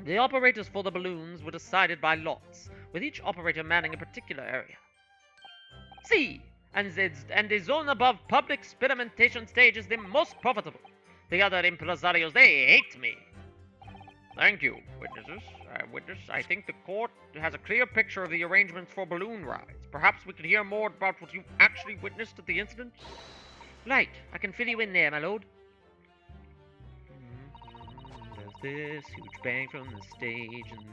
The operators for the balloons were decided by lots, with each operator manning a particular area. See, and the zone above public experimentation stage is the most profitable. The other impresarios, they hate me. Thank you, witnesses. I think the court has a clear picture of the arrangements for balloon rides. Perhaps we could hear more about what you actually witnessed at the incident? Right, I can fill you in there, my lord. There's this huge bang from the stage, and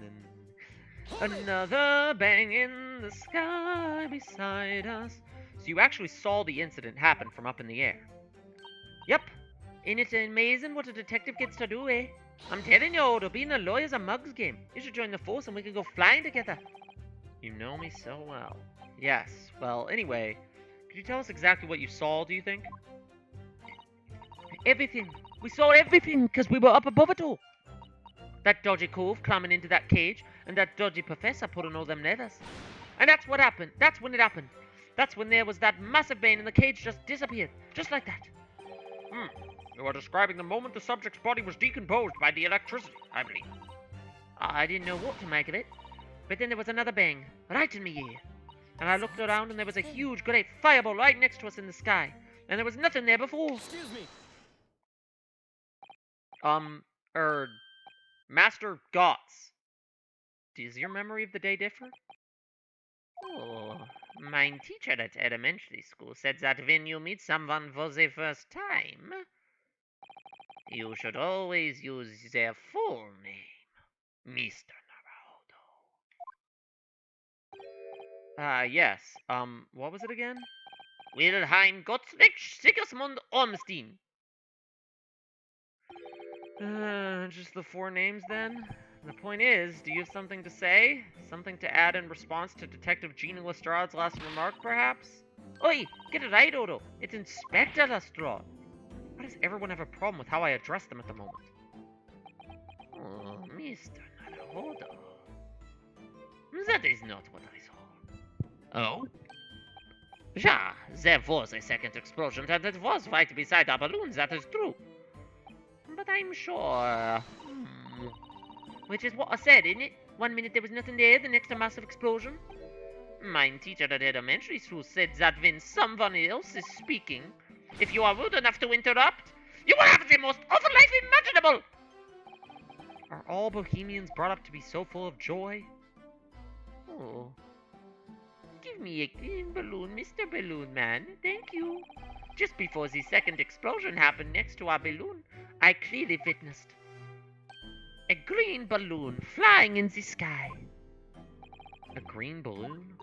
then another bang in the sky beside us. So you actually saw the incident happen from up in the air. Yep, and it's amazing what a detective gets to do, eh? I'm telling you, it'll be in a lawyers and mugs game. You should join the force and we can go flying together. You know me so well. Yes, well, anyway, could you tell us exactly what you saw, do you think? Everything. We saw everything because we were up above it all. That dodgy cove climbing into that cage, and that dodgy professor putting all them letters. And that's what happened. That's when it happened. That's when there was that massive bang and the cage just disappeared. Just like that. You are describing the moment the subject's body was decomposed by the electricity, I believe. I didn't know what to make of it. But then there was another bang, right in my ear. And I looked around and there was a huge, great fireball right next to us in the sky. And there was nothing there before. Excuse me. Master Gotts. Does your memory of the day differ? Oh, my teacher at elementary school said that when you meet someone for the first time, you should always use their full name, Mr. Naruto. Yes. What was it again? Wilhelm Gottfried Sigismund Ormstein. Just the four names then? The point is, do you have something to say? Something to add in response to Detective Gina Lestrade's last remark, perhaps? Oi, get it right, Odo. It's Inspector Lestrade. Why does everyone have a problem with how I address them at the moment? Oh, Mr. Naruto. That is not what I saw. Oh? Yeah, there was a second explosion, and it was right beside our balloons, that is true. But I'm sure... Which is what I said, isn't it? 1 minute there was nothing there, the next a massive explosion. My teacher at elementary school said that when someone else is speaking, if you are rude enough to interrupt, you will have the most awful life imaginable! Are all Bohemians brought up to be so full of joy? Oh. Give me a green balloon, Mr. Balloon Man. Thank you. Just before the second explosion happened next to our balloon, I clearly witnessed a green balloon flying in the sky. A green balloon?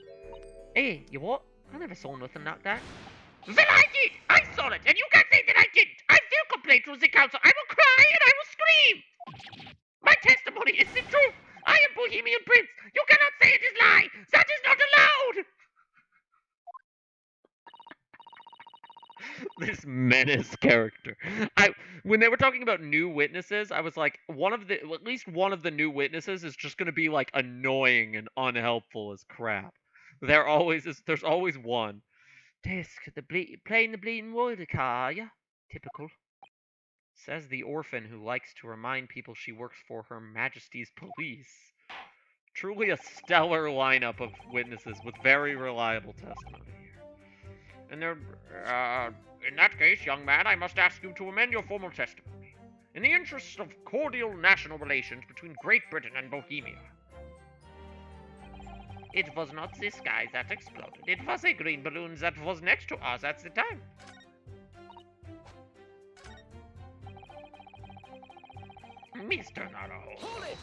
Hey, you what? I never saw nothing like that. Well, I did! I saw it, and you can't say that I didn't! I will complain to the council. I will cry and I will scream! My testimony is the truth! I am Bohemian Prince! You cannot say it is lie! That is not allowed! This menace character. When they were talking about new witnesses, I was like, at least one of the new witnesses is just gonna be like annoying and unhelpful as crap. There's always one. Desk, playing the bleeding Mordecai, are ya? Typical. Says the orphan who likes to remind people she works for Her Majesty's police. Truly a stellar lineup of witnesses with very reliable testimony here. And in that case, young man, I must ask you to amend your formal testimony. In the interests of cordial national relations between Great Britain and Bohemia. It was not this guy that exploded. It was a green balloon that was next to us at the time. Mr. Naruto. Hold it!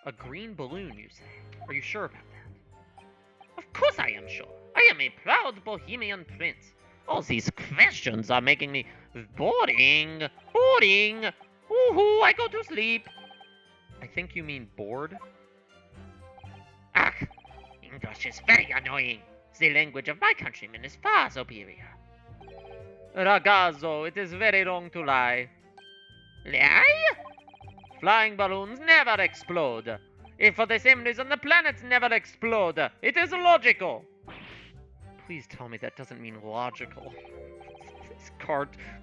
A green balloon, you say? Are you sure about that? Of course I am sure. I am a proud Bohemian prince. All these questions are making me boring. Boring. Woohoo, I go to sleep. I think you mean bored? Ah, English is very annoying. The language of my countrymen is far superior. Ragazzo, it is very wrong to lie. Lie? Flying balloons never explode. If for the same reason the planets never explode, it is logical. Please tell me that doesn't mean logical. This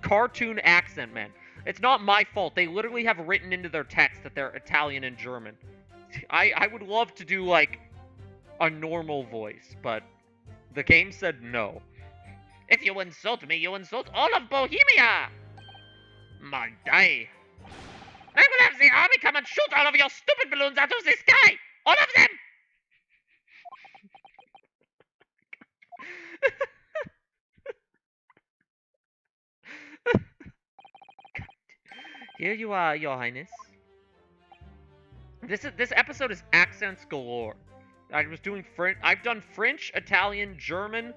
cartoon accent, man. It's not my fault. They literally have written into their text that they're Italian and German. I would love to do, like, a normal voice, but the game said no. If you insult me, you insult all of Bohemia! My day. I will have the army come and shoot all of your stupid balloons out of the sky! All of them! Here you are, Your Highness. This episode is accents galore. I was doing French. I've done French, Italian, German,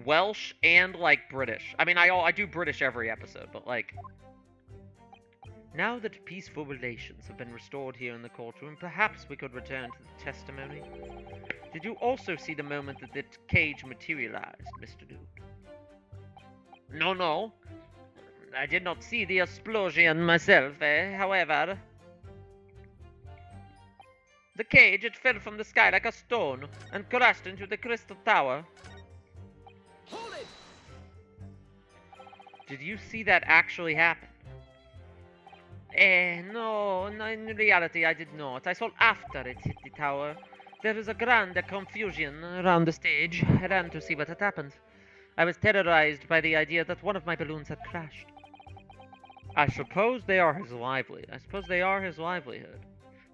Welsh, and like British. I mean, I do British every episode, but like. Now that peaceful relations have been restored here in the courtroom, perhaps we could return to the testimony. Did you also see the moment that the cage materialized, Mr. Duke? No. I did not see the explosion myself, however. The cage, it fell from the sky like a stone and crashed into the crystal tower. Hold it! Did you see that actually happen? No, in reality I did not. I saw after it hit the tower. There was a grand confusion around the stage. I ran to see what had happened. I was terrorized by the idea that one of my balloons had crashed. I suppose they are his livelihood.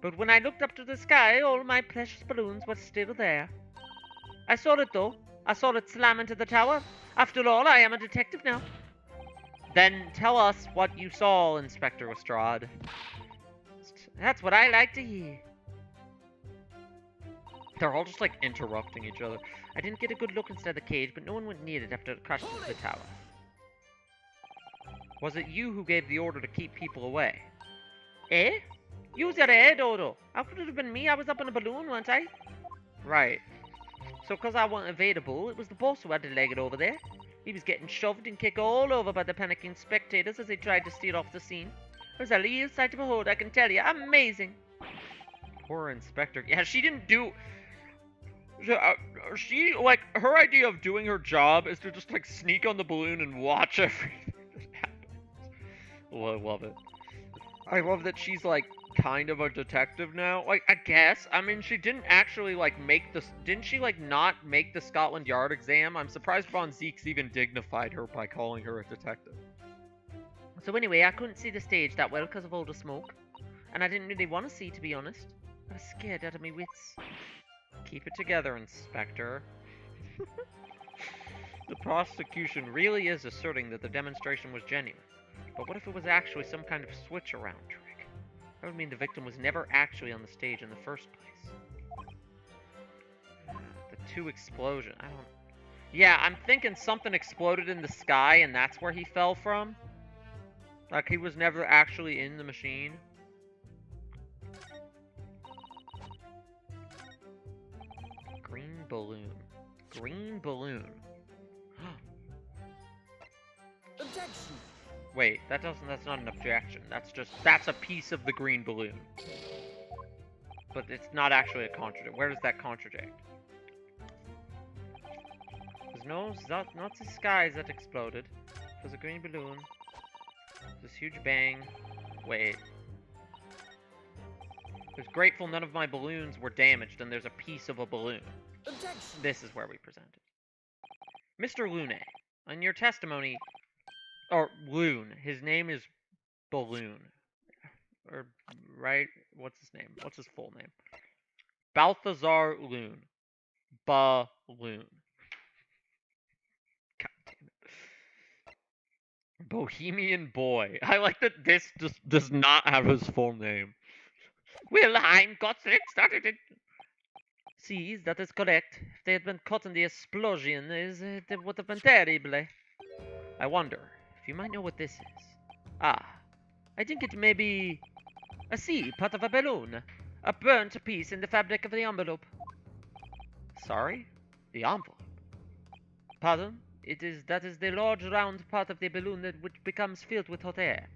But when I looked up to the sky, all my precious balloons were still there. I saw it, though. I saw it slam into the tower. After all, I am a detective now. Then tell us what you saw, Inspector Lestrade. That's what I like to hear. They're all just, like, interrupting each other. I didn't get a good look inside the cage, but no one went near it after it crashed into the tower. Was it you who gave the order to keep people away? Eh? Use your head, Odo. How could it have been me? I was up in a balloon, weren't I? Right. So, because I wasn't available, it was the boss who had to leg it over there. He was getting shoved and kicked all over by the panicking spectators as they tried to steal off the scene. It was a real sight to behold, I can tell you. Amazing. Poor Inspector. Yeah, she didn't do... She, like, her idea of doing her job is to just, like, sneak on the balloon and watch everything that happens. Oh, I love it. I love that she's, like, kind of a detective now. Like, I guess. I mean, she didn't actually, like, make the... Didn't she, like, not make the Scotland Yard exam? I'm surprised Von Zeeks even dignified her by calling her a detective. So anyway, I couldn't see the stage that well because of all the smoke. And I didn't really want to see, to be honest. I was scared out of my wits. Keep it together, Inspector. The prosecution really is asserting that the demonstration was genuine. But what if it was actually some kind of switch-around trick? That would mean the victim was never actually on the stage in the first place. The two explosions. I don't... Yeah, I'm thinking something exploded in the sky and that's where he fell from. Like he was never actually in the machine. Green balloon. Green balloon. Objection! Wait, that's not an objection. That's a piece of the green balloon. But it's not actually a contradict. Where does that contradict? There's not the skies that exploded. There's a green balloon. This huge bang. Wait. I was grateful none of my balloons were damaged and there's a piece of a balloon. Objection! This is where we present it. Mr. Lune, on your testimony... Or, Loon. His name is Balloon. Or, right? What's his name? What's his full name? Balthazar Loon. Balloon. God damn it. Bohemian Boy. I like that this just does not have his full name. Wilhelm Gottfried started it. See, that is correct. If they had been caught in the explosion, it would have been terrible. I wonder if you might know what this is. Ah, I think it may be See, part of a balloon. A burnt piece in the fabric of the envelope. Sorry? The envelope? Pardon? That is the large round part of the balloon which becomes filled with hot air.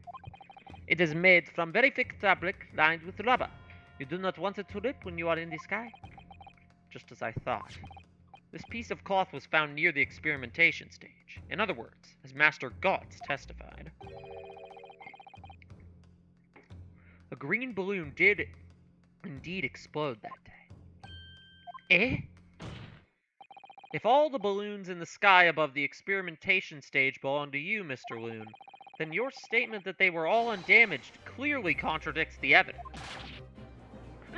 It is made from very thick fabric lined with rubber. You do not want it to rip when you are in the sky? Just as I thought. This piece of cloth was found near the experimentation stage. In other words, as Master Gotts testified, a green balloon did indeed explode that day. Eh? If all the balloons in the sky above the experimentation stage belong to you, Mr. Loon, then your statement that they were all undamaged clearly contradicts the evidence.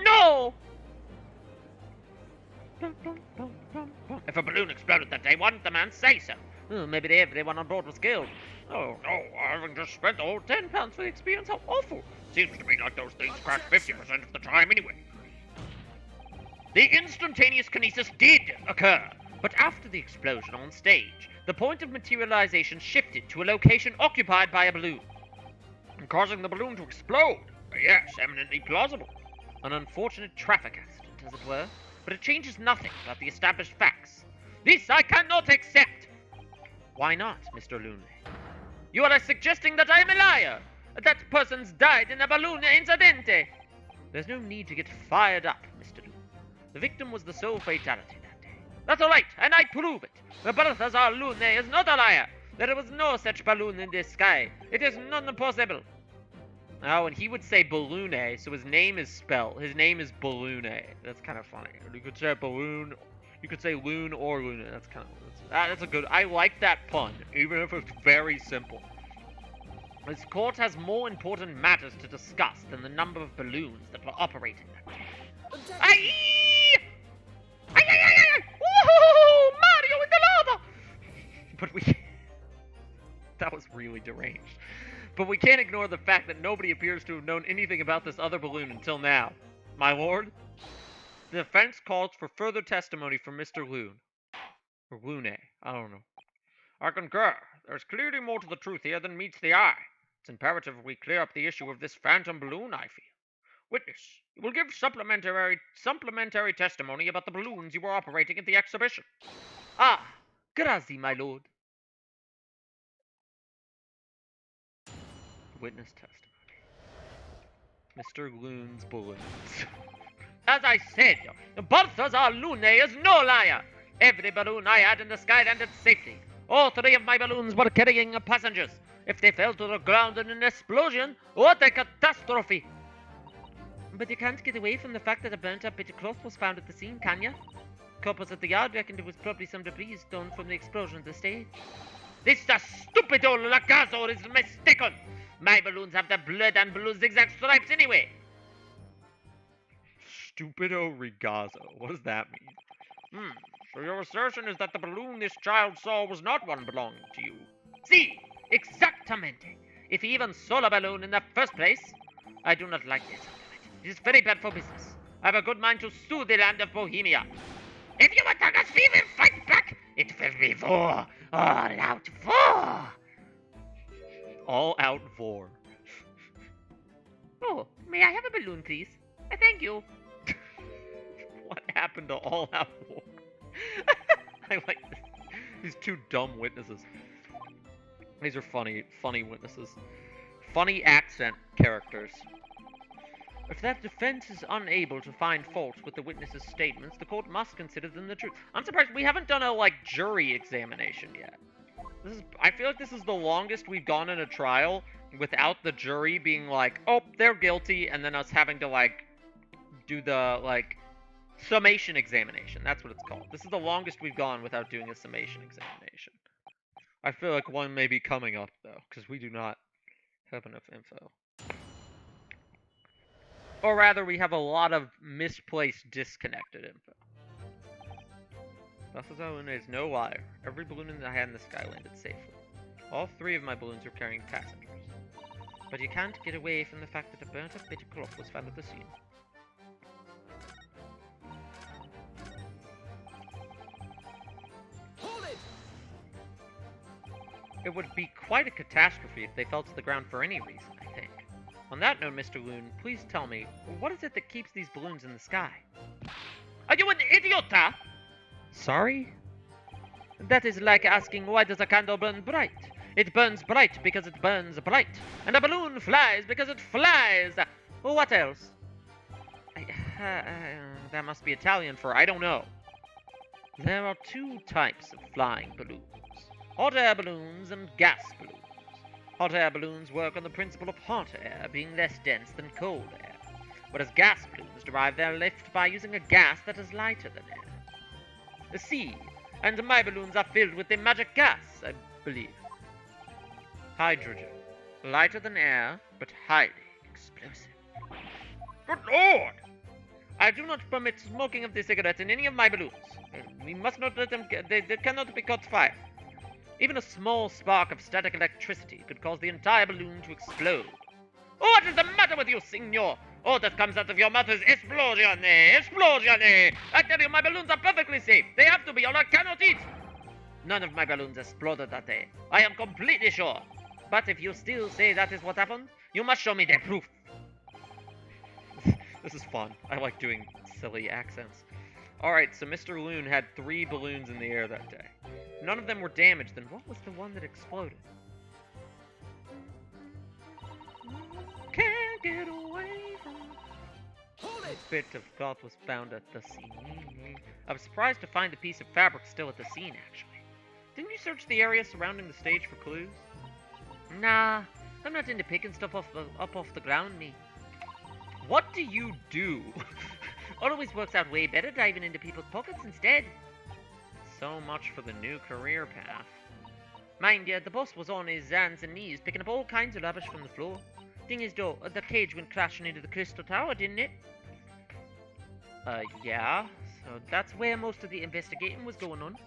No! If a balloon exploded that day, why didn't the man say so? Maybe everyone on board was killed. Oh, no, I haven't just spent all £10 for the experience, how awful! Seems to me like those things crash 50% of the time anyway. The instantaneous kinesis did occur, But after the explosion on stage, the point of materialization shifted to a location occupied by a balloon. causing the balloon to explode. Yes, eminently plausible. An unfortunate traffic accident, as it were, but it changes nothing about the established facts. This I cannot accept! Why not, Mr. Loon? You are suggesting that I am a liar! That persons died in a balloon incidente! There's no need to get fired up, Mr. Loon. The victim was the sole fatality that day. That's all right, and I prove it. The Balthazar Lune is not a liar. There was no such balloon in the sky. It is not possible. Oh, and he would say Balloon, so his name is Balloon. That's kind of funny. You could say balloon, you could say loon or Luna. That's a good, I like that pun, even if it's very simple. This court has more important matters to discuss than the number of balloons that were operating that day. Objection! Aye! Aye! Woohoo! Mario in the lava! But we... That was really deranged. But we can't ignore the fact that nobody appears to have known anything about this other balloon until now. My lord? The defense calls for further testimony from Mr. Loon. Or Lune, I don't know. I concur. There's clearly more to the truth here than meets the eye. It's imperative we clear up the issue of this phantom balloon, I feel. Witness, you will give supplementary testimony about the balloons you were operating at the exhibition. Ah, grazie, my lord. Witness testimony. Mr. Loon's balloons. As I said, Balthazar Lune is no liar. Every balloon I had in the sky landed safely. All three of my balloons were carrying passengers. If they fell to the ground in an explosion, what a catastrophe! But you can't get away from the fact that a burnt-up bit of cloth was found at the scene, can you? Coppers at the yard reckoned it was probably some debris thrown from the explosion at the stage. This stupid old Lagazo is mistaken. My balloons have the blood and blue zigzag stripes anyway. Stupido Rigazo. What does that mean? So your assertion is that the balloon this child saw was not one belonging to you? See, exactamente. If he even saw a balloon in the first place, I do not like this. It is very bad for business. I have a good mind to sue the land of Bohemia. If you attack us, we will fight back. It will be war. All out war. All out vor. Oh, may I have a balloon, please? Thank you. What happened to all out war? I like this. These two dumb witnesses. These are funny witnesses. Funny accent characters. If that defense is unable to find fault with the witnesses' statements, the court must consider them the truth. I'm surprised we haven't done a, jury examination yet. I feel like this is the longest we've gone in a trial without the jury being like, oh, they're guilty, and then us having to, do the, summation examination. That's what it's called. This is the longest we've gone without doing a summation examination. I feel like one may be coming up, though, because we do not have enough info. Or rather, we have a lot of misplaced, disconnected info. Balthazar Lune is no liar. Every balloon that I had in the sky landed safely. All three of my balloons were carrying passengers. But you can't get away from the fact that a burnt-up bit of cloth was found at the scene. Hold it! It would be quite a catastrophe if they fell to the ground for any reason, I think. On that note, Mr. Loon, please tell me, what is it that keeps these balloons in the sky? Are you an idiot? Sorry? That is like asking, why does a candle burn bright? It burns bright because it burns bright. And a balloon flies because it flies. What else? That must be Italian for I don't know. There are two types of flying balloons. Hot air balloons and gas balloons. Hot air balloons work on the principle of hot air being less dense than cold air, whereas gas balloons derive their lift by using a gas that is lighter than air. See, and my balloons are filled with the magic gas, I believe. Hydrogen. Lighter than air, but highly explosive. Good Lord! I do not permit smoking of the cigarette in any of my balloons. We must not let them they cannot be caught fire. Even a small spark of static electricity could cause the entire balloon to explode. What is the matter with you, signor? All that comes out of your mouth is esplosione, esplosione. I tell you, my balloons are perfectly safe. They have to be, or I cannot eat. None of my balloons exploded that day. I am completely sure. But if you still say that is what happened, you must show me the proof. This is fun. I like doing silly accents. Alright, so Mr. Loon had 3 balloons in the air that day. None of them were damaged, then what was the one that exploded? Can't get away from... Hold A it! bit of cloth was found at the scene. I was surprised to find a piece of fabric still at the scene, actually. Didn't you search the area surrounding the stage for clues? Nah, I'm not into picking stuff up off the ground, me. What do you do? Always works out way better diving into people's pockets instead. So much for the new career path. Mind you, the boss was on his hands and knees picking up all kinds of rubbish from the floor. Thing is though, the cage went crashing into the crystal tower, didn't it? Yeah. So that's where most of the investigating was going on.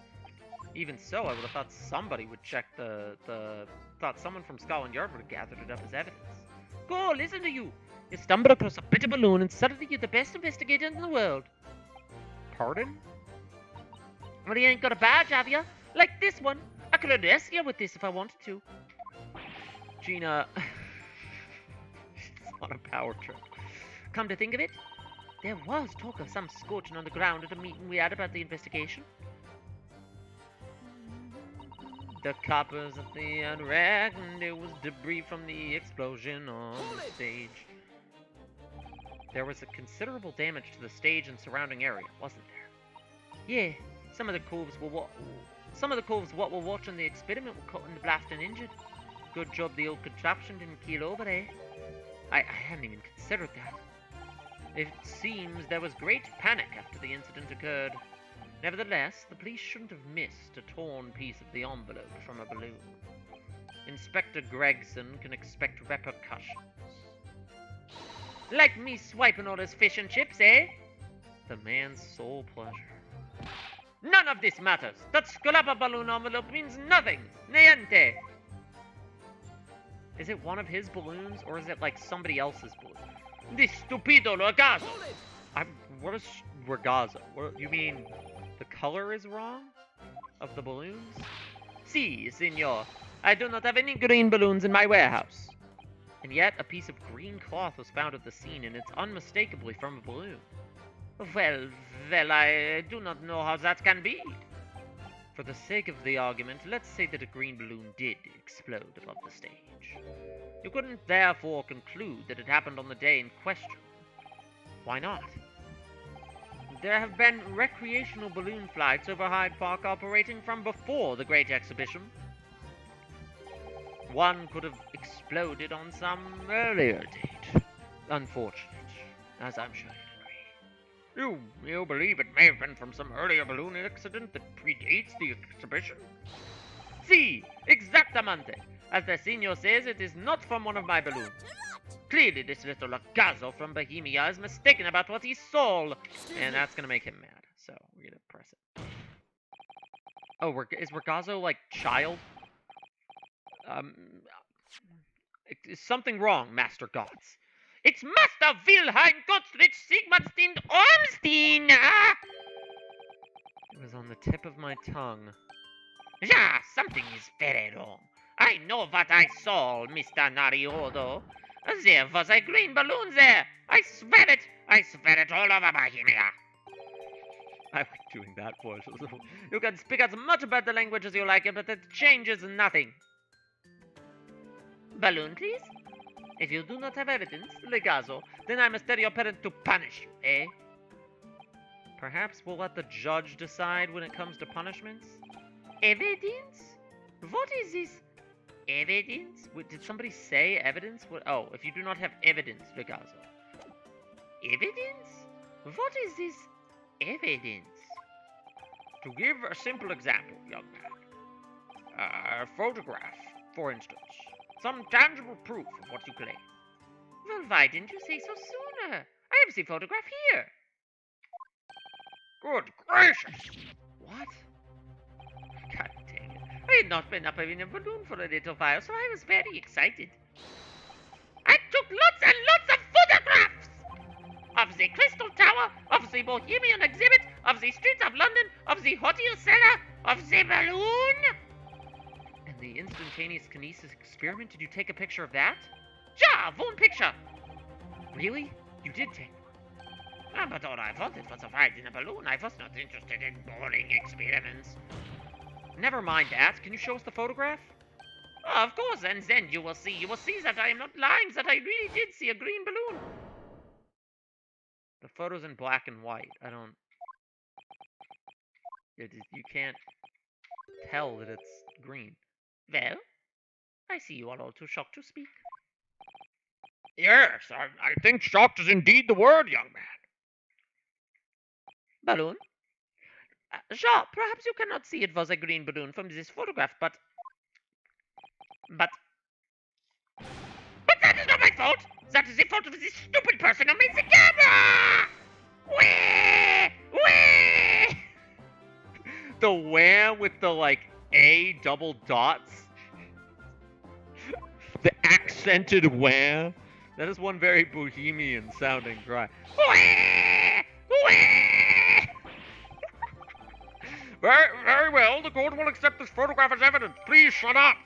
Even so, I would have thought somebody would check thought someone from Scotland Yard would have gathered it up as evidence. Go, listen to you! You stumble across a bit of balloon and suddenly you're the best investigator in the world. Pardon? Well, you ain't got a badge, have you? Like this one. I could arrest you with this if I wanted to. Gina... She's on a power trip. Come to think of it, there was talk of some scorching on the ground at a meeting we had about the investigation. The coppers at the end reckoned it was debris from the explosion on the stage. There was a considerable damage to the stage and surrounding area, wasn't there? Yeah, some of the coves what were watching the experiment were caught in the blast and injured. Good job the old contraption didn't keel over, eh? I hadn't even considered that. It seems there was great panic after the incident occurred. Nevertheless, the police shouldn't have missed a torn piece of the envelope from a balloon. Inspector Gregson can expect repercussions. Like me swiping all his fish and chips, eh? The man's sole pleasure. None of this matters. That Scolapa balloon envelope means nothing. Niente. Is it one of his balloons, or is it like somebody else's balloon? This stupido ragazzo. What is ragazzo? What, you mean the color is wrong? Of the balloons? Si, signor. I do not have any green balloons in my warehouse. And yet, a piece of green cloth was found at the scene, and it's unmistakably from a balloon. Well, I do not know how that can be. For the sake of the argument, let's say that a green balloon did explode above the stage. You couldn't therefore conclude that it happened on the day in question. Why not? There have been recreational balloon flights over Hyde Park operating from before the Great Exhibition. One could have exploded on some earlier date. Unfortunate, as I'm sure you'd agree. You believe it may have been from some earlier balloon accident that predates the exhibition? Si, exactamente. As the signor says, it is not from one of my balloons. Clearly, this little ragazzo from Bohemia is mistaken about what he saw, and that's gonna make him mad. So we're gonna press it. Oh, is ragazzo like child? Is something wrong, Master Gods? It's Master Wilhelm Gottfried Sigmundstein Ormstein! Ah! It was on the tip of my tongue. Yeah, something is very wrong. I know what I saw, Mr. Nariodo. There was a green balloon there. I swear it. I swear it all over Bohemia. I like doing that voice. You can speak as much better language as you like, but it changes nothing. Balloon, please? If you do not have evidence, legazo, then I must tell your parent to punish you, eh? Perhaps we'll let the judge decide when it comes to punishments? Evidence? What is this? Evidence? Did somebody say evidence? Oh, if you do not have evidence, legazo. Evidence? What is this evidence? To give a simple example, young man. A photograph, for instance. Some tangible proof of what you claim. Well, why didn't you say so sooner? I have the photograph here. Good gracious! What? God dang it. I had not been up in a balloon for a little while, so I was very excited. I took lots and lots of photographs! Of the Crystal Tower, of the Bohemian exhibit, of the streets of London, of the hotel cellar, of the balloon! And the instantaneous kinesis experiment, did you take a picture of that? Ja, one picture! Really? You did take one? Ah, but all I wanted was a ride in a balloon. I was not interested in boring experiments. Never mind that. Can you show us the photograph? Oh, of course, and then you will see that I am not lying, that I really did see a green balloon. The photo's in black and white. I don't... You can't tell that it's green. Well, I see you are all too shocked to speak. Yes, I think shocked is indeed the word, young man. Balloon? Jean, perhaps you cannot see it was a green balloon from this photograph, but that is not my fault! That is the fault of this stupid person who made the camera! Whee! Whee! The wham with the, like, A double dots? The accented wham? That is one very bohemian sounding cry. Whee! Whee! Very well, the court will accept this photograph as evidence. Please shut up.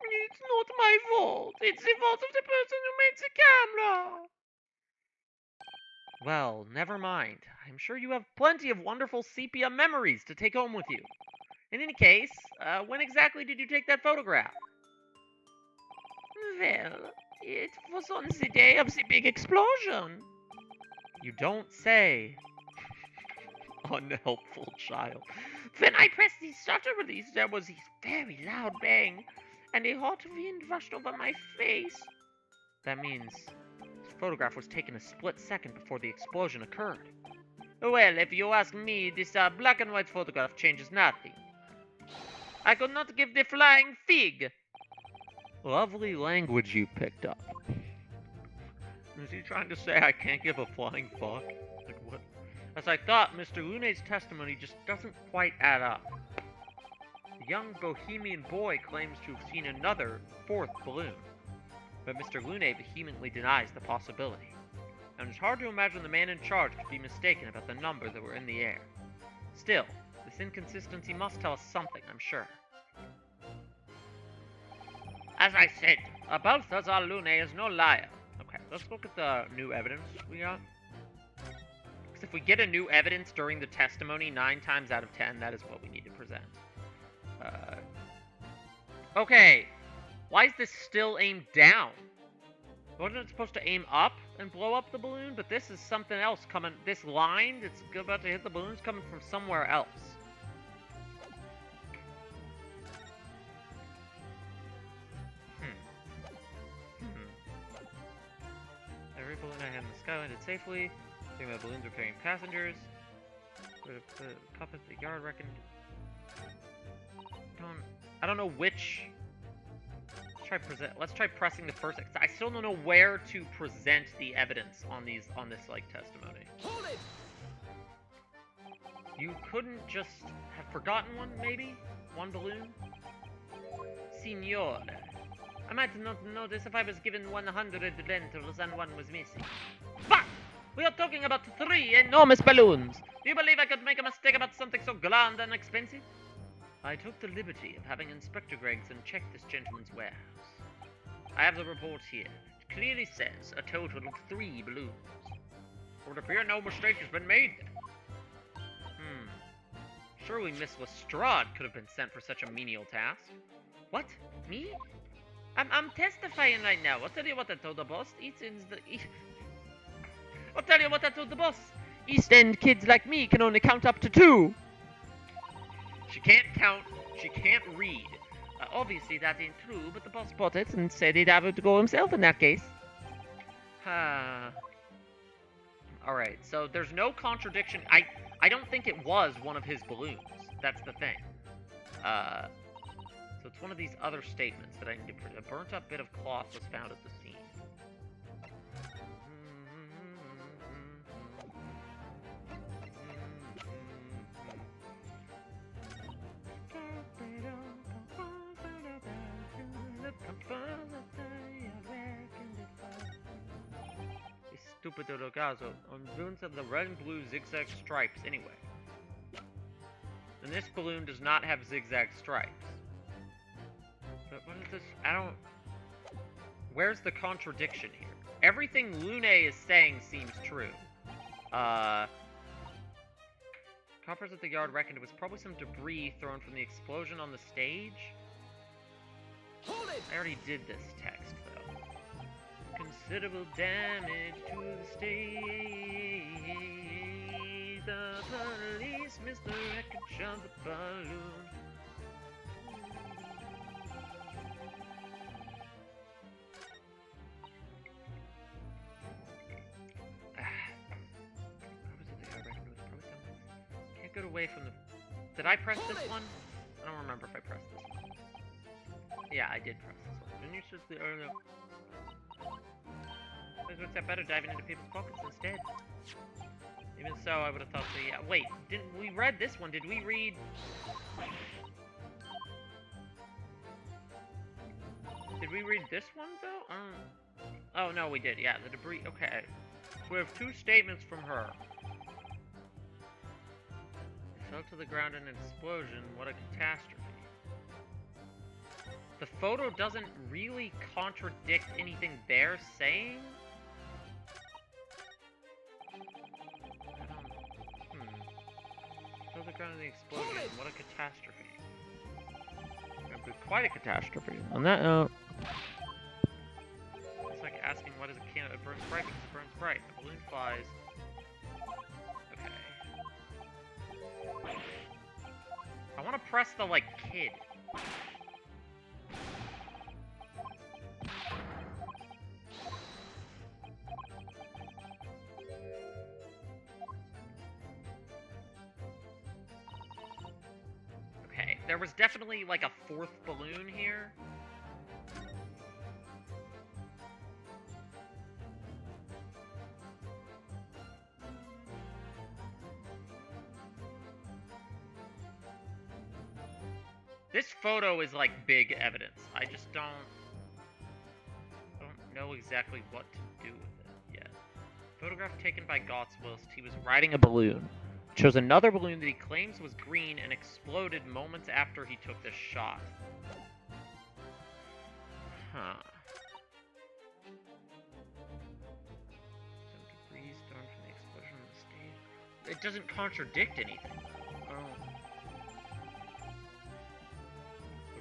It's not my fault. It's the fault of the person who made the camera. Well, never mind. I'm sure you have plenty of wonderful sepia memories to take home with you. In any case, when exactly did you take that photograph? Well, it was on the day of the big explosion. You don't say. Unhelpful child. When I pressed the shutter release, there was a very loud bang, and a hot wind rushed over my face. That means this photograph was taken a split second before the explosion occurred. Well, if you ask me, this black and white photograph changes nothing. I could not give the flying fig. Lovely language you picked up. Is he trying to say I can't give a flying fuck? Like what? As I thought, Mr. Lune's testimony just doesn't quite add up. The young bohemian boy claims to have seen another fourth balloon, but Mr. Lune vehemently denies the possibility. And it's hard to imagine the man in charge could be mistaken about the numbers that were in the air. Still, this inconsistency must tell us something, I'm sure. As I said, Balthazar Lune is no liar. Okay, let's look at the new evidence we got. Because if we get a new evidence during the testimony, 9 times out of 10, that is what we need to present. Okay, why is this still aimed down? Wasn't it supposed to aim up and blow up the balloon? But this is something else coming. This line that's about to hit the balloon is coming from somewhere else. Every balloon I had in the sky landed safely. Think my balloons are carrying passengers. The cup at the yard reckoned. I don't know which. Let's try pressing the first. I still don't know where to present the evidence on this like testimony. Hold it! You couldn't just have forgotten one, maybe? One balloon? Signor, I might not notice if I was given 100 lentils and one was missing. But we are talking about 3 enormous balloons. Do you believe I could make a mistake about something so grand and expensive? I took the liberty of having Inspector Gregson check this gentleman's warehouse. I have the report here. It clearly says a total of 3 balloons. It would appear no mistake has been made then. Surely Miss Lestrade could have been sent for such a menial task. What? Me? I'm testifying right now. I'll tell you what I told the boss. I'll tell you what I told the boss. East End kids like me can only count up to 2. She can't count. She can't read. Obviously that ain't true, but the boss bought it and said he'd have it to go himself in that case. Alright, so there's no contradiction. I don't think it was one of his balloons. That's the thing. So it's one of these other statements that I need to print. A burnt up bit of cloth was found at the scene. Stupid Odogazo. On balloons have the red and blue zigzag stripes anyway. And this balloon does not have zigzag stripes. But what is this? I don't... Where's the contradiction here? Everything Lune is saying seems true. Coppers at the yard reckoned it was probably some debris thrown from the explosion on the stage. Hold it! I already did this text, though. Considerable damage to the stage. The police missed the wreckage of the balloon. Can't get away from the... Did I press this one? I don't remember if I pressed this one. Yeah, I did press this one. Didn't you search the earlier? What's that better diving into people's pockets instead? Even so, I would have thought so. Yeah. Wait, didn't we read this one? Did we read? Did we read this one though? Oh no, we did. Yeah, the debris. Okay. So we have 2 statements from her. It fell to the ground in an explosion. What a catastrophe. The photo doesn't really contradict anything they're saying. Fell to the ground in the explosion. What a catastrophe. It'd be quite a catastrophe. On that note, it's like asking what is a candle? It burns bright because it burns bright. The balloon flies. Okay. I want to press the, like, kid. Okay, there was definitely, like, a 4th balloon here. This photo is like big evidence. I just don't know exactly what to do with it yet. Photograph taken by Gotts whilst he was riding a balloon. Shows another balloon that he claims was green and exploded moments after he took this shot. Huh. Some debris thrown from the explosion on the stage. It doesn't contradict anything. Oh.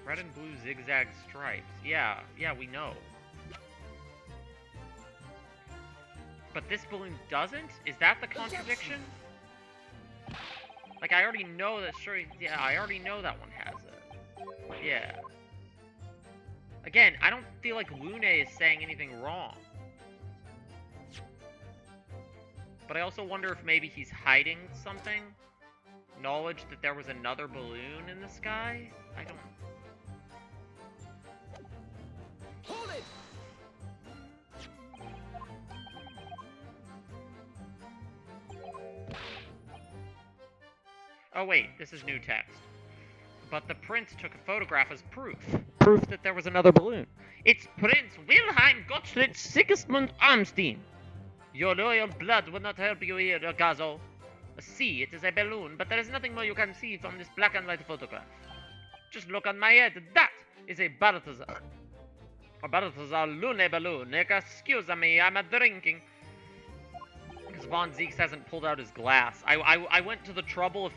Red and blue zigzag stripes. Yeah, we know. But this balloon doesn't? Is that the contradiction? Like, I already know that, sure, yeah, I already know that one has it. Yeah. Again, I don't feel like Lune is saying anything wrong. But I also wonder if maybe he's hiding something? Knowledge that there was another balloon in the sky? I don't... Hold it! Oh wait, this is new text. But the prince took a photograph as proof. Proof that there was another balloon. It's Prince Wilhelm Gottfried Sigismund Armstein. Your loyal blood will not help you here, Gazo. See, it is a balloon, but there is nothing more you can see from this black and white photograph. Just look on my head. That is a Balthazar. A Balthazar Lune balloon. Excuse me, I'm drinking. Because Von Zeeks hasn't pulled out his glass. I went to the trouble of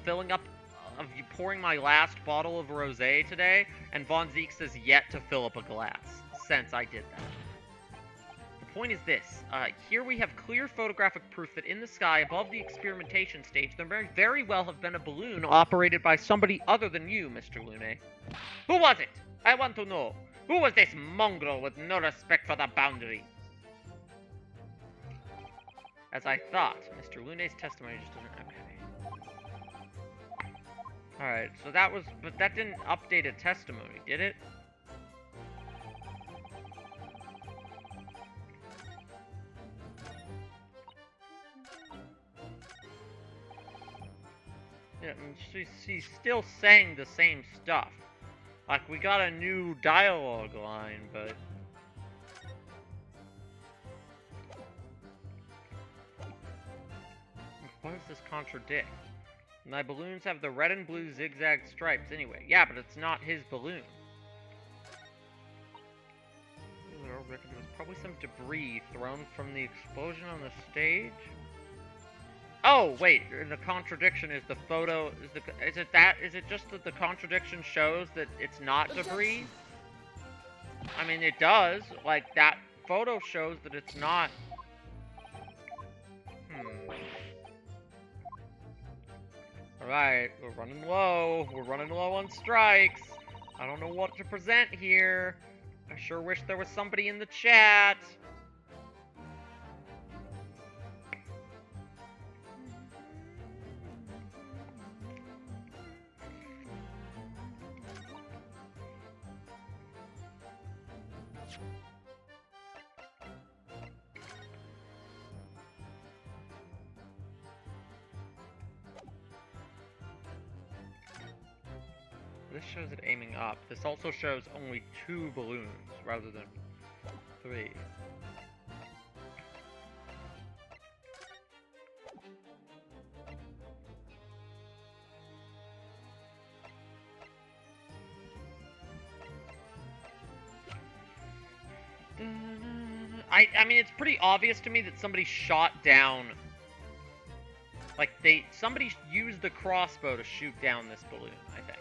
pouring my last bottle of rosé today, and Von Zeeks has yet to fill up a glass since I did that. The point is this. Here we have clear photographic proof that in the sky above the experimentation stage, there may very well have been a balloon operated by somebody other than you, Mr. Lune. Who was it? I want to know. Who was this mongrel with no respect for the boundaries? As I thought, Mr. Lune's testimony just doesn't... Okay. Alright, so that was... But that didn't update a testimony, did it? Yeah, she's still saying the same stuff. Like, we got a new dialogue line, but... What does this contradict? My balloons have the red and blue zigzag stripes anyway. Yeah, but it's not his balloon. There was probably some debris thrown from the explosion on the stage. Oh, wait, the contradiction is the photo, is it just that the contradiction shows that it's not debris? I mean, it does, like, that photo shows that it's not. Alright, we're running low on strikes. I don't know what to present here. I sure wish there was somebody in the chat. This shows it aiming up. This also shows only 2 balloons rather than 3. I mean, it's pretty obvious to me that somebody shot down. Like, somebody used the crossbow to shoot down this balloon, I think.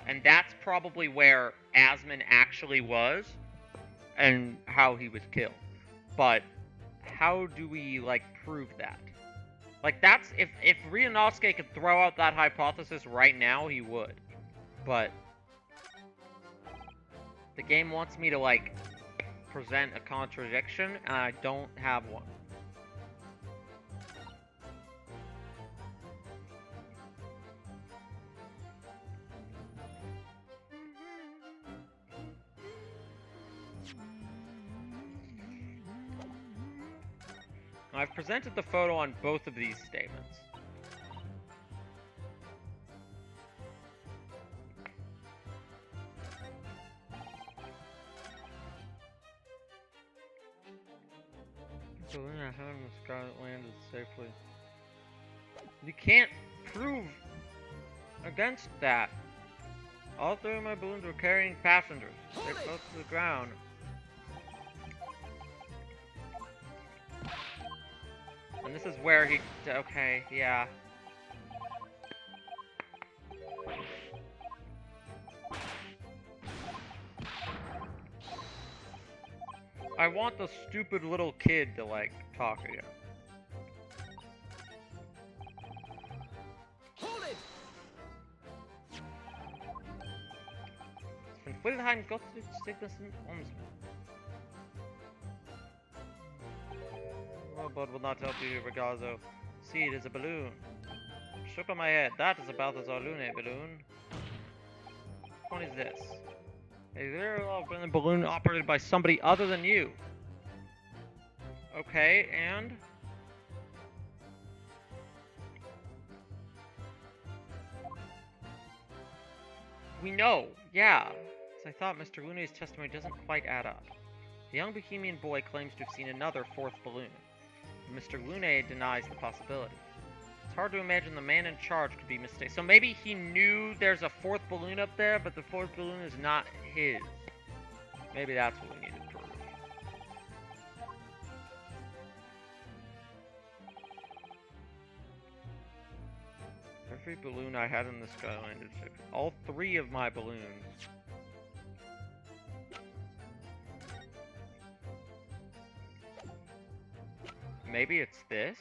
And that's probably where Asman actually was, and how he was killed. But how do we, like, prove that? Like, that's, if Ryunosuke could throw out that hypothesis right now, he would. But the game wants me to, like, present a contradiction, and I don't have one. I've presented the photo on both of these statements. The balloon I had in the sky landed safely. You can't prove against that. All 3 of my balloons were carrying passengers. They're close to the ground. And this is where he... Okay, yeah. I want the stupid little kid to, like, talk again. Hold it! Von Wilhelm Gottfried Signussen Omsman. Robot will not help you, Ragazzo. See, it is a balloon. Shook on my head. That is a Balthazar Lune balloon. Which one is this? A very well-been balloon operated by somebody other than you. Okay, and? We know, yeah. As I thought, Mr. Lune's testimony doesn't quite add up. The young Bohemian boy claims to have seen another 4th balloon. Mr. Lune denies the possibility. It's hard to imagine the man in charge could be mistaken. So maybe he knew there's a fourth balloon up there, but the fourth balloon is not his. Maybe that's what we need to prove. Every balloon I had in the sky landed safely. All 3 of my balloons. Maybe it's this?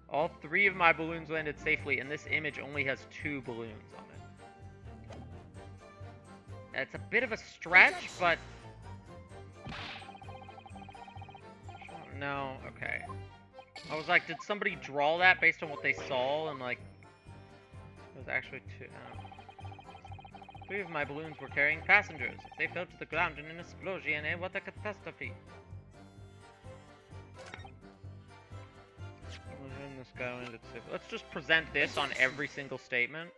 All 3 of my balloons landed safely, and this image only has 2 balloons on it. It's a bit of a stretch, but... No, okay. I was like, did somebody draw that based on what they saw? And like, it was actually 2. 3 of my balloons were carrying passengers. If they fell to the ground in an explosion, what a catastrophe. Let's just present this on every single statement,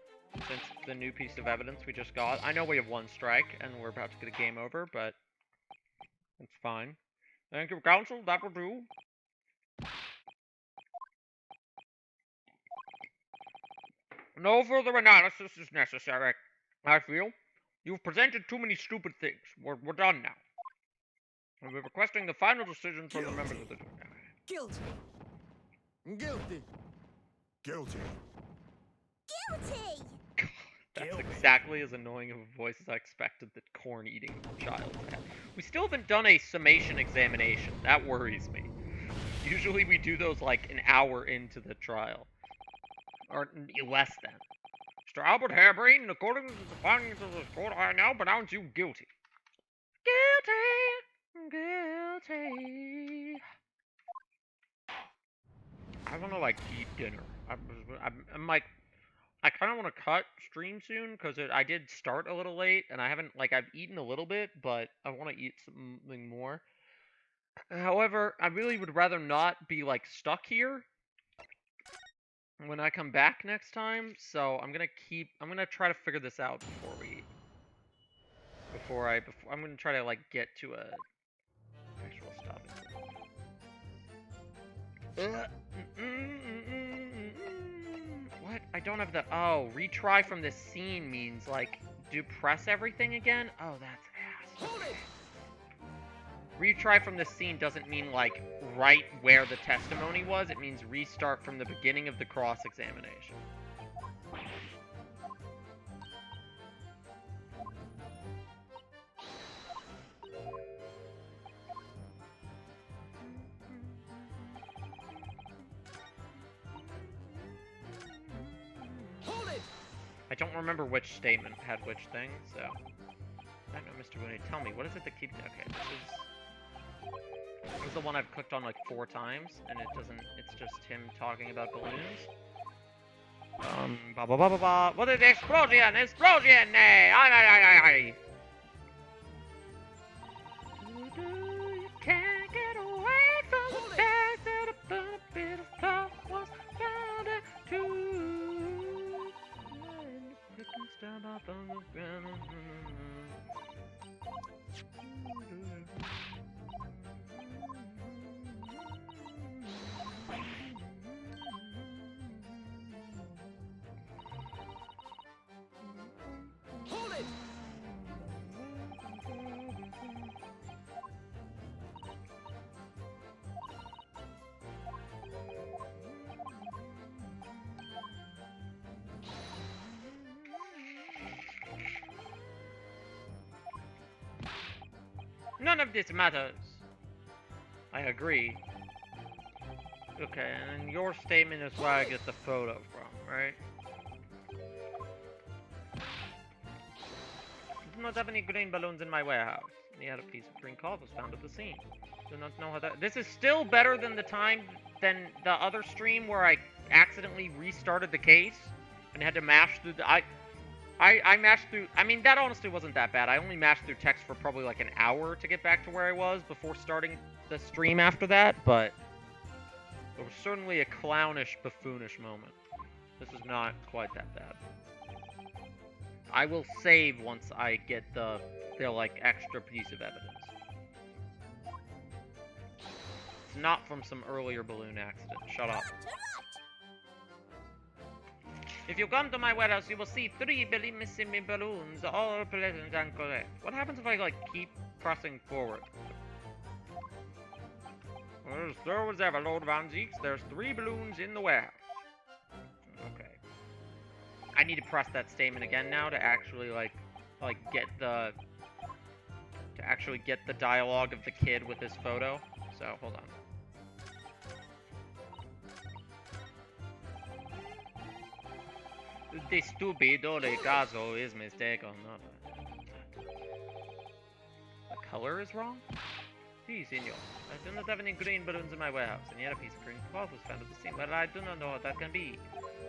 since the new piece of evidence we just got. I know we have 1 strike, and we're about to get a game over, but it's fine. Thank you, Counsel. That will do. No further analysis is necessary, I feel. You've presented too many stupid things. We're done now. And we're requesting the final decision from the members of the jury. Guilty. Guilty. Guilty. Guilty! That's exactly as annoying of a voice as I expected that corn-eating child to have. We still haven't done a summation examination. That worries me. Usually we do those like an hour into the trial. Or less than. Mr. Albert Harebreen, according to the findings of this court, I now pronounce you guilty. Guilty. I want to like eat dinner. I'm like, I kind of want to cut stream soon because I did start a little late and I haven't like I've eaten a little bit, but I want to eat something more. However, I really would rather not be like stuck here when I come back next time. So I'm gonna try to figure this out before we eat. I'm gonna try to like get to a actual stopping. What? I don't have the... Oh, retry from this scene means, like, do press everything again? Oh, that's ass. Hold it! Retry from this scene doesn't mean, like, right where the testimony was. It means restart from the beginning of the cross-examination. I don't remember which statement had which thing, so... I don't know, Mr. Booney, tell me, what is it that keeps... Okay, this is the one I've clicked on like 4 times, and it doesn't... It's just him talking about balloons. Blah blah blah blah blah... What is explosion? Explosion! Aye! You can't get away from the fact that a bit of thought was found too. Stand up on the ground. Hold it! None of this matters. I agree. Okay, and your statement is where I get the photo from, right? I do not have any green balloons in my warehouse. Yet a piece of green cloth was found at the scene. Do not know how that... This is still better than than the other stream where I accidentally restarted the case and had to mash through the... I mashed through... I mean, that honestly wasn't that bad. I only mashed through text for probably like an hour to get back to where I was before starting the stream after that, but... It was certainly a clownish, buffoonish moment. This is not quite that bad. I will save once I get the like, extra piece of evidence. It's not from some earlier balloon accident. Shut up. If you come to my warehouse, you will see 3 missing balloons, all pleasant and correct. What happens if I, like, keep pressing forward? Well, so as ever, Lord Van Zeeks, there's 3 balloons in the warehouse. Okay. I need to press that statement again now to actually, like get the... to actually get the dialogue of the kid with his photo. So, hold on. The stupido caso is mistaken. The color is wrong? Si, senor. I do not have any green balloons in my warehouse, and yet a piece of green cloth was found at the scene. Well, I do not know what that can be.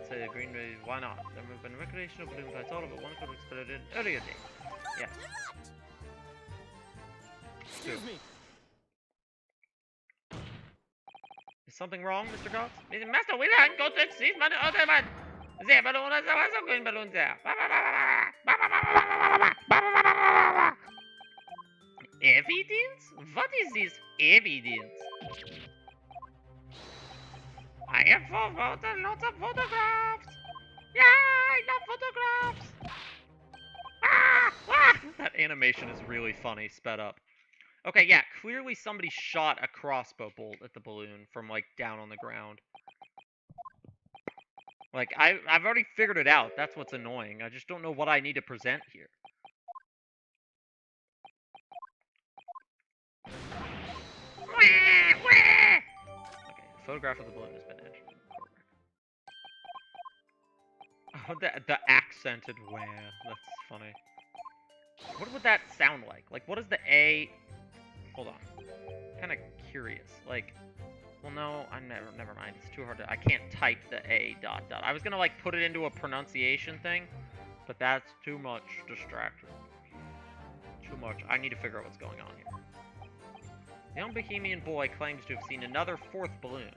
Say the green, why not? There have been recreational balloon fights all over. One could have exploded earlier day. Yes. Excuse me. Is something wrong, Mr. Cox? Master, we can't go to seize my other man. There, balloon, there was a green balloon there. Evidence? What is this evidence? I have lots of photographs. Yeah, I love photographs. That animation is really funny, sped up. Okay, yeah, clearly somebody shot a crossbow bolt at the balloon from, like, down on the ground. Like, I've already figured it out. That's what's annoying. I just don't know what I need to present here. Okay, the photograph of the balloon has been entered in the program. Oh, the accented wah. That's funny. What would that sound like? Like, what is the A... Hold on. Kind of curious. Like... Well, no, never mind. It's too hard to... I can't type the A ... I was gonna, like, put it into a pronunciation thing, but that's too much distraction. Too much. I need to figure out what's going on here. The young Bohemian boy claims to have seen another 4th balloon.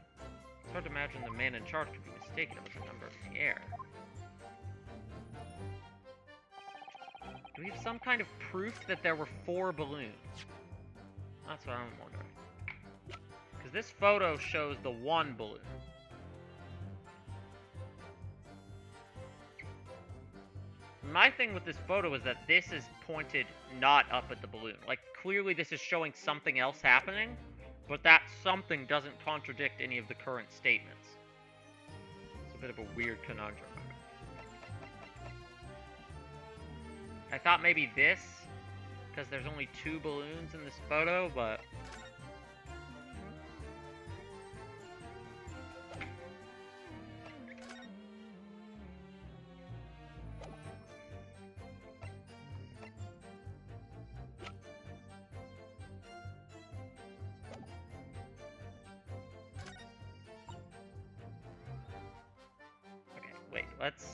It's hard to imagine the man in charge could be mistaken. It was a number in the air. Do we have some kind of proof that there were 4 balloons? That's what I'm wondering. Because this photo shows the 1 balloon. My thing with this photo is that this is pointed not up at the balloon. Like, clearly this is showing something else happening, but that something doesn't contradict any of the current statements. It's a bit of a weird conundrum. I thought maybe this, because there's only 2 balloons in this photo, but... Okay, wait, let's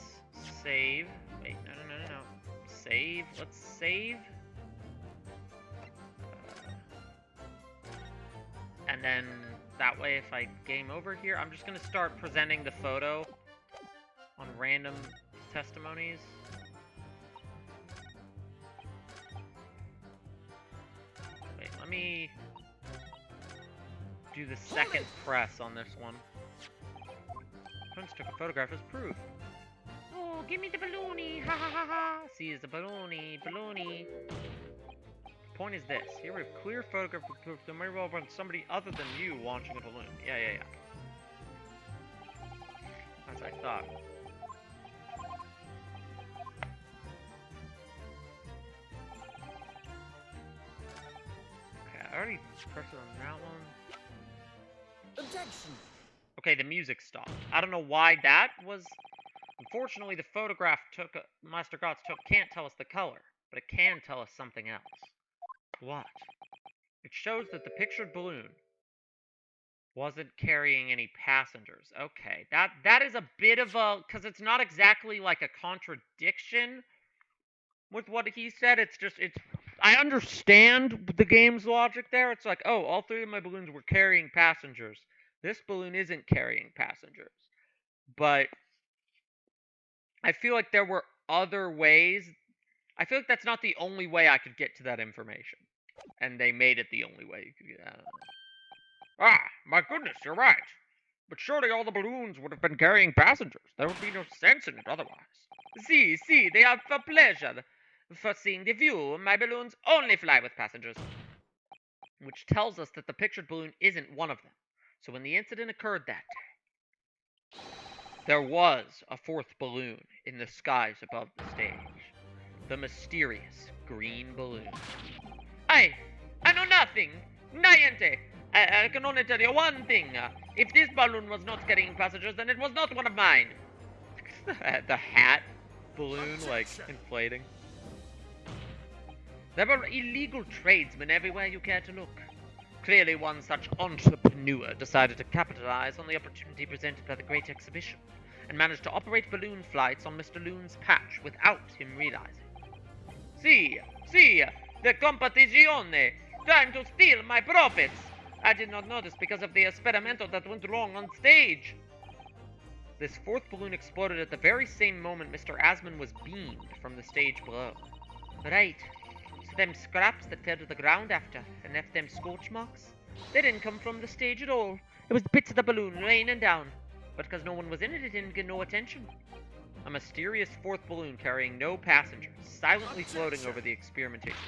save. Wait, no. Save, let's save. And then, that way if I game over here, I'm just gonna start presenting the photo on random testimonies. Wait, let me do the second press on this one. Prince took a photograph as proof. Oh, give me the balloony, ha ha ha ha. See, it's the balloony. The point is this. Here we have clear photograph of proof that may well have been somebody other than you launching a balloon. Yeah. As I thought. Okay, I already pressed it on that one. Objection. Okay, the music stopped. I don't know why that was... Unfortunately, the photograph Master Gotts took can't tell us the color, but it can tell us something else. What? It shows that the pictured balloon wasn't carrying any passengers. Okay, that is a bit of a... Because it's not exactly like a contradiction with what he said. It's just... I understand the game's logic there. It's like, oh, all 3 of my balloons were carrying passengers. This balloon isn't carrying passengers. But... I feel like there were other ways. I feel like that's not the only way I could get to that information. And they made it the only way you could get out of it. Ah, my goodness, you're right. But surely all the balloons would have been carrying passengers. There would be no sense in it otherwise. See, they are for pleasure. For seeing the view, my balloons only fly with passengers. Which tells us that the pictured balloon isn't one of them. So when the incident occurred that day, there was a fourth balloon in the skies above the stage. The mysterious green balloon. I know nothing. Niente. I can only tell you one thing. If this balloon was not carrying passengers, then it was not one of mine. The hat balloon, like, inflating. There were illegal tradesmen everywhere you care to look. Clearly one such entrepreneur decided to capitalize on the opportunity presented by the Great Exhibition, and managed to operate balloon flights on Mr. Loon's patch without him realizing. See, the competizione, trying to steal my profits. I did not notice because of the esperimento that went wrong on stage. This fourth balloon exploded at the very same moment Mr. Asman was beamed from the stage below. Right. So them scraps that fell to the ground after and left them scorch marks, they didn't come from the stage at all. It was bits of the balloon raining down. But because no one was in it, it didn't get no attention. A mysterious fourth balloon carrying no passengers, silently floating over the experimentation.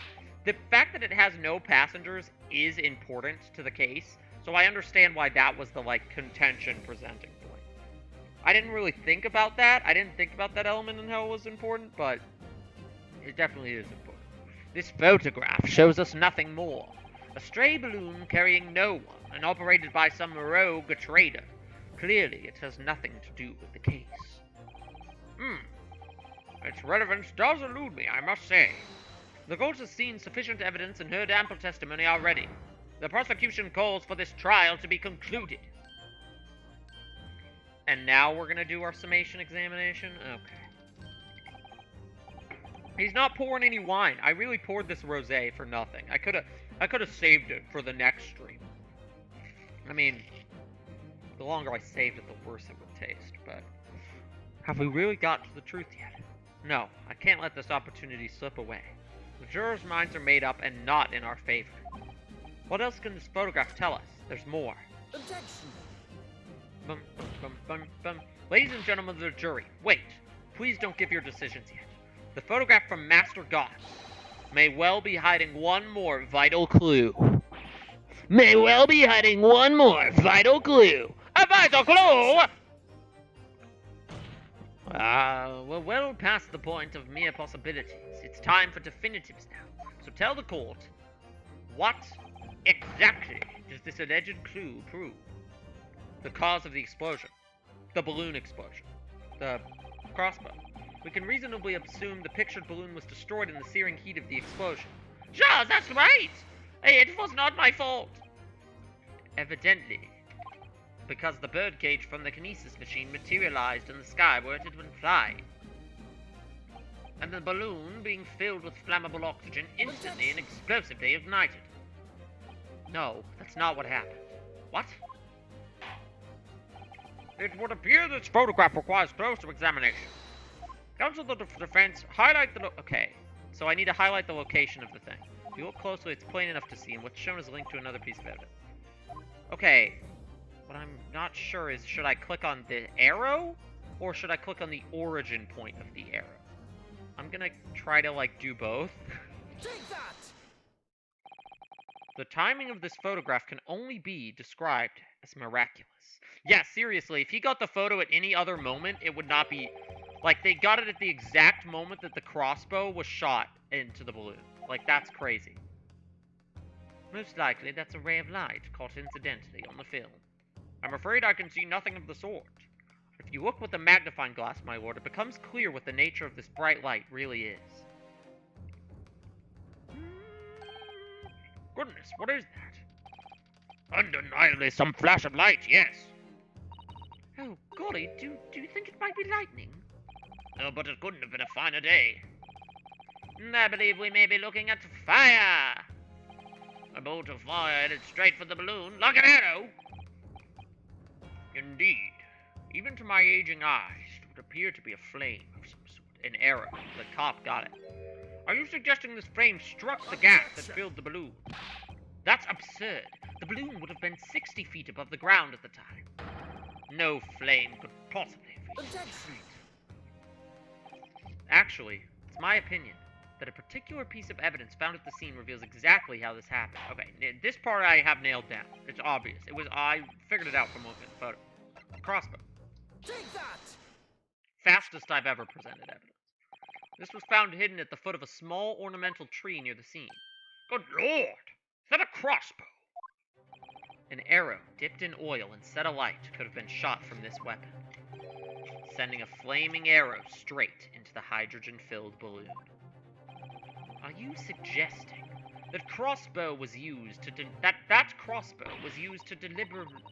The fact that it has no passengers is important to the case, so I understand why that was the, like, contention presenting point. I didn't really think about that. I didn't think about that element and how it was important, but it definitely is important. This photograph shows us nothing more. A stray balloon carrying no one and operated by some rogue trader. Clearly, it has nothing to do with the case. Its relevance does elude me, I must say. The court has seen sufficient evidence and heard ample testimony already. The prosecution calls for this trial to be concluded. And now we're going to do our summation examination? Okay. He's not pouring any wine. I really poured this rosé for nothing. I could have saved it for the next stream. I mean, the longer I saved it, the worse it would taste, but have we really got to the truth yet? No, I can't let this opportunity slip away. The jurors' minds are made up and not in our favor. What else can this photograph tell us? There's more. Objection! Bum, bum, bum, bum. Ladies and gentlemen of the jury, wait. Please don't give your decisions yet. The photograph from Master God may well be hiding one more vital clue. May well be hiding one more vital clue. A vital clue! We're well past the point of mere possibilities. It's time for definitives now. So tell the court, what exactly does this alleged clue prove? The cause of the explosion. The balloon explosion. The crossbow. We can reasonably assume the pictured balloon was destroyed in the searing heat of the explosion. Sure, that's right! It was not my fault. Evidently, because the birdcage from the kinesis machine materialized in the sky where it had been flying. And the balloon, being filled with flammable oxygen, instantly and explosively ignited. No, that's not what happened. What? It would appear this photograph requires closer examination. Counsel the defense, highlight the okay, so I need to highlight the location of the thing. If you look closely, it's plain enough to see, and what's shown is a link to another piece of evidence. Okay, what I'm not sure is, should I click on the arrow, or should I click on the origin point of the arrow? I'm gonna try to, like, do both. Take that! The timing of this photograph can only be described as miraculous. Yeah, seriously, if he got the photo at any other moment, it would not be... Like, they got it at the exact moment that the crossbow was shot into the balloon. Like, that's crazy. Most likely, that's a ray of light caught incidentally on the film. I'm afraid I can see nothing of the sort. If you look with a magnifying glass, my lord, it becomes clear what the nature of this bright light really is. Goodness, what is that? Undeniably some flash of light, yes. Oh, golly, do you think it might be lightning? No, but it couldn't have been a finer day. I believe we may be looking at fire! A bolt of fire headed straight for the balloon, like an arrow. Indeed. Even to my aging eyes, it would appear to be a flame of some sort. An arrow. The cop got it. Are you suggesting this flame struck the gas that filled the balloon? That's absurd. The balloon would have been 60 feet above the ground at the time. No flame could possibly have reached Objection. this height. Actually, it's my opinion that a particular piece of evidence found at the scene reveals exactly how this happened. Okay, this part I have nailed down. It's obvious. I figured it out from looking at the photo. Crossbow. Take that! Fastest I've ever presented evidence. This was found hidden at the foot of a small ornamental tree near the scene. Good lord! Is that a crossbow? An arrow dipped in oil and set alight could have been shot from this weapon, sending a flaming arrow straight into the hydrogen-filled balloon. Are you suggesting that crossbow was used to that crossbow was used to deliberately?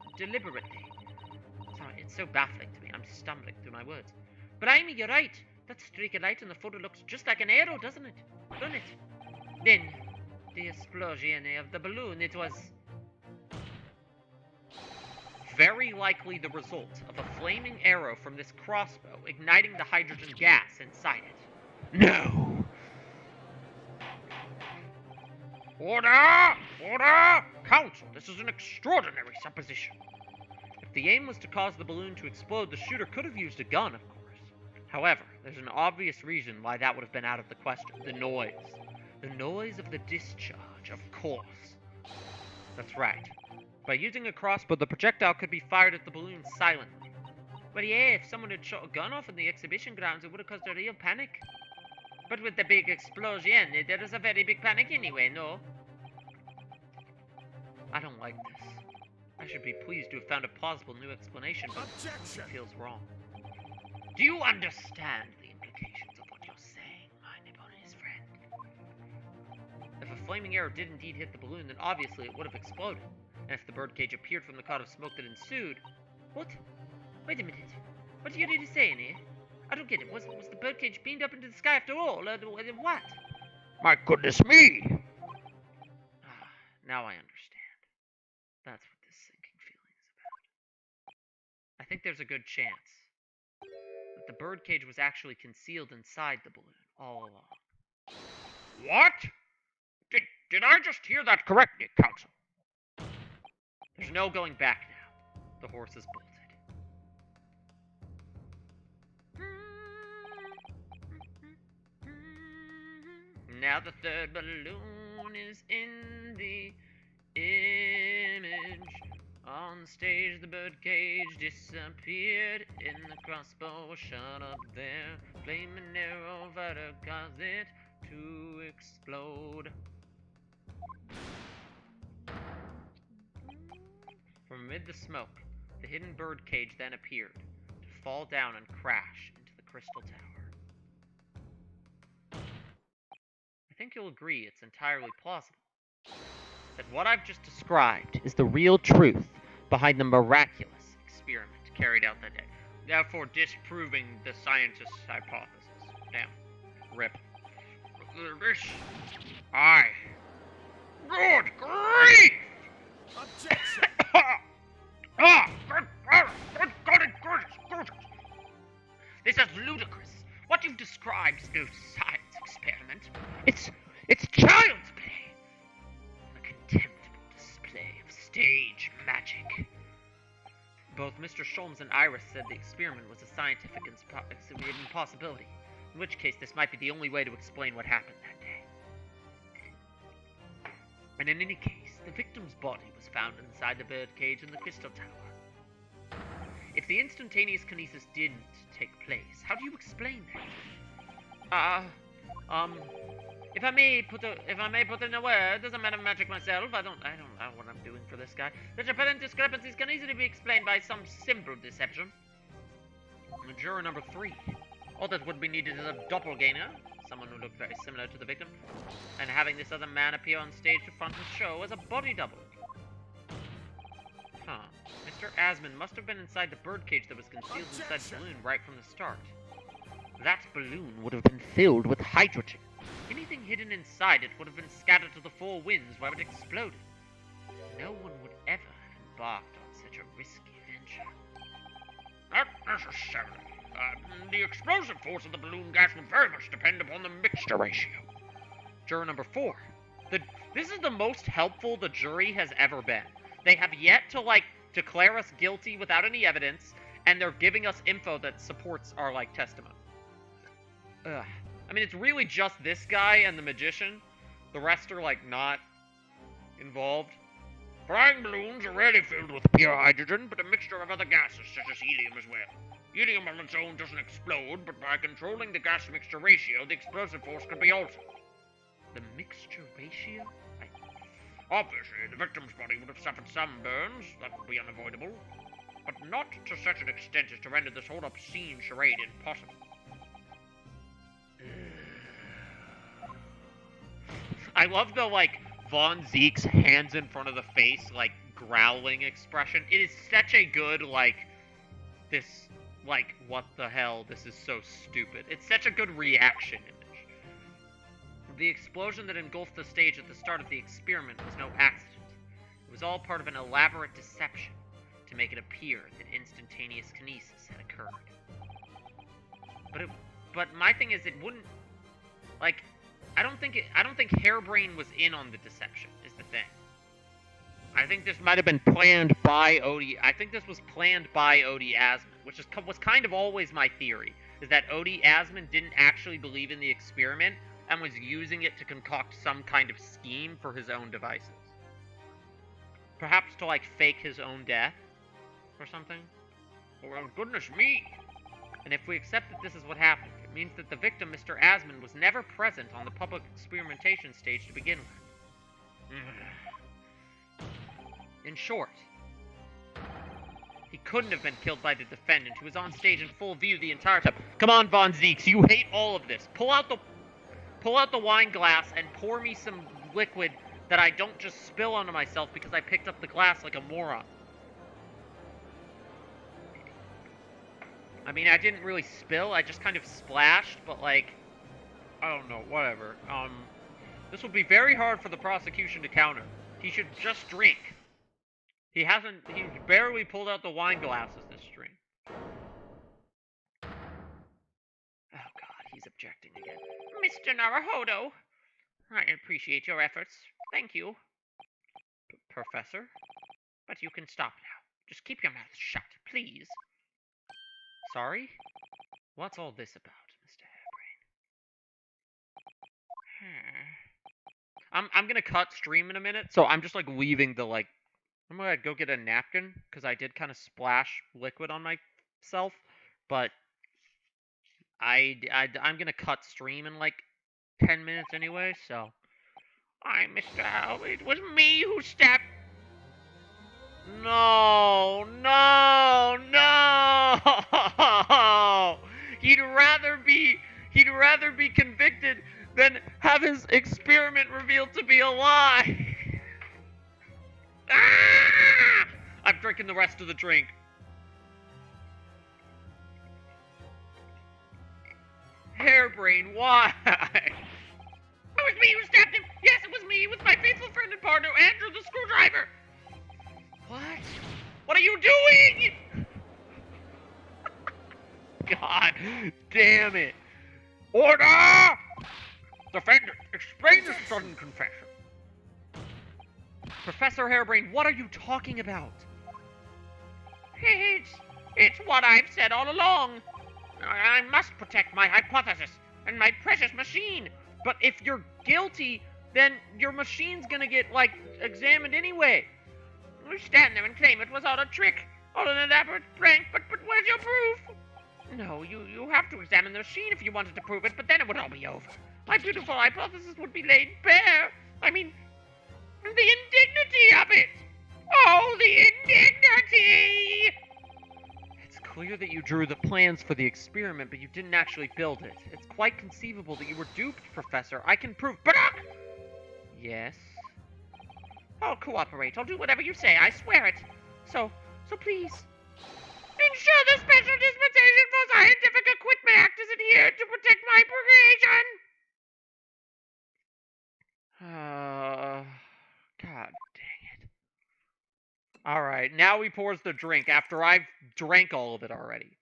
Sorry, it's so baffling to me. I'm stumbling through my words. But Amy, you're right. That streak of light in the photo looks just like an arrow, doesn't it? Doesn't it? Then, the explosion of the balloon, it was very likely the result of a flaming arrow from this crossbow igniting the hydrogen gas inside it. No! Order! Order! Counsel, this is an extraordinary supposition. If the aim was to cause the balloon to explode, the shooter could have used a gun, of course. However, there's an obvious reason why that would have been out of the question. The noise. The noise of the discharge, of course. That's right. By using a crossbow, the projectile could be fired at the balloon silently. But yeah, if someone had shot a gun off in the exhibition grounds, it would have caused a real panic. But with the big explosion, there is a very big panic anyway, no? I don't like this. I should be pleased to have found a plausible new explanation, but Objection. it feels wrong. Do you understand the implications of what you're saying, my Nipponi's friend? If a flaming arrow did indeed hit the balloon, then obviously it would have exploded. And if the birdcage appeared from the cloud of smoke that ensued... What? Wait a minute. What are you really saying here? I don't get it. Was the birdcage beamed up into the sky after all? What? My goodness me! Ah, now I understand. That's what this sinking feeling is about. I think there's a good chance that the birdcage was actually concealed inside the balloon all along. What? Did I just hear that correctly, Counsel? There's no going back now. The horse is bolted. Now the third balloon is in the image. On stage, the birdcage disappeared. In the crossbow was shot up there. Flaming arrow fighter caused it to explode. From amid the smoke, the hidden birdcage then appeared, to fall down and crash into the crystal tower. I think you'll agree it's entirely plausible that what I've just described is the real truth behind the miraculous experiment carried out that day, therefore disproving the scientist's hypothesis. Damn. Rip. This... Good grief! Objection. Good God in gracious. This is ludicrous. What you've described is no science experiment. It's child's play. A contemptible display of stage magic. Both Mr. Sholmes and Iris said the experiment was a scientific impossibility, in which case this might be the only way to explain what happened that day. And in any case, the victim's body was found inside the birdcage in the crystal tower. If the instantaneous kinesis didn't take place, how do you explain that? If I may put in a word, as a man of magic myself, I don't know what I'm doing for this guy. Such apparent discrepancies can easily be explained by some simple deception. Juror number 3. All that would be needed is a doppelganger, someone who looked very similar to the victim, and having this other man appear on stage to front the show as a body double. Huh. Mr. Asman must have been inside the birdcage that was concealed inside the balloon right from the start. That balloon would have been filled with hydrogen. Anything hidden inside it would have been scattered to the four winds where it exploded. No one would ever have embarked on such a risky venture. Not necessarily. The explosive force of the balloon gas will very much depend upon the mixture ratio. Juror number 4. This is the most helpful the jury has ever been. They have yet to declare us guilty without any evidence, and they're giving us info that supports our, like, testimony. Ugh. I mean, it's really just this guy and the magician. The rest are, like, not involved. Flying balloons are rarely filled with pure hydrogen, but a mixture of other gases such as helium as well. Helium on its own doesn't explode, but by controlling the gas mixture ratio, the explosive force can be altered. The mixture ratio? Obviously, the victim's body would have suffered some burns, that would be unavoidable, but not to such an extent as to render this whole obscene charade impossible. I love the, like, Von Zeke's hands in front of the face, like, growling expression. It is such a good, like, this, like, what the hell, this is so stupid. It's such a good reaction image. The explosion that engulfed the stage at the start of the experiment was no accident. It was all part of an elaborate deception to make it appear that instantaneous kinesis had occurred. But my thing is, it wouldn't, like, I don't think Hairbrain was in on the deception, is the thing. I think this might have been planned by Odie. I think this was planned by Odie Asman, which was kind of always my theory, is that Odie Asman didn't actually believe in the experiment and was using it to concoct some kind of scheme for his own devices. Perhaps to, like, fake his own death or something. Well, goodness me! And if we accept that this is what happened, it means that the victim, Mr. Asman, was never present on the public experimentation stage to begin with. In short, he couldn't have been killed by the defendant, who was on stage in full view the entire time. Come on, Von Zeeks, you hate all of this. Pull out the wine glass and pour me some liquid that I don't just spill onto myself because I picked up the glass like a moron. I mean, I didn't really spill, I just kind of splashed, but, like, I don't know, whatever. This will be very hard for the prosecution to counter. He should just drink. He barely pulled out the wine glasses this stream. Oh god, he's objecting again. Mr. Naruhodo, I appreciate your efforts. Thank you. Professor? But you can stop now. Just keep your mouth shut, please. Sorry? What's all this about, Mr. Hairbrain? I'm gonna cut stream in a minute, so I'm just, like, leaving the, like... I'm gonna go get a napkin, because I did kind of splash liquid on myself, but I'm gonna cut stream in, like, 10 minutes anyway, so... Mr. Howe, it was me who stabbed... No! He'd rather be convicted than have his experiment revealed to be a lie! Ah! I'm drinking the rest of the drink. Hairbrain, why? It was me who stabbed him! Yes, it was me, with my faithful friend and partner, Andrew the Screwdriver! What? What are you doing? God damn it. Order! Defendant, explain the sudden confession. Professor Hairbrain, what are you talking about? It's what I've said all along. I must protect my hypothesis and my precious machine. But if you're guilty, then your machine's gonna get, like, examined anyway. You stand there and claim it was all a trick, all an elaborate prank, but where's your proof? No, you have to examine the machine if you wanted to prove it, but then it would all be over. My beautiful hypothesis would be laid bare. I mean, the indignity of it! Oh, the indignity! It's clear that you drew the plans for the experiment, but you didn't actually build it. It's quite conceivable that you were duped, Professor. I can prove... But Yes? I'll cooperate. I'll do whatever you say. I swear it. So please. Ensure the Special Dispensation for Scientific Equipment Act is adhered to protect my creation. God dang it. Alright, now he pours the drink after I've drank all of it already.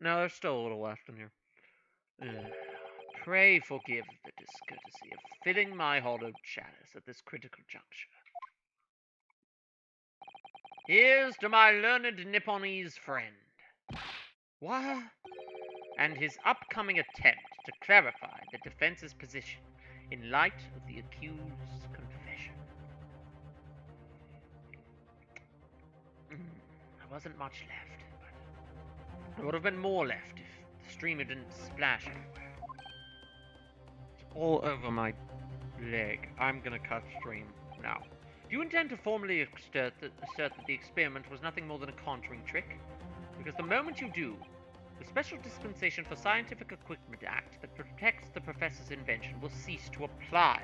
No, there's still a little left in here. Pray forgive the discourtesy of filling my hollowed chalice at this critical juncture. Here's to my learned Nipponese friend. What? And his upcoming attempt to clarify the defense's position in light of the accused's confession. There wasn't much left, but there would have been more left if the streamer didn't splash everywhere. It's all over my leg. I'm gonna cut stream now. Do you intend to formally assert that the experiment was nothing more than a conjuring trick? Because the moment you do, the Special Dispensation for Scientific Equipment Act that protects the professor's invention will cease to apply.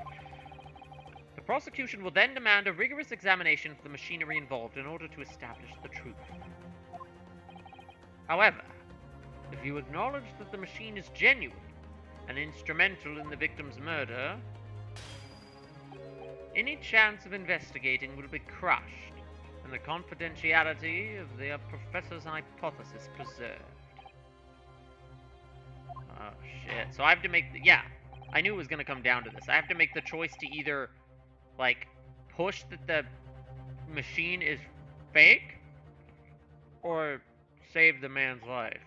The prosecution will then demand a rigorous examination of the machinery involved in order to establish the truth. However, if you acknowledge that the machine is genuine and instrumental in the victim's murder, any chance of investigating will be crushed, and the confidentiality of the professor's hypothesis preserved. Oh, shit. So I have to make yeah, I knew it was going to come down to this. I have to make the choice to either, like, push that the machine is fake, or save the man's life.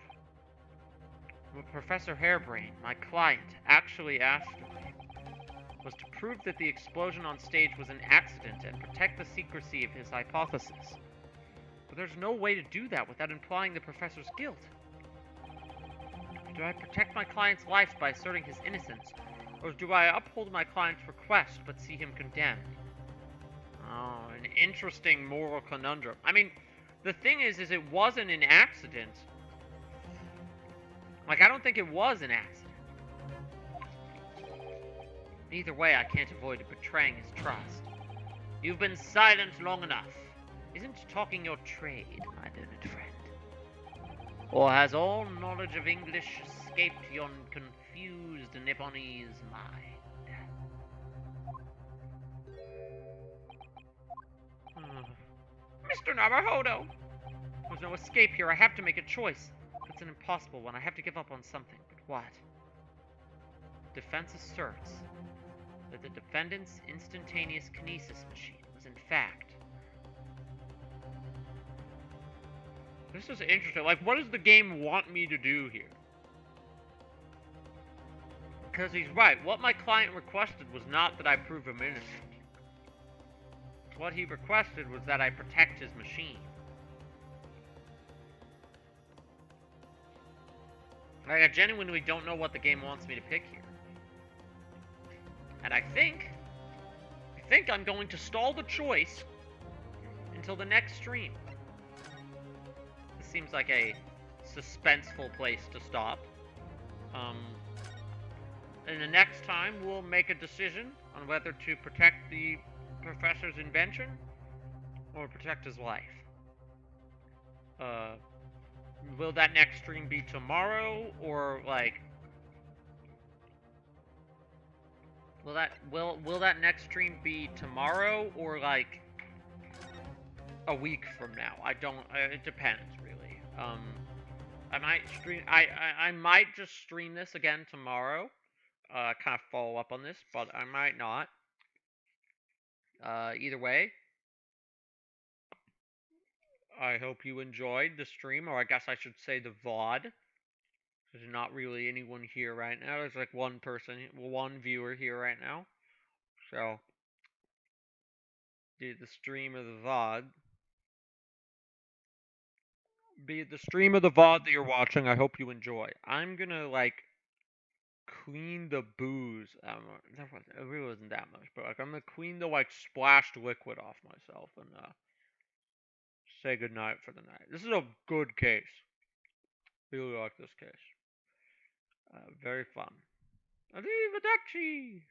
What Professor Hairbrain, my client, actually asked of me was to prove that the explosion on stage was an accident and protect the secrecy of his hypothesis. But there's no way to do that without implying the professor's guilt. Do I protect my client's life by asserting his innocence, or do I uphold my client's request but see him condemned? Oh, an interesting moral conundrum. I mean, the thing is it wasn't an accident. Like, I don't think it was an accident. Either way, I can't avoid betraying his trust. You've been silent long enough. Isn't talking your trade, my learned friend? Or has all knowledge of English escaped yon confused Nipponese mind? Mr. Naruhodo! There's no escape here. I have to make a choice. It's an impossible one. I have to give up on something. But what? Defense asserts that the defendant's instantaneous kinesis machine was in fact... This is interesting. Like, what does the game want me to do here? Because he's right. What my client requested was not that I prove him innocent. What he requested was that I protect his machine. Like, I genuinely don't know what the game wants me to pick here. And I think I'm going to stall the choice until the next stream. This seems like a suspenseful place to stop. And the next time we'll make a decision on whether to protect the professor's invention or protect his life. Will that next stream be tomorrow, or like will that next stream be tomorrow, or like a week from now? I don't. It depends, really. I might stream. I might just stream this again tomorrow. Kind of follow up on this, but I might not. Either way, I hope you enjoyed the stream, or I guess I should say the VOD. There's not really anyone here right now. There's like one viewer here right now. So, the stream of the VOD. Be it the stream of the VOD that you're watching, I hope you enjoy. I'm gonna, like, clean the booze. It really wasn't that much, but like, I'm gonna clean the, like, splashed liquid off myself and say goodnight for the night. This is a good case. Really like this case. Very fun. Arrivederci!